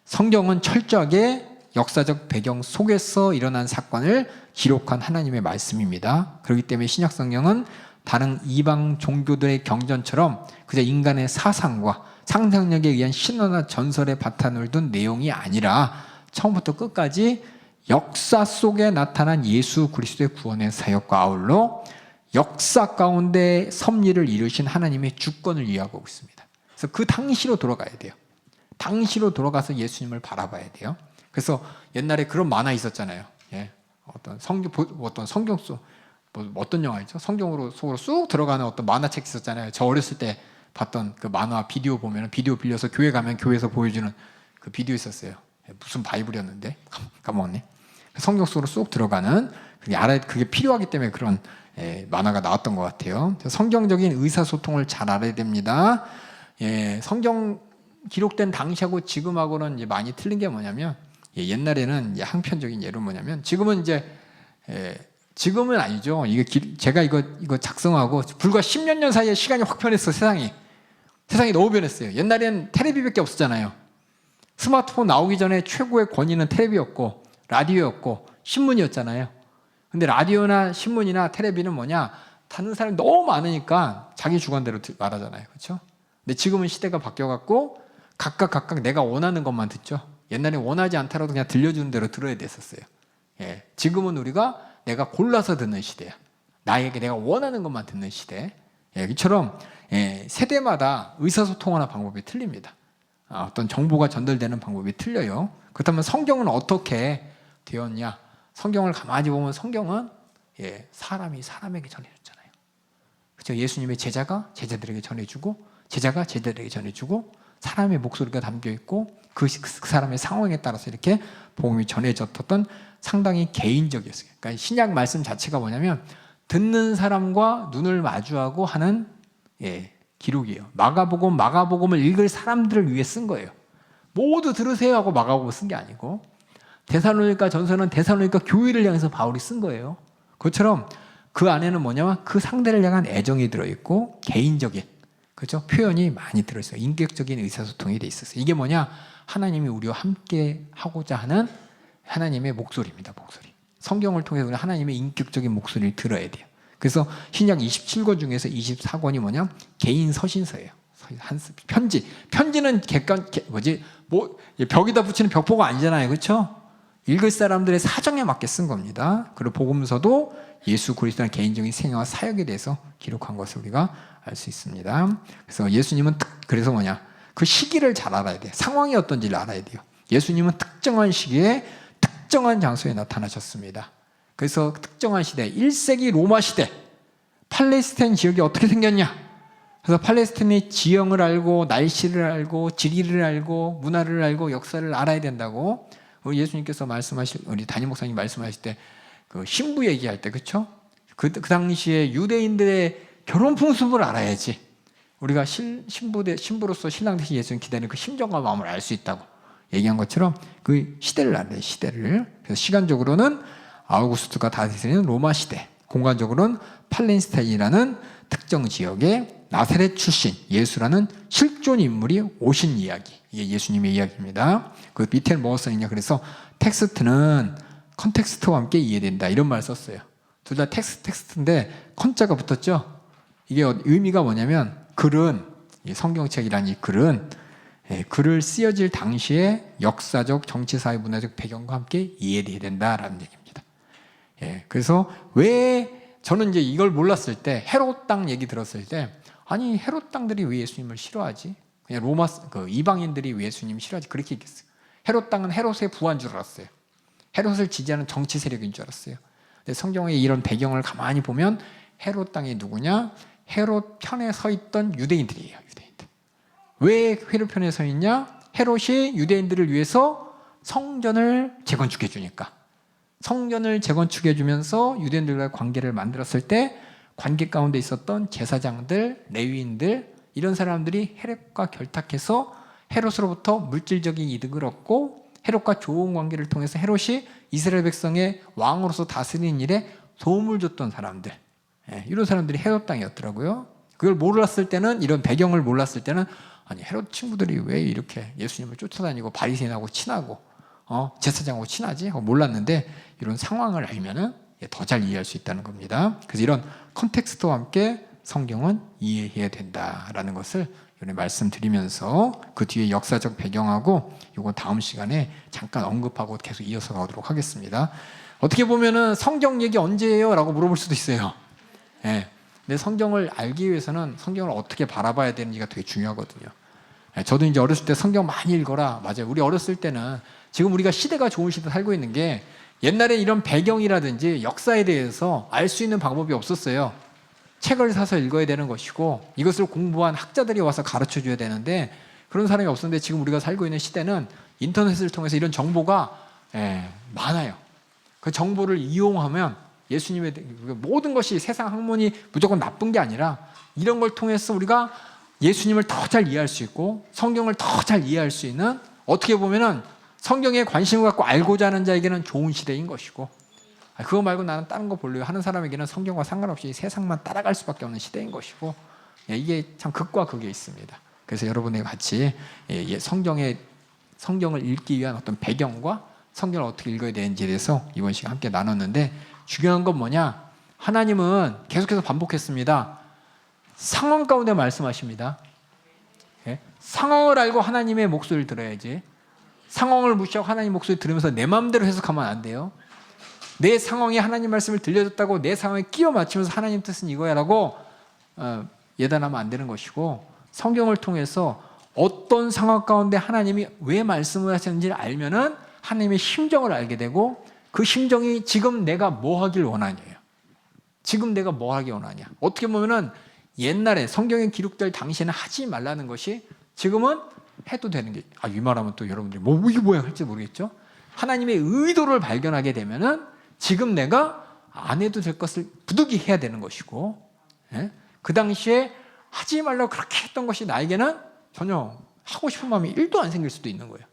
성경은 철저하게 역사적 배경 속에서 일어난 사건을 기록한 하나님의 말씀입니다. 그렇기 때문에 신약 성경은 다른 이방 종교들의 경전처럼 그저 인간의 사상과 상상력에 의한 신화나 전설의 바탕을 둔 내용이 아니라 처음부터 끝까지 역사 속에 나타난 예수 그리스도의 구원의 사역과 아울러 역사 가운데 섭리를 이루신 하나님의 주권을 이해하고 있습니다. 그래서 그 당시로 돌아가야 돼요. 당시로 돌아가서 예수님을 바라봐야 돼요. 그래서 옛날에 그런 만화 있었잖아요. 어떤 성경 속 뭐 어떤 영화였죠? 성경으로 속으로 쑥 들어가는 어떤 만화책 있었잖아요. 저 어렸을 때 봤던 그 만화 비디오 보면은 비디오 빌려서 교회 가면 교회에서 보여주는 그 비디오 있었어요. 무슨 바이블이었는데 까먹었네. 성경 속으로 쑥 들어가는 그게 필요하기 때문에 그런 만화가 나왔던 것 같아요. 성경적인 의사소통을 잘 알아야 됩니다. 성경 기록된 당시하고 지금하고는 이제 많이 틀린 게 뭐냐면 옛날에는 이제 항편적인 예로 뭐냐면 지금은 이제 지금은 아니죠. 제가 이거 작성하고 불과 10년 전 사이에 시간이 확 변했어. 세상이 너무 변했어요. 옛날에는 텔레비밖에 없었잖아요. 스마트폰 나오기 전에 최고의 권위는 텔레비였고 라디오였고 신문이었잖아요. 근데 라디오나 신문이나 텔레비는 뭐냐? 다른 사람이 너무 많으니까 자기 주관대로 말하잖아요. 그렇죠? 근데 지금은 시대가 바뀌어갖고 각각 내가 원하는 것만 듣죠. 옛날에 원하지 않더라도 그냥 들려주는 대로 들어야 됐었어요. 지금은 우리가 내가 골라서 듣는 시대야. 나에게 내가 원하는 것만 듣는 시대. 이처럼 세대마다 의사소통하는 방법이 틀립니다. 어떤 정보가 전달되는 방법이 틀려요. 그렇다면 성경은 어떻게 되었냐? 성경을 가만히 보면 성경은 사람이 사람에게 전해줬잖아요. 그렇죠? 예수님의 제자가 제자들에게 전해주고 제자가 제자들에게 전해주고 사람의 목소리가 담겨 있고 그 사람의 상황에 따라서 이렇게 복음이 전해졌던 상당히 개인적이었어요. 그러니까 신약 말씀 자체가 뭐냐면 듣는 사람과 눈을 마주하고 하는 기록이에요. 마가복음을 읽을 사람들을 위해 쓴 거예요. 모두 들으세요 하고 마가복음을 쓴 게 아니고 데살로니가 전서는 데살로니가 교회를 향해서 바울이 쓴 거예요. 그것처럼 그 안에는 뭐냐면 그 상대를 향한 애정이 들어있고 개인적인 그렇죠? 표현이 많이 들어있어요. 인격적인 의사소통이 돼 있었어요. 이게 뭐냐? 하나님이 우리와 함께 하고자 하는 하나님의 목소리입니다. 목소리. 성경을 통해서 하나님의 인격적인 목소리를 들어야 돼요. 그래서 신약 27권 중에서 24권이 뭐냐? 개인 서신서예요. 편지는 벽에다 붙이는 벽보가 아니잖아요. 그렇죠? 읽을 사람들의 사정에 맞게 쓴 겁니다. 그리고 복음서도 예수 그리스도의 개인적인 생애와 사역에 대해서 기록한 것을 우리가 알 수 있습니다. 그래서 예수님은 그래서 뭐냐? 그 시기를 잘 알아야 돼요. 상황이 어떤지를 알아야 돼요. 예수님은 특정한 시기에 특정한 장소에 나타나셨습니다. 그래서 특정한 시대, 1세기 로마 시대, 팔레스타인 지역이 어떻게 생겼냐? 그래서 팔레스타인의 지형을 알고 날씨를 알고 지리를 알고 문화를 알고 역사를 알아야 된다고 우리 예수님께서 우리 담임 목사님 말씀하실 때 그 신부 얘기할 때 그렇죠? 그 당시에 유대인들의 결혼 풍습을 알아야지 우리가 신부로서 신랑 대신 예수님 기다리는 그 심정과 마음을 알 수 있다고 얘기한 것처럼 그 시대를 알아요. 시대를. 그래서 시간적으로는 아우구스투가 다스리는 로마 시대, 공간적으로는 팔레스타인이라는 특정 지역의 나사렛 출신 예수라는 실존 인물이 오신 이야기. 이게 예수님의 이야기입니다. 그 밑에는 뭐가 써있냐? 그래서 텍스트는 컨텍스트와 함께 이해된다 이런 말을 썼어요. 둘 다 텍스트인데 컨자가 붙었죠. 이게 의미가 뭐냐면 글은 성경책이라는 이 글을 쓰여질 당시에 역사적, 정치사회, 문화적 배경과 함께 이해돼야 된다라는 얘기입니다. 그래서 왜 저는 이제 이걸 몰랐을 때 헤롯 땅 얘기 들었을 때 아니 헤롯 땅들이 왜 예수님을 싫어하지? 그냥 이방인들이 왜 예수님을 싫어하지? 그렇게 얘기했어요. 헤롯 땅은 헤롯의 부하인 줄 알았어요. 헤롯을 지지하는 정치 세력인 줄 알았어요. 근데 성경의 이런 배경을 가만히 보면 헤롯 땅이 누구냐? 헤롯 편에 서 있던 유대인들이에요. 유대인들. 왜 헤롯 편에 서 있냐? 헤롯이 유대인들을 위해서 성전을 재건축해 주니까. 성전을 재건축해 주면서 유대인들과 관계를 만들었을 때 관계 가운데 있었던 제사장들, 레위인들 이런 사람들이 헤롯과 결탁해서 헤롯으로부터 물질적인 이득을 얻고 헤롯과 좋은 관계를 통해서 헤롯이 이스라엘 백성의 왕으로서 다스리는 일에 도움을 줬던 사람들, 이런 사람들이 헤롯 땅이었더라고요. 그걸 몰랐을 때는, 이런 배경을 몰랐을 때는 아니 헤롯 친구들이 왜 이렇게 예수님을 쫓아다니고 바리새인하고 친하고 제사장하고 친하지? 하고 몰랐는데 이런 상황을 알면은 더 잘 이해할 수 있다는 겁니다. 그래서 이런 컨텍스트와 함께 성경은 이해해야 된다라는 것을 이번에 말씀드리면서 그 뒤에 역사적 배경하고 이거 다음 시간에 잠깐 언급하고 계속 이어서 가도록 하겠습니다. 어떻게 보면은 성경 얘기 언제예요? 라고 물어볼 수도 있어요. 근데 성경을 알기 위해서는 성경을 어떻게 바라봐야 되는지가 되게 중요하거든요. 저도 이제 어렸을 때 성경 많이 읽어라. 맞아요. 우리 어렸을 때는 지금 우리가 시대가 좋은 시대 살고 있는 게 옛날에 이런 배경이라든지 역사에 대해서 알 수 있는 방법이 없었어요. 책을 사서 읽어야 되는 것이고 이것을 공부한 학자들이 와서 가르쳐 줘야 되는데 그런 사람이 없었는데 지금 우리가 살고 있는 시대는 인터넷을 통해서 이런 정보가 많아요. 그 정보를 이용하면 예수님의 모든 것이 세상 학문이 무조건 나쁜 게 아니라 이런 걸 통해서 우리가 예수님을 더 잘 이해할 수 있고 성경을 더 잘 이해할 수 있는, 어떻게 보면은 성경에 관심을 갖고 알고자 하는 자에게는 좋은 시대인 것이고, 그거 말고 나는 다른 거 볼래요 하는 사람에게는 성경과 상관없이 세상만 따라갈 수밖에 없는 시대인 것이고, 이게 참 극과 극에 있습니다. 그래서 여러분이 같이 성경을 읽기 위한 어떤 배경과 성경을 어떻게 읽어야 되는지에 대해서 이번 시간 함께 나눴는데, 중요한 건 뭐냐? 하나님은 계속해서 반복했습니다. 상황 가운데 말씀하십니다. 상황을 알고 하나님의 목소리를 들어야지, 상황을 무시하고 하나님 목소리 들으면서 내 마음대로 해석하면 안 돼요. 내 상황에 하나님 말씀을 들려줬다고 내 상황에 끼워 맞추면서 하나님 뜻은 이거야 라고 예단하면 안 되는 것이고, 성경을 통해서 어떤 상황 가운데 하나님이 왜 말씀을 하시는지를 알면은 하나님의 심정을 알게 되고, 그 심정이 지금 내가 뭐 하길 원하냐예요. 지금 내가 뭐 하길 원하냐. 어떻게 보면은 옛날에 성경에 기록될 당시에는 하지 말라는 것이 지금은 해도 되는 게, 이 말하면 또 여러분들이 이게 뭐야 할지 모르겠죠. 하나님의 의도를 발견하게 되면은 지금 내가 안 해도 될 것을 부득이 해야 되는 것이고, 그 당시에 하지 말라고 그렇게 했던 것이 나에게는 전혀 하고 싶은 마음이 1도 안 생길 수도 있는 거예요.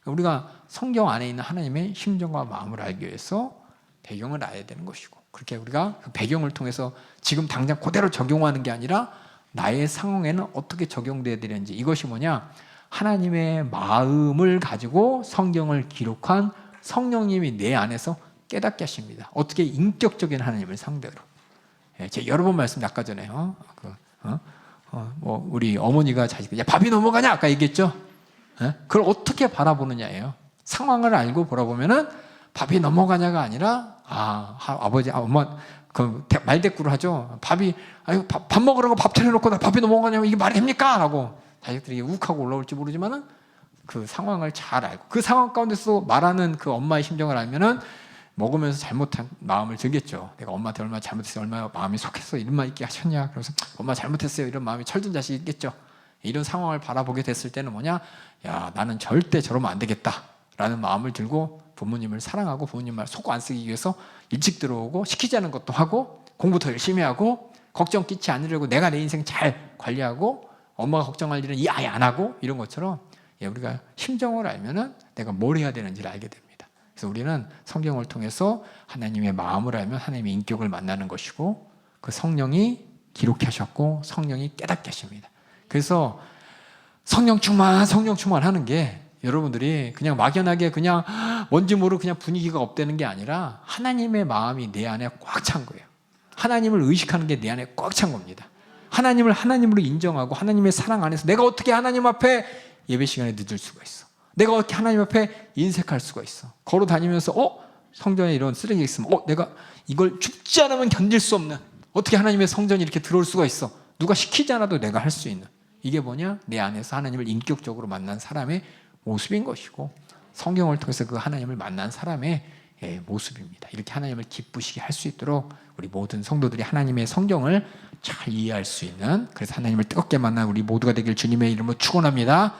우리가 성경 안에 있는 하나님의 심정과 마음을 알기 위해서 배경을 알아야 되는 것이고, 그렇게 우리가 그 배경을 통해서 지금 당장 그대로 적용하는 게 아니라 나의 상황에는 어떻게 적용돼야 되는지, 이것이 뭐냐? 하나님의 마음을 가지고 성경을 기록한 성령님이 내 안에서 깨닫게 하십니다. 어떻게? 인격적인 하나님을 상대로. 제가 여러 번 말씀, 아까 전에 우리 어머니가 자식, 야 밥이 넘어가냐 아까 얘기했죠. 그걸 어떻게 바라보느냐예요. 상황을 알고 보라보면은 밥이 넘어가냐가 아니라, 아버지, 엄마 그 말대꾸를 하죠. 밥 먹으라고 밥 차려놓고 나 밥이 넘어가냐면 이게 말이 됩니까? 라고 자식들이 욱하고 올라올지 모르지만은 그 상황을 잘 알고 그 상황 가운데서 말하는 그 엄마의 심정을 알면은 먹으면서 잘못한 마음을 들겠죠. 내가 엄마한테 얼마나 잘못했어요, 얼마나 마음이 속했어, 이런 말 있게 하셨냐, 그래서 엄마 잘못했어요, 이런 마음이 철든 자식이 있겠죠. 이런 상황을 바라보게 됐을 때는 뭐냐? 야, 나는 절대 저러면 안 되겠다 라는 마음을 들고 부모님을 사랑하고 부모님 말 속 안 쓰기 위해서 일찍 들어오고, 시키지 않은 것도 하고, 공부 더 열심히 하고, 걱정 끼치 않으려고 내가 내 인생 잘 관리하고, 엄마가 걱정할 일은 이 아예 안 하고, 이런 것처럼 우리가 심정을 알면은 내가 뭘 해야 되는지를 알게 됩니다. 그래서 우리는 성경을 통해서 하나님의 마음을 알면 하나님의 인격을 만나는 것이고, 그 성령이 기록하셨고 성령이 깨닫게 하십니다. 그래서 성령 충만 하는 게 여러분들이 그냥 막연하게 그냥 뭔지 모르고 그냥 분위기가 업되는 게 아니라 하나님의 마음이 내 안에 꽉 찬 거예요. 하나님을 의식하는 게 내 안에 꽉 찬 겁니다. 하나님을 하나님으로 인정하고 하나님의 사랑 안에서 내가 어떻게 하나님 앞에 예배 시간에 늦을 수가 있어. 내가 어떻게 하나님 앞에 인색할 수가 있어. 걸어 다니면서 성전에 이런 쓰레기 있으면 내가 이걸 줍지 않으면 견딜 수 없는, 어떻게 하나님의 성전이 이렇게 들어올 수가 있어. 누가 시키지 않아도 내가 할 수 있는, 이게 뭐냐? 내 안에서 하나님을 인격적으로 만난 사람의 모습인 것이고, 성경을 통해서 그 하나님을 만난 사람의 모습입니다. 이렇게 하나님을 기쁘시게 할 수 있도록 우리 모든 성도들이 하나님의 성경을 잘 이해할 수 있는, 그래서 하나님을 뜨겁게 만난 우리 모두가 되길 주님의 이름으로 축원합니다.